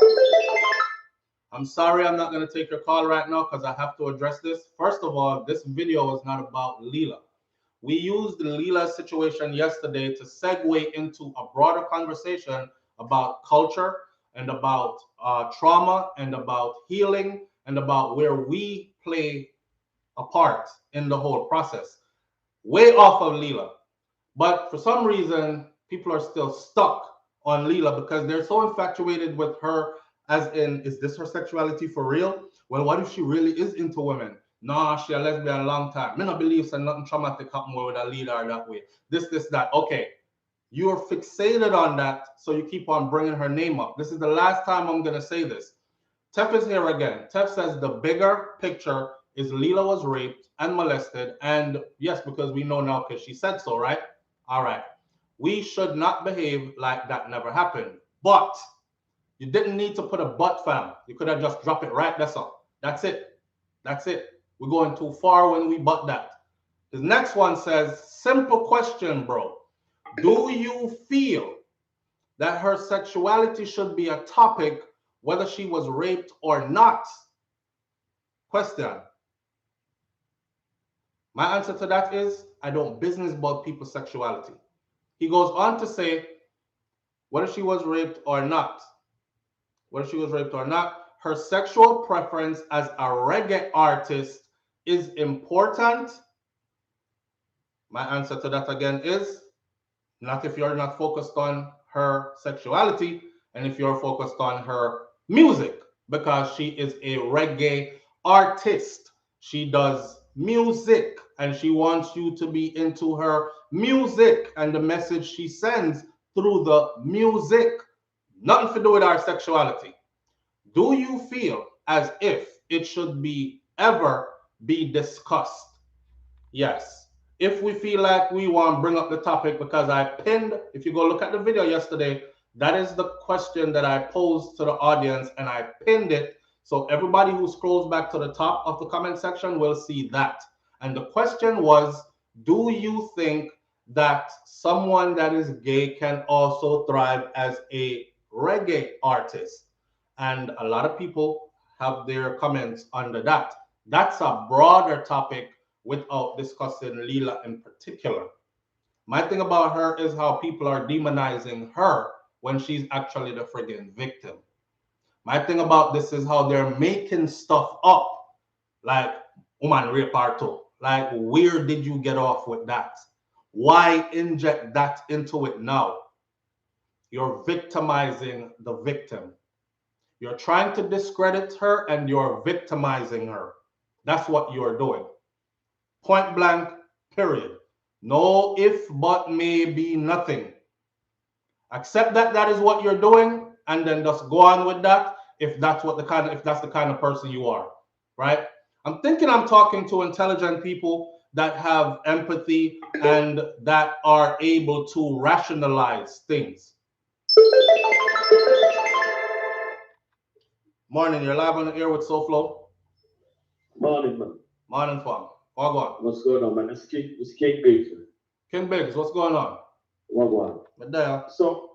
I'm sorry I'm not going to take your call right now because I have to address this. First of all, this video is not about Leela. We used the Leela situation yesterday to segue into a broader conversation about culture and about trauma and about healing and about where we play a part in the whole process. Way off of Leela. But for some reason, people are still stuck on Leela because they're so infatuated with her, as in, is this her sexuality for real? Well, what if she really is into women? Nah, she a lesbian a long time. Me not believe so nothing traumatic happen with a leader that way. This, that. Okay. You're fixated on that, so you keep on bringing her name up. This is the last time I'm going to say this. Tef is here again. Tef says the bigger picture is Leela was raped and molested. And yes, because we know now because she said so, right? All right. We should not behave like that never happened. But you didn't need to put a but, fam. You could have just dropped it right. That's all. That's it. That's it. We're going too far when we but that. The next one says, simple question, bro. Do you feel that her sexuality should be a topic whether she was raped or not? Question. My answer to that is, I don't business about people's sexuality. He goes on to say, whether she was raped or not, her sexual preference as a reggae artist is important. My answer to that again is, not if you're not focused on her sexuality and if you're focused on her music, because she is a reggae artist. She does music and she wants you to be into her music and the message she sends through the music. Nothing to do with our sexuality. Do you feel as if it should ever be discussed? Yes. If we feel like we want to bring up the topic, because I pinned, if you go look at the video yesterday, that is the question that I posed to the audience and I pinned it. So everybody who scrolls back to the top of the comment section will see that. And the question was, do you think that someone that is gay can also thrive as a reggae artist? And a lot of people have their comments under that. That's a broader topic without discussing Leela in particular. My thing about her is how people are demonizing her when she's actually the friggin' victim. My thing about this is how they're making stuff up, like woman rape her too. Like, where did you get off with that? Why inject that into it now? You're victimizing the victim. You're trying to discredit her and you're victimizing her. That's what you're doing. Point blank, period. No if, but, maybe, nothing. Accept that that is what you're doing, and then just go on with that if that's the kind of person you are, right? I'm thinking I'm talking to intelligent people that have empathy and that are able to rationalize things. Morning, you're live on the air with SouFLo. Morning, man. Morning, fam. What going on? What's going on, man? It's King Baker. King Bakers, what's going on? What going on? But there. So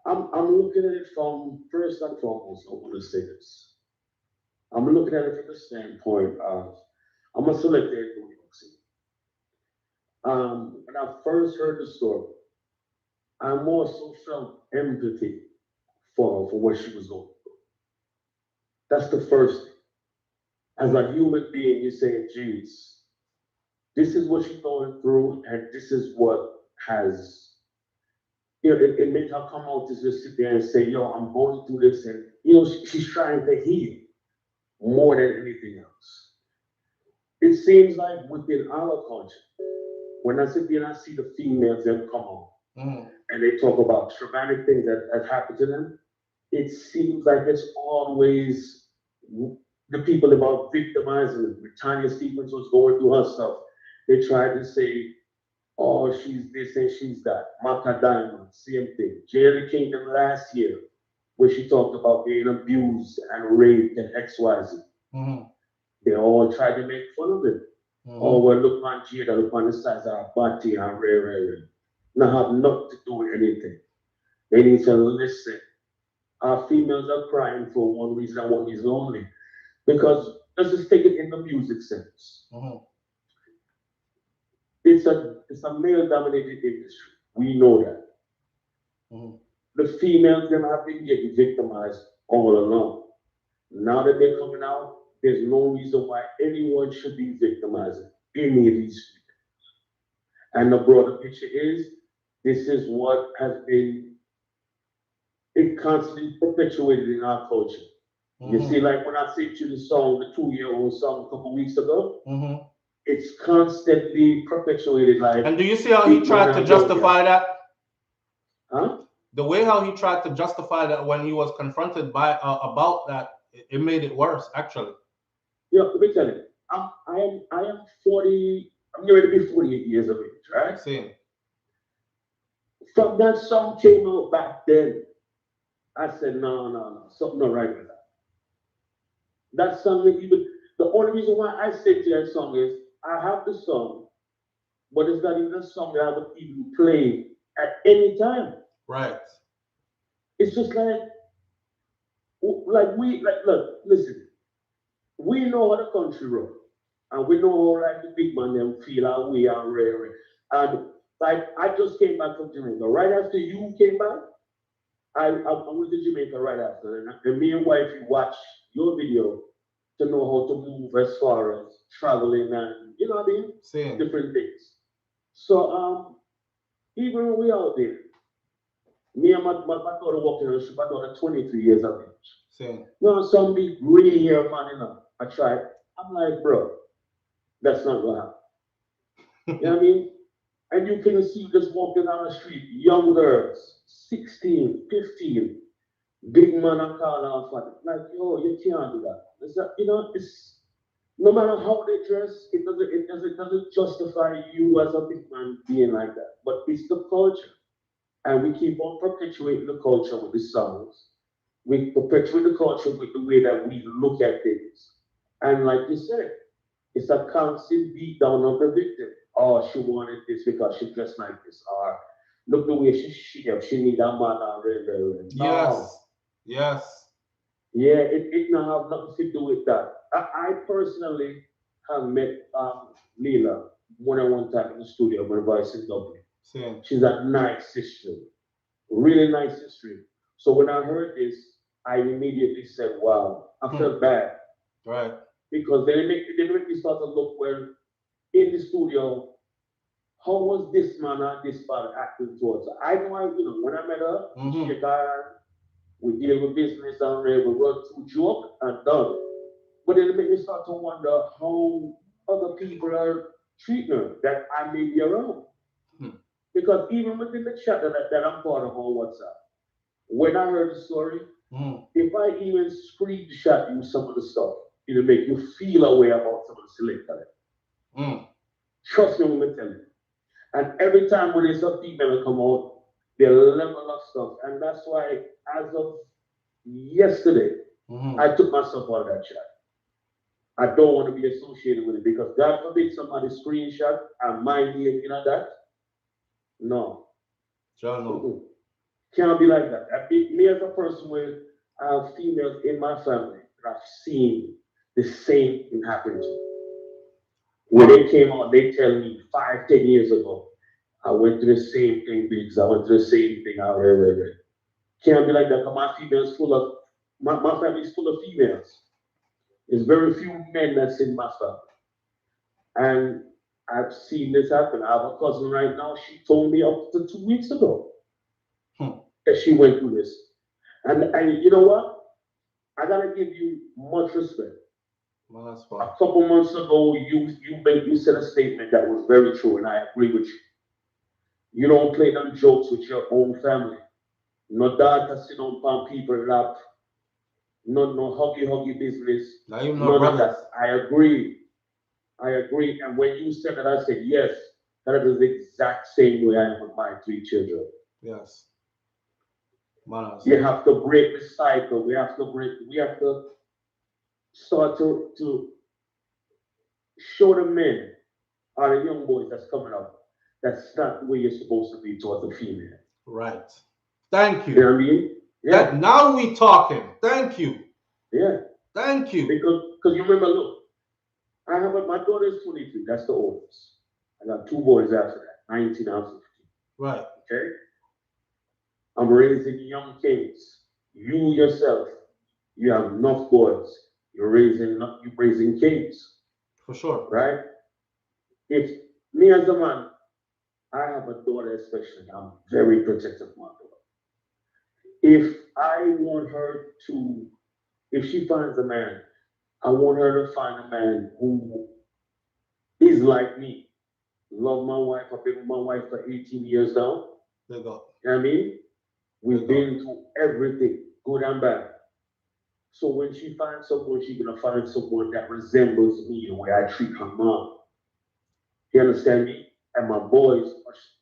I'm looking at it from first and foremost. I want to say this. I'm looking at it from the standpoint of I'm a selector in New York City. When I first heard the story, I more so felt empathy for what she was going through. That's the first thing. As a human being, you say, geez, this is what she's going through, and this is what has, it made her come out to just sit there and say, yo, I'm going through this, and, she's trying to heal more than anything else. It seems like within our culture, when I sit there and I see the females that come on, and they talk about traumatic things that happened to them, it seems like it's always the people about victimizing them. When Tanya Stephens was going through her stuff, they tried to say, oh, she's this and she's that. Maka Diamond, same thing. Jerry Kingdom last year, where she talked about being abused and raped and XYZ. They all tried to make fun of it. Oh, well, look on Jada, look on the size of her body and rare. Now have nothing to do with anything. They need to listen. Our females are crying for one reason and one reason only. Because let's just take it in the music sense. It's a male-dominated industry. We know that. The females them have been getting victimized all along. Now that they're coming out, there's no reason why anyone should be victimizing any of these females. And the broader picture is, this is what has been constantly perpetuated in our culture. You see, like when I sent you the song, the 2-year-old song a couple weeks ago, it's constantly perpetuated. Like, and do you see how he tried to justify that? Huh? The way how he tried to justify that when he was confronted by about that, it made it worse, actually. Yeah, let me tell you, I am 40. I'm getting ready to be 48 years of age, right? Same. From that song came out back then, I said, no, something not right with that. That song, even the only reason why I say to that song is I have the song, but it's not even a song that I would even play at any time. Right. It's just like look, listen. We know how the country runs, and we know how like the big man them feel how we are rare. And like I just came back from Jamaica. Right after you came back, I went to Jamaica right after, and me and wifey watched your video to know how to move as far as traveling and you know what I mean? Same. Different things. So even when we out there, me and my daughter walking on the street, my daughter 23 years of age. Same. Some big gray hair man, I tried. I'm like, bro, that's not gonna happen. You know what I mean? And you can see just walking down the street, young girls, 16, 15, big man and call off at it. Like, yo, you can't do that. It's that, it's no matter how they dress, it doesn't justify you as a big man being like that. But it's the culture. And we keep on perpetuating the culture with the songs. We perpetuate the culture with the way that we look at things. And like you said, it's a constant beat down of the victim. Oh, she wanted this because she dressed like this. Or look the way she need a man or Yes. Yes. Yeah, it now have nothing to do with that. I personally have met Leela one time in the studio with Voice in Dublin. Same. She's a nice sister. Really nice history. So when I heard this, I immediately said, wow, I felt bad. Right. Because they make me start to look, well, in the studio, how was this man and this father acting towards her? I know, when I met her, she a guy, we deal with business and we run through joke and done. But then it made me start to wonder how other people are treating her that I may be around. Because even within the chat that I'm part of on WhatsApp, when I heard the story, if I even screenshot you some of the stuff, it'll make you feel a way about some of the select talent. Trust me when I tell you. And every time when there's a female come out, they level up stuff. And that's why, as of yesterday, I took myself out of that chat. I don't want to be associated with it because God forbid somebody screenshot and my name, you know that? No. Sure, no. Can't be like that. Me as a person with females in my family, I've seen the same thing happen to. When they came out, they tell me 5, 10 years ago, I went through the same thing, Biggs. I went through the same thing. Can't be like that. My females full of my family's full of females. There's very few men that's in my family. And I've seen this happen. I have a cousin right now. She told me up to 2 weeks ago that she went through this. And you know what? I gotta give you much respect. Well, that's fine. A couple months ago, you said a statement that was very true, and I agree with you. You don't play them jokes with your own family. No daughter sit on people lap. No huggy business. None of that. I agree. And when you said that, I said, yes, that is the exact same way I am with my 3 children. Yes. You have to break the cycle. We have to start to show the men or the young boys that's coming up that's not the way you're supposed to be towards a female. Right. Thank you. You know what I mean? Yeah. Now we talking. Thank you. Yeah. Thank you. Because you remember, look, I have my daughter is 23. That's the oldest. I got 2 boys after that, 19 and 15. Right. Okay. I'm raising young kings. You yourself, you have enough boys. You're raising kings. For sure. Right? If me as a man, I have a daughter especially, I'm very protective of my daughter. If I want her to, if she finds a man, I want her to find a man who is like me. Love my wife. I've been with my wife for 18 years now. There you go. You know what I mean? We've been through everything, good and bad. So when she finds someone, she's going to find someone that resembles me the way I treat her mom. You understand me? And my boys,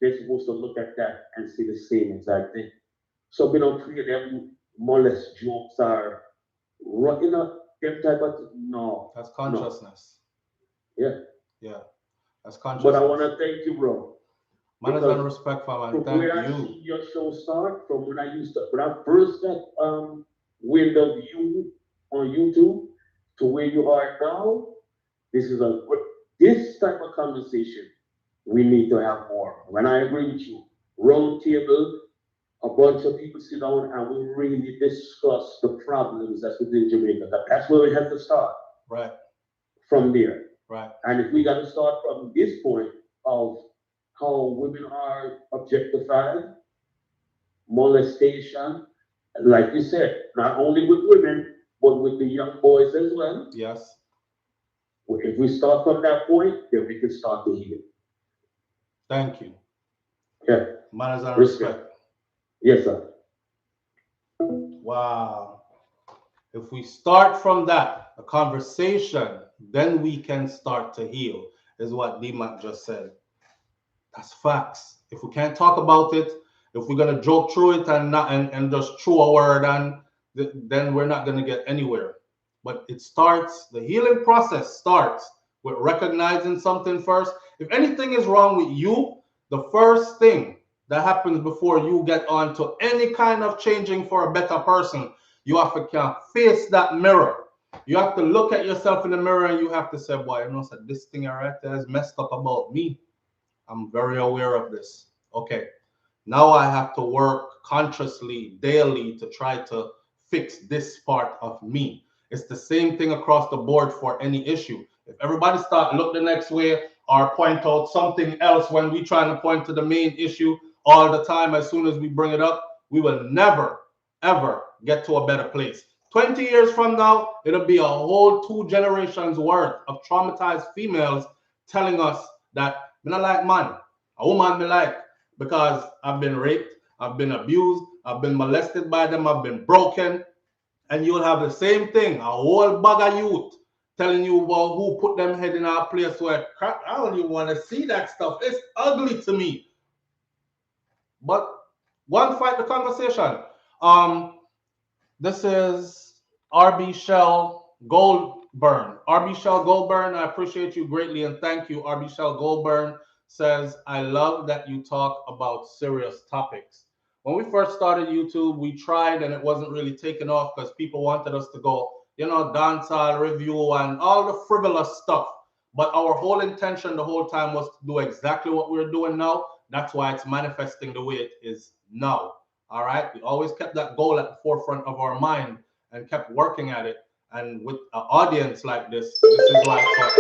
they're supposed to look at that and see the same exact thing. So we don't create them molest jokes or, you know, them type of, no. That's consciousness. No. Yeah. Yeah. That's consciousness. But I want to thank you, bro. Man has done respect for man. Thank where you. I see your show start, from when I first got wind of you on YouTube to where you are now, this type of conversation we need to have more. When I agree with you, round table, a bunch of people sit down and we really discuss the problems that's within Jamaica. That's where we have to start. Right. From there. Right. And if we got to start from this point of how women are objectified, molestation, like you said, not only with women, but with the young boys as well. Yes. If we start from that point, then we can start to heal. Thank you. Yeah. Manners and respect. Yes, sir. Wow. If we start from that, a conversation, then we can start to heal, is what D-Mac just said. That's facts. If we can't talk about it, if we're gonna joke through it and just throw a word on, then we're not gonna get anywhere. But it starts, the healing process starts with recognizing something first. If anything is wrong with you, the first thing that happens before you get on to any kind of changing for a better person, you have to face that mirror. You have to look at yourself in the mirror and you have to say, boy, you know, so this thing right there is messed up about me. I'm very aware of this. Okay, now I have to work consciously, daily to try to fix this part of me. It's the same thing across the board for any issue. If everybody start look the next way or point out something else when we trying to point to the main issue all the time, as soon as we bring it up, we will never, ever get to a better place. 20 years from now, it'll be a whole 2 generations worth of traumatized females telling us that me not like man, a woman me like, because I've been raped, I've been abused, I've been molested by them, I've been broken. And you'll have the same thing, a whole bag of youth telling you about who put them head in a place where crap, I don't even want to see that stuff. It's ugly to me. But one fight the conversation. This is RB Shell Gold Goldburn. RB Shell Goldburn, I appreciate you greatly and thank you. RB Shell Goldburn says, I love that you talk about serious topics. When we first started YouTube, we tried and it wasn't really taking off because people wanted us to go, dancehall review and all the frivolous stuff. But our whole intention the whole time was to do exactly what we're doing now. That's why it's manifesting the way it is now. All right. We always kept that goal at the forefront of our mind and kept working at it. And with an audience like this is why it's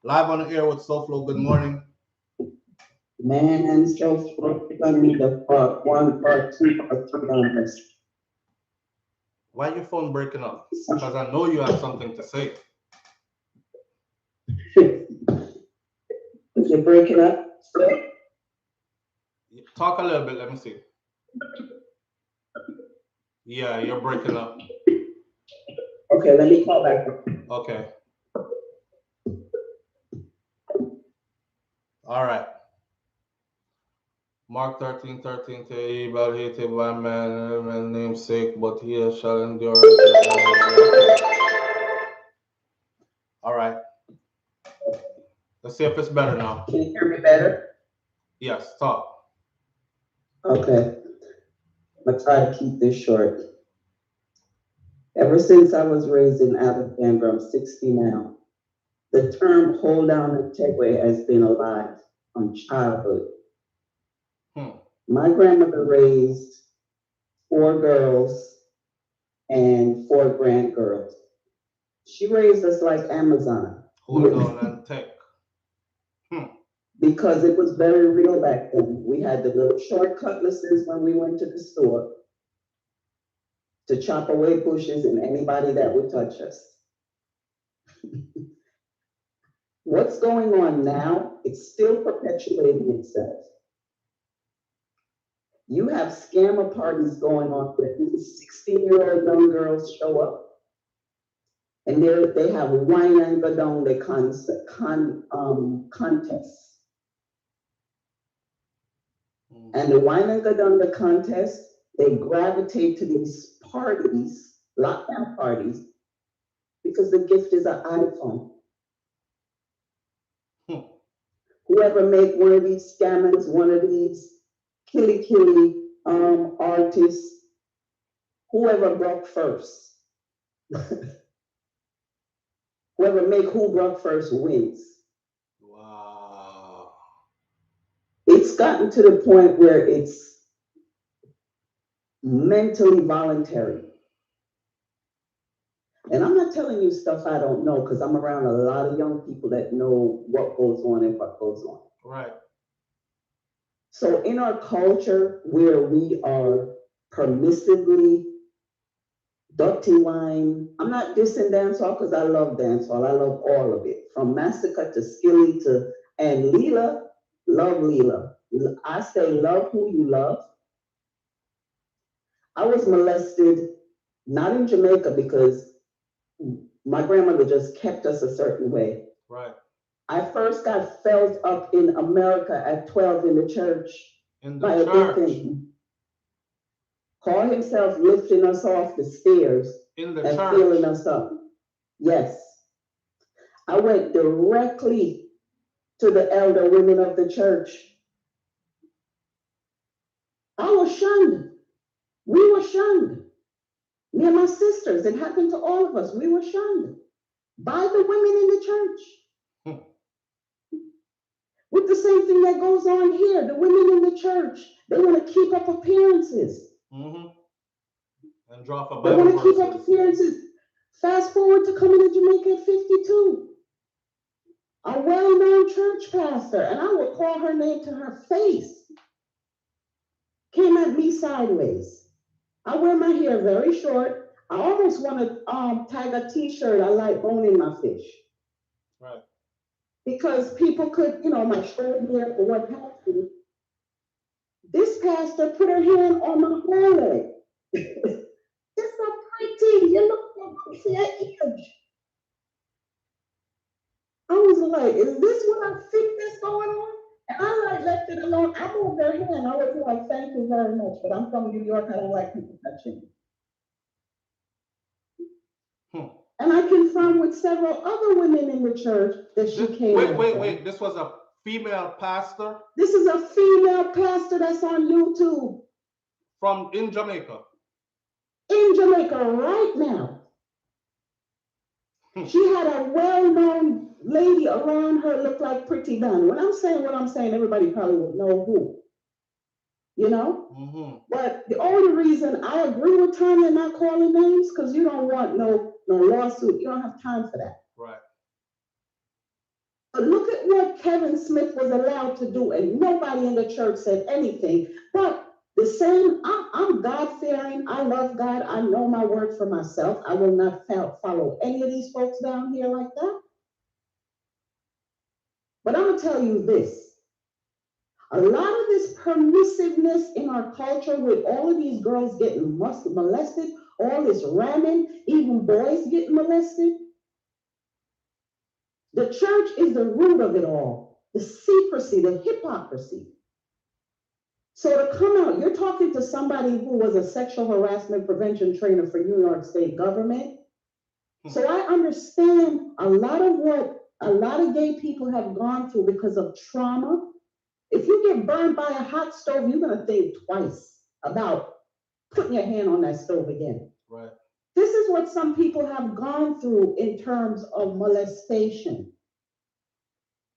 live on the air with SouFLo. Good morning. Man, and SouFLo, you're gonna need a part 1, part 2, part 3 on this. Why your phone breaking up? Because I know you have something to say. Is it breaking up? Talk a little bit, let me see. Yeah, you're breaking up. Okay, let me call back. Okay. All right. Mark 13:13 to evil hated by man namesake, but he shall endure. All right. Let's see if it's better now. Can you hear me better? Yes, talk. Okay. I'm gonna try to keep this short. Ever since I was raised in Alabama, I'm 60 now. The term hold down integrity has been alive from childhood. My grandmother raised 4 girls and 4 grandgirls. She raised us like Amazon. Hold on and take. Because it was very real back then. We had the little short cutlasses when we went to the store to chop away bushes and anybody that would touch us. What's going on now? It's still perpetuating itself. You have scammer parties going on where these 16-year-old young girls show up and they have wine and go down the contests. And the wine and go down the contest, they gravitate to these parties, lockdown parties, because the gift is an iPhone. Whoever make one of these scammers, one of these killy artists, whoever broke first. Whoever make who broke first wins. Wow. It's gotten to the point where it's mentally voluntary. And I'm not telling you stuff I don't know because I'm around a lot of young people that know what goes on and what goes on. Right. So in our culture where we are permissively dirty wine, I'm not dissing dancehall because I love dancehall. I love all of it, from Massacre to Skilly to, and Leela, love Leela. I say love who you love. I was molested, not in Jamaica because my grandmother just kept us a certain way. Right. I first got felt up in America at 12 in the church. By a deacon. Call himself lifting us off the stairs and church. Feeling us up. Yes. I went directly to the elder women of the church. I was shunned. We were shunned. Me and my sisters, it happened to all of us. We were shunned by the women in the church. With the same thing that goes on here, the women in the church, they want to keep up appearances. And drop a Bible They want to keep up appearances. Fast forward to coming to Jamaica at 52. A well-known church pastor, and I will call her name to her face, came at me sideways. I wear my hair very short. I almost want to tag a t-shirt, I like boning my fish. Right. Because people could, my short hair or what have you. This pastor put her hand on my forehead. It's so pretty. You look so pretty at age. I was like, is this what I think that's going on? And I left it alone. I moved her hand. I was like, thank you very much. But I'm from New York. I don't like people touching me. And I confirmed with several other women in the church that she came. Wait. This was a female pastor? This is a female pastor that's on YouTube. In Jamaica? In Jamaica right now. She had a well-known lady around her, looked like Pretty Dunn. When I'm saying what I'm saying, everybody probably would know who. You know? Mm-hmm. But the only reason I agree with Tanya not calling names, because you don't want no lawsuit. You don't have time for that. Right. But look at what Kevin Smith was allowed to do, and nobody in the church said anything. But the same, I'm God-fearing. I love God. I know my word for myself. I will not follow any of these folks down here like that. But I'm going to tell you this. A lot of this permissiveness in our culture with all of these girls getting molested, all this ramming, even boys getting molested. The church is the root of it all. The secrecy, the hypocrisy. So to come out, you're talking to somebody who was a sexual harassment prevention trainer for New York State government. So I understand a lot of what a lot of gay people have gone through because of trauma. If you get burned by a hot stove, you're going to think twice about putting your hand on that stove again. Right. This is what some people have gone through in terms of molestation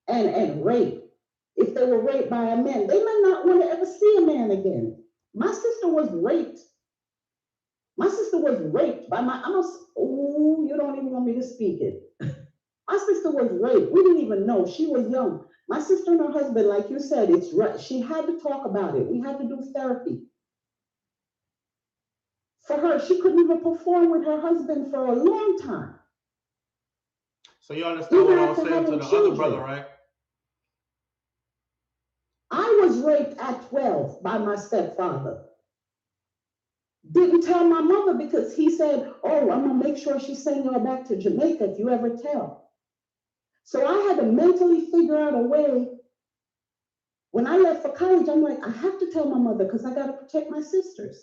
and rape. If they were raped by a man, they might not want to ever see a man again. My sister was raped. My sister was raped by you don't even want me to speak it. My sister was raped. We didn't even know. She was young. My sister and her husband, like you said, it's right. She had to talk about it. We had to do therapy. For her, she couldn't even perform with her husband for a long time. So you understand what I was saying to the other brother, right? I was raped at 12 by my stepfather. Didn't tell my mother because he said, oh, I'm going to make sure she sends y'all back to Jamaica if you ever tell. So I had to mentally figure out a way. When I left for college, I'm like, I have to tell my mother because I got to protect my sisters.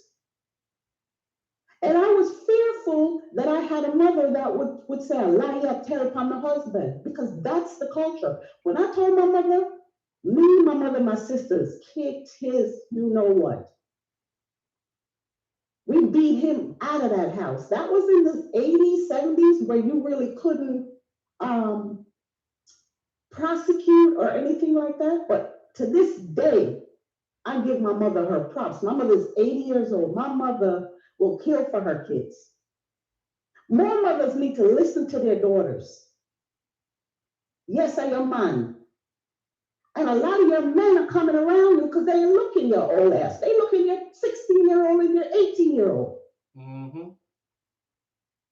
And I was fearful that I had a mother that would say, lie up, tell upon the husband, because that's the culture. When I told my mother, me, my mother, my sisters kicked his, you know what. We beat him out of that house. That was in the 80s, 70s, where you really couldn't prosecute or anything like that. But to this day, I give my mother her props. My mother's 80 years old. My mother will kill for her kids. More mothers need to listen to their daughters. Yes, I am man. And a lot of your men are coming around you because they look in your old ass. They look in your 16-year-old and your 18-year-old. Mm-hmm.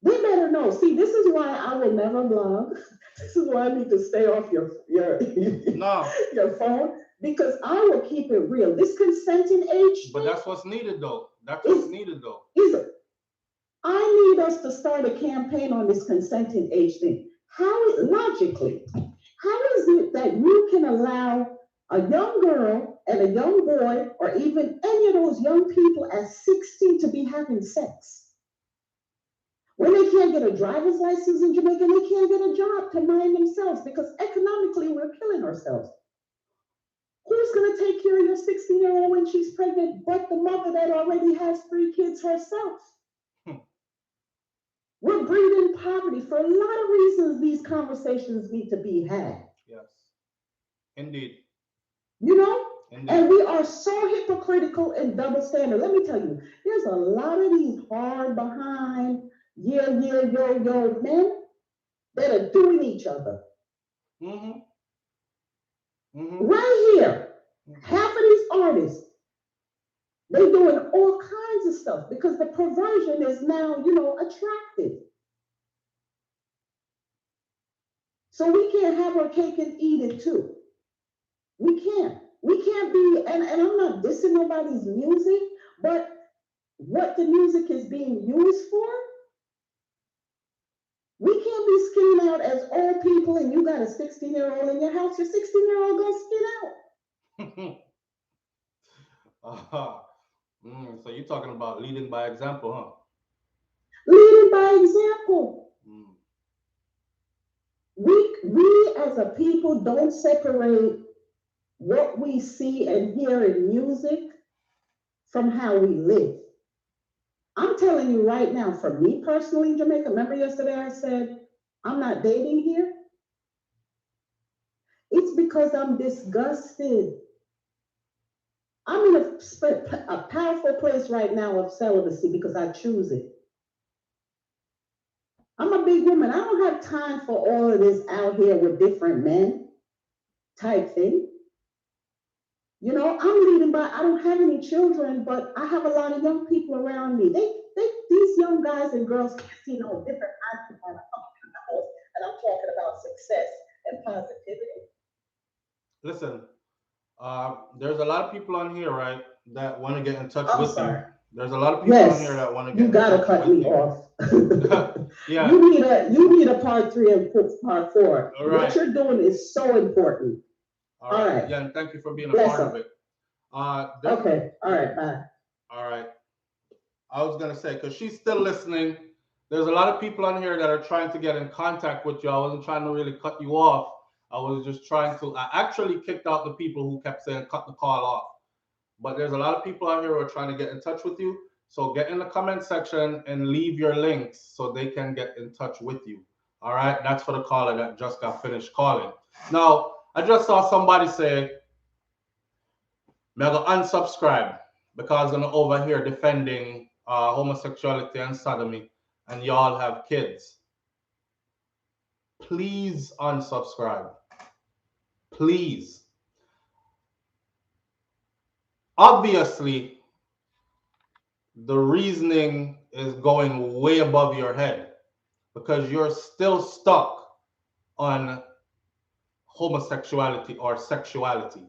They better know. See, this is why I will never blog. This is why I need to stay off your phone, because I will keep it real. This consenting age. But that's what's needed, though. That's what's needed, though. I need us to start a campaign on this consenting age thing. Logically, how is it that you can allow a young girl and a young boy, or even any of those young people at 16 to be having sex? When they can't get a driver's license in Jamaica, they can't get a job to mind themselves because economically we're killing ourselves. Who's going to take care of your 16-year-old when she's pregnant, but the mother that already has 3 kids herself? We're breeding poverty. For a lot of reasons, these conversations need to be had. Yes, indeed. You know? Indeed. And we are so hypocritical and double standard. Let me tell you, there's a lot of these hard behind, yo, men that are doing each other. Mm-hmm. Mm-hmm. Right here, half of these artists, they're doing all kinds of stuff because the perversion is now, attractive. So we can't have our cake and eat it too. We can't. We can't be, and I'm not dissing nobody's music, but what the music is being used for, we can't be skinning out as old people and you got a 16-year-old in your house, your 16-year-old gonna skin out. So you're talking about leading by example, huh? Leading by example. We as a people don't separate what we see and hear in music from how we live. I'm telling you right now, for me personally, Jamaica, remember yesterday I said, I'm not dating here? It's because I'm disgusted. I'm in a powerful place right now of celibacy because I choose it. I'm a big woman. I don't have time for all of this out here with different men type thing. You know, I'm leading by, I don't have any children, but I have a lot of young people around me. These young guys and girls can see no different eyes when I come to the house, and I'm talking about success and positivity. Listen, there's a lot of people on here, right, that want to get in touch with you. There's a lot of people on here that want to get in touch with you. You gotta cut me off. Yeah. You need a part 3 and part 4. All right. What you're doing is so important. All right. Yeah, and thank you for being a part of it. Okay. All right. Bye. All right. I was gonna say, because she's still listening. There's a lot of people on here that are trying to get in contact with you. I wasn't trying to really cut you off. I was just trying to. I actually kicked out the people who kept saying cut the call off. But there's a lot of people out here who are trying to get in touch with you. So get in the comment section and leave your links so they can get in touch with you. All right. That's for the caller that just got finished calling. Now, I just saw somebody say, I'm going to unsubscribe because I'm over here defending homosexuality and sodomy, and y'all have kids. Please unsubscribe. Please. Obviously, the reasoning is going way above your head because you're still stuck on homosexuality or sexuality.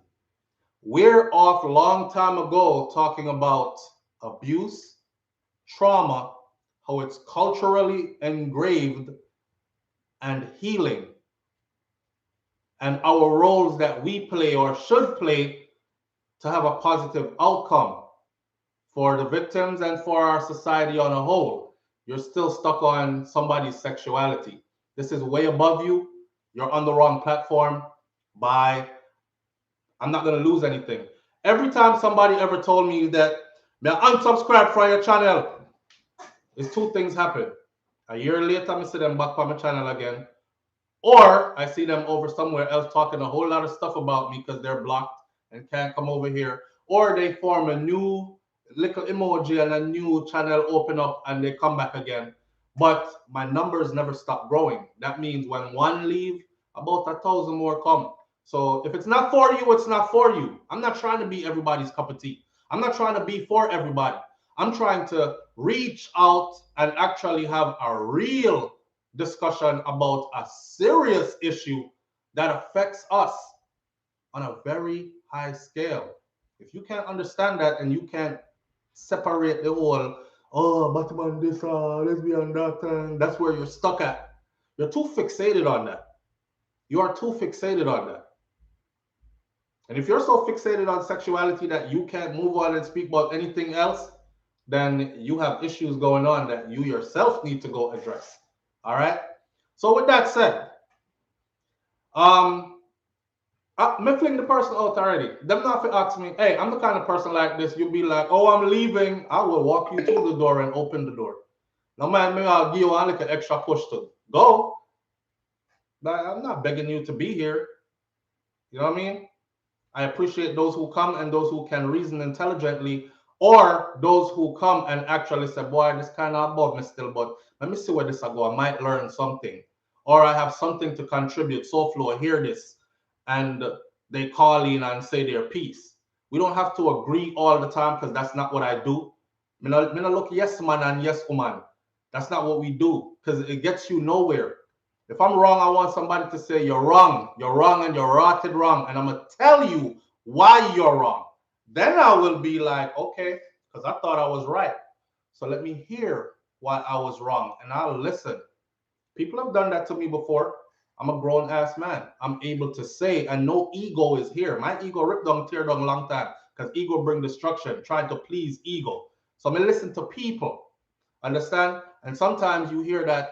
We're off a long time ago talking about abuse, trauma, how it's culturally engraved, and healing, and our roles that we play or should play to have a positive outcome for the victims and for our society on a whole. You're still stuck on somebody's sexuality. This is way above you. You're on the wrong platform. Bye. I'm not going to lose anything. Every time somebody ever told me that, may I unsubscribe from your channel, is 2 things happen. A year later, I see them back on my channel again. Or I see them over somewhere else talking a whole lot of stuff about me because they're blocked and can't come over here. Or they form a new little emoji and a new channel open up and they come back again. But my numbers never stop growing. That means when one leave, about 1,000 more come. So if it's not for you, it's not for you. I'm not trying to be everybody's cup of tea. I'm not trying to be for everybody. I'm trying to reach out and actually have a real discussion about a serious issue that affects us on a very high scale. If you can't understand that and you can't separate the whole, oh, Batman this, lesbian that, and that's where you're stuck at. You're too fixated on that. You are too fixated on that. And if you're so fixated on sexuality that you can't move on and speak about anything else, then you have issues going on that you yourself need to go address. All right? So with that said, me fling the person out already. Them not to ask me, hey, I'm the kind of person like this. You'll be like, oh, I'm leaving. I will walk you through the door and open the door. No man, maybe I'll give you like an extra push to go. But I'm not begging you to be here. You know what I mean? I appreciate those who come and those who can reason intelligently, or those who come and actually say, boy, this kind of above me still, but let me see where this will go. I might learn something. Or I have something to contribute. SouFlo, hear this. And they call in and say their piece. We don't have to agree all the time because that's not what I do. Me not look yes man and yes woman. That's not what we do because it gets you nowhere. If I'm wrong, I want somebody to say you're wrong, and you're rotted wrong, and I'm gonna tell you why you're wrong. Then I will be like, okay, because I thought I was right. So let me hear why I was wrong, and I'll listen. People have done that to me before. I'm a grown ass man. I'm able to say, and no ego is here. My ego ripped down, tear down a long time because ego bring destruction, trying to please ego. So I'm gonna listen to people, understand? And sometimes you hear that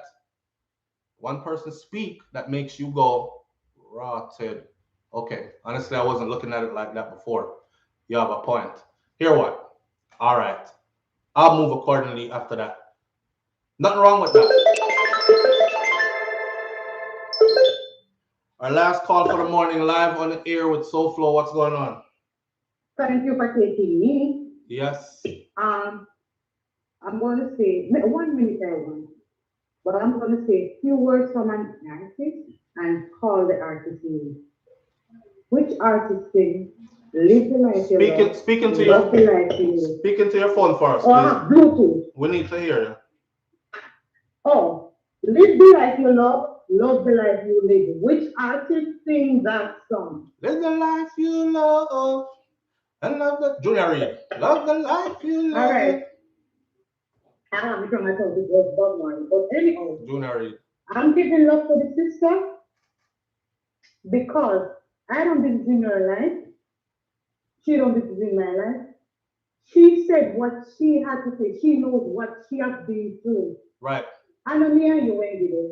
one person speak that makes you go, rotted. Okay, honestly, I wasn't looking at it like that before. You have a point. Hear what? All right. I'll move accordingly after that. Nothing wrong with that. Our last call for the morning, live on the air with SouFlo. What's going on? Thank you for taking me. Yes. I'm going to say 1 minute, everyone, but I'm going to say a few words from an artist and call the artist name. Which artist sing Live the Life You Love? Speaking to your phone for us, please. Bluetooth. We need to hear you. Oh, live the life you love the life you live. Which artist sing that song? Live the life you love and love the Junior Reid. Love the life you love. All right. I have become I told it was Bob Marley, but anyhow, Junior Reid. I'm giving love for the sister because I don't visit in her life. She don't visit in my life. She said what she had to say. She knows what she has been through. Right. I know me and you ain't it.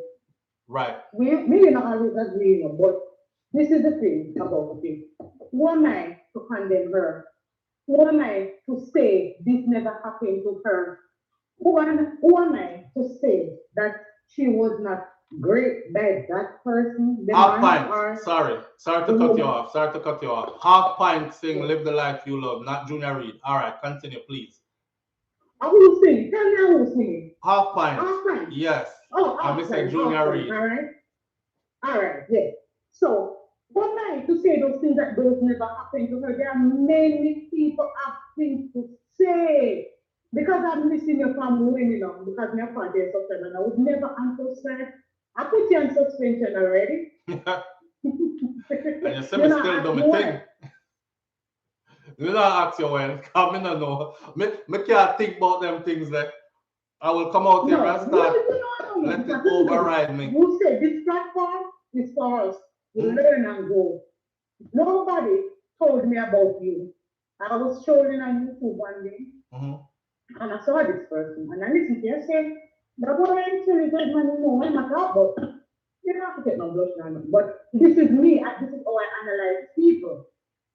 Right. Me not always agree, but this is the thing about the thing. Who am I to condemn her? Who am I to say this never happened to her? Who am I to say that she was not great by that person? Half pint. Sorry to cut you off. Half pint sing Live the Life You Love, not Junior Reid. All right, continue, please. Who sing? Tell me who sing. Half pint. Half pint. Yes. Oh, I'm saying Junior Reid. All right, yes. So, what am I to say those things that those never happened to her? There are many people have things to say. Because I'm missing your family, because my father is suffering and I would never unsubscribe. I put you on suspension already. And you say me still do my thing. You not ask you when, because I don't know. Me can't think about them things that I will come out here and start let it override me. You say this platform is for us to learn and grow. Nobody told me about you. I was strolling on YouTube one day. And I saw this person, and I listened to you say, the boy actually good man, I'm not about. You don't have to get no blush now, but this is me, this is how I analyze people.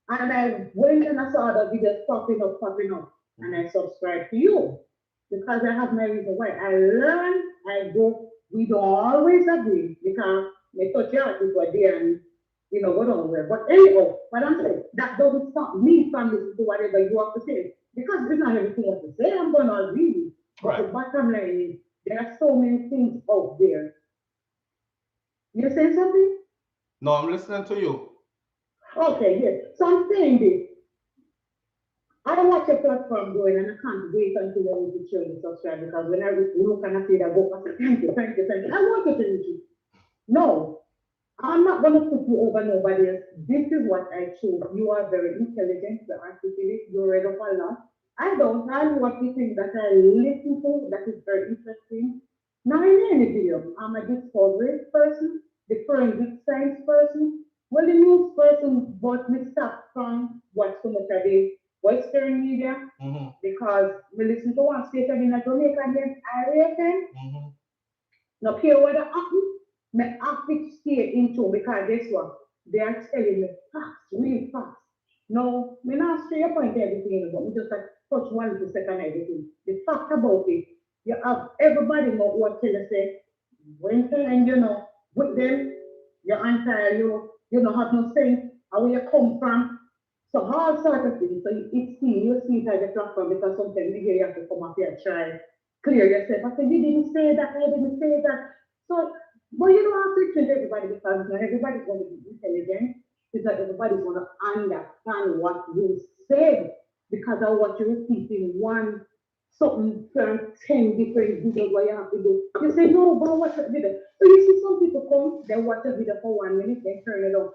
And I went and I saw the videos popping up, and I subscribed to you because I have my reason why. I learn, I go, we don't always agree because they touch your artists were there and go down there. But anyhow, what I'm saying, that doesn't stop me from listening to whatever you have to say. Because it's not everything you have to say, I'm going to agree. But the bottom line is, there are so many things out there. You saying something? No, I'm listening to you. Okay, yes. So I'm saying this. I watch your platform going and I can't wait until I reach you subscribe because when I look and I see that go, I say, thank you. I want you to reach it. No, I'm not going to put you over nobody else. This is what I choose. You are very intelligent, you're articulate, you read up a lot. I know what you think that I listen to that is very interesting. Now in any video, I'm a discovery person, the forensic science person, well the news person, but me stop from what so much of the Western media because we listen to one station in Jamaica against Irish. Now here what happened. Me have to stay into because guess what? They are telling me facts, real facts. No, me not straight up point everything, but we just like touch 1 little second everything. The fact about it, you have everybody know what tell us say. When and with them, your answer, you don't have no sense, and where you come from. So all sort of things. So you see it as a platform because sometimes you have to come up here and try clear yourself. I said, you didn't say that, I didn't say that. So but you don't have to treat everybody because not everybody's going to be intelligent. It's not everybody's going to understand what you said because of what you repeat in one something from 10 different videos what you have to do. You say, no, but watch a video. So you see some people come, they watch a video for 1 minute, they turn it off.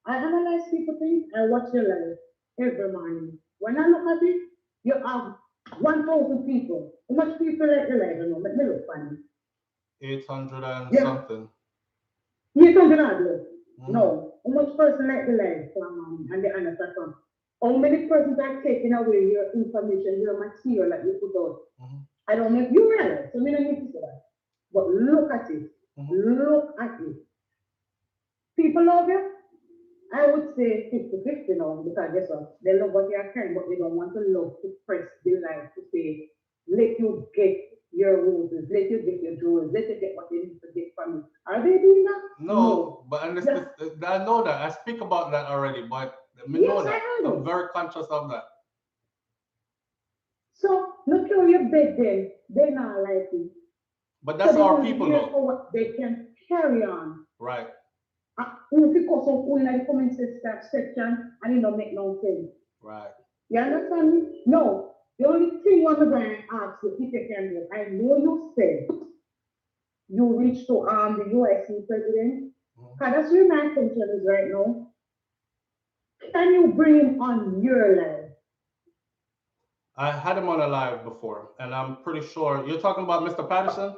I analyze people things, I watch your live every morning. When I look at it, you have 1,000 people. How much people like the live? Let me look funny. 800 and something. 800. No. How much person like the life from and the other platform? How many persons are taking away your information, your material that you put out? I don't know if you realize, so we don't need to say that. But look at it. Look at you. People love you. I would say 50-50 now because guess what? They love what you are carrying, but they don't want to love to press the life to say, let you get your roses, let you get your jewels, let you get what they need to get from you. Are they doing that? No, but and I know that. I speak about that already, but I know that. I'm very conscious of that. So, look how you beg them, they're not like you. But that's so our people, though. For what they can carry on. Right. Because of who in the comment section and it don't make no sense. Right. You understand me? No. The only thing I'm going to ask you if you can do, I know you said you reached to the US president. Because that's where my attention is right now. Can you bring him on your live? I had him on a live before, and I'm pretty sure you're talking about Mr. Patterson.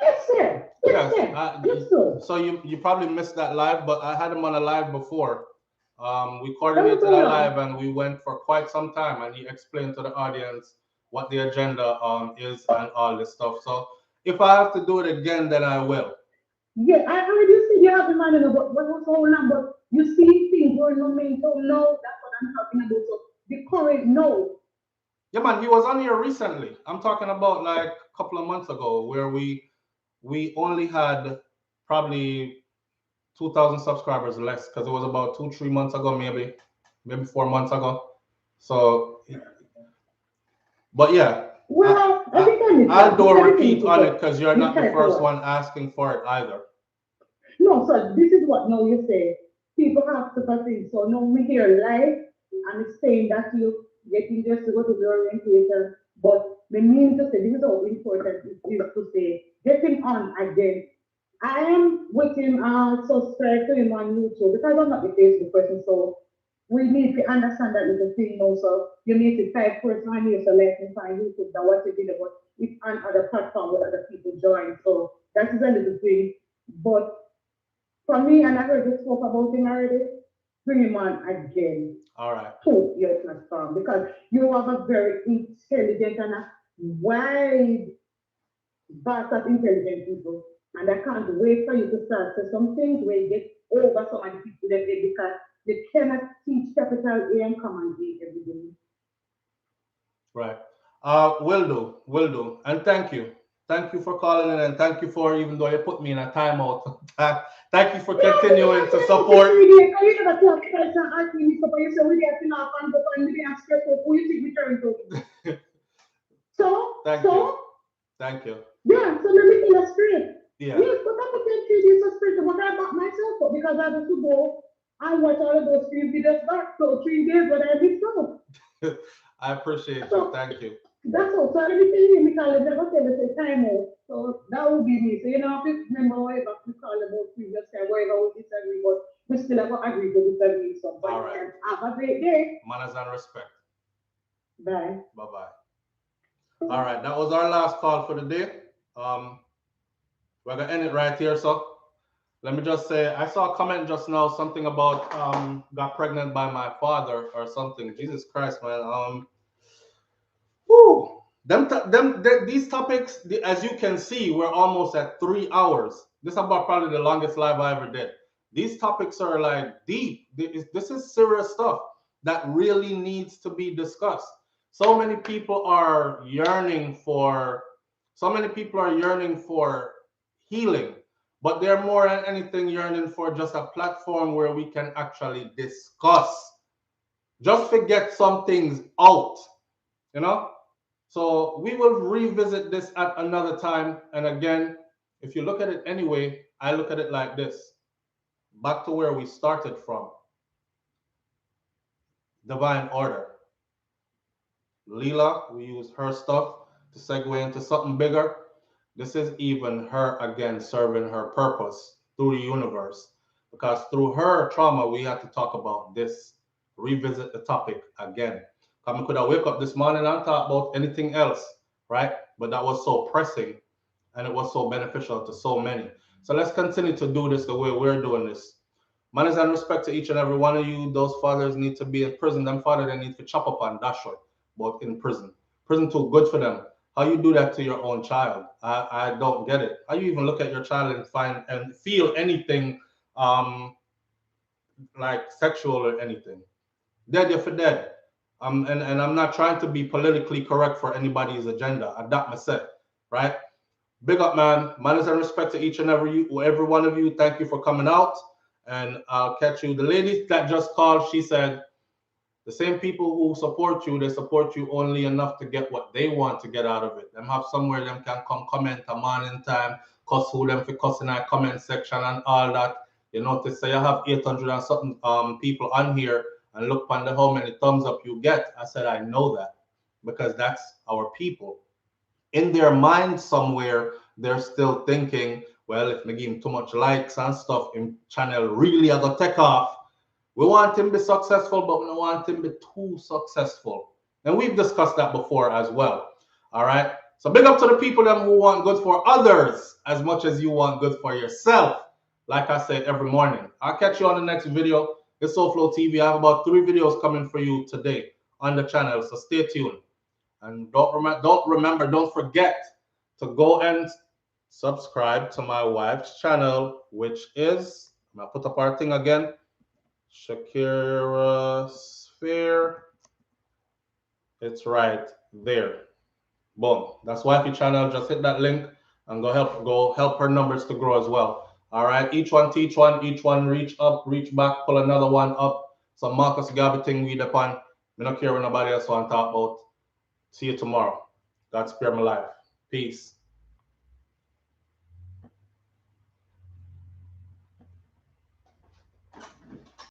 Yes, sir. Yes, sir. So you probably missed that live, but I had him on a live before. We coordinated a live, and we went for quite some time, and he explained to the audience what the agenda is and all this stuff. So if I have to do it again, then I will. Yeah, I heard you say you have the money, but what was all on? But you see things going on, so no, that's what I'm talking about. So the current no. Yeah, man, he was on here recently. I'm talking about like a couple of months ago, where we only had probably 2,000 subscribers less because it was about 2-3 months ago, maybe 4 months ago. So, but yeah. Well, I think I'll do a repeat on it because you're not the first one asking for it either. No, so this is what now you say. People have to perceive. So now we hear live and it's saying that you getting just to go to the orientation. But the mean to say this is how important it is to say getting on again. I am with him subscribe to him on YouTube because I'm not the Facebook person, so we need to understand that little thing also. You need to type person on here so let me find YouTube that what you did about it's on other platform where other people join. So that is a little thing. But for me, and I heard you spoke about him already, bring him on again. All right. To your platform because you have a very intelligent and a wide vast of intelligent people. And I can't wait for you to start. So some things where you get over some of the people that they because they cannot teach capital A and common A every day. Right. Will do. And thank you. Thank you for calling in and thank you for, even though you put me in a timeout, thank you for continuing to support. Thank you. Yeah, so let me tell you straight. Yeah. Yes, but I'm going to 3 days of straight, but I back myself up because I have to go and watch all of those 3 videos back. So 3 days, but I missed out. I appreciate you. Thank you. That's all. So everything you because I never tell us a time out. So that would be me. So you know, if you remember whatever we call about previous time, whatever we disagree, but we still have to agree to disagree. So all right. Have a great day. Manners and respect. Bye. Bye-bye. All right, that was our last call for the day. We're gonna end it right here. So let me just say, I saw a comment just now, something about got pregnant by my father or something. Jesus Christ, man. These topics, as you can see, we're almost at 3 hours. This is about probably the longest live I ever did. These topics are like deep. This is serious stuff that really needs to be discussed. So many people are yearning for healing, but they're more than anything yearning for just a platform where we can actually discuss. Just forget some things out, you know? So we will revisit this at another time. And again, if you look at it anyway, I look at it like this. Back to where we started from. Divine order. Leela, we use her stuff to segue into something bigger. This is even her again serving her purpose through the universe. Because through her trauma, we had to talk about this. Revisit the topic again. I could have wake up this morning and talk about anything else, right? But that was so pressing and it was so beneficial to so many. So let's continue to do this the way we're doing this. Manners and respect to each and every one of you. Those fathers need to be in prison. Them fathers, they need to chop up and dash it, but in prison. Prison too good for them. How you do that to your own child? I don't get it. How you even look at your child and find and feel anything like sexual or anything? Dead, you're for dead. And I'm not trying to be politically correct for anybody's agenda. I adapt myself, right? Big up, man. Manners and respect to each and every one of you. Thank you for coming out. And I'll catch you. The lady that just called, she said, the same people who support you, they support you only enough to get what they want to get out of it. Them have somewhere them can come comment a morning time, cuss who them for cussing in our comment section and all that. You notice, say I have 800 and something people on here, and look under how many thumbs up you get. I said, I know that because that's our people. In their mind somewhere, they're still thinking, well, if we give him too much likes and stuff, in channel really are gonna take off. We want him to be successful, but we don't want him to be too successful. And we've discussed that before as well. All right. So big up to the people them who want good for others as much as you want good for yourself. Like I said every morning. I'll catch you on the next video. It's SouFLoTV. I have about 3 videos coming for you today on the channel. So stay tuned. And don't forget to go and subscribe to my wife's channel, which is, I'm gonna put up our thing again, Shakira Sphere. It's right there. Boom. That's wifey channel. Just hit that link and go help her numbers to grow as well. All right. Each one teach one. Each one reach up, reach back, pull another one up. Some Marcus Garvey thing we upon. Me not care what nobody else want to talk about. See you tomorrow. God spare my life. Peace.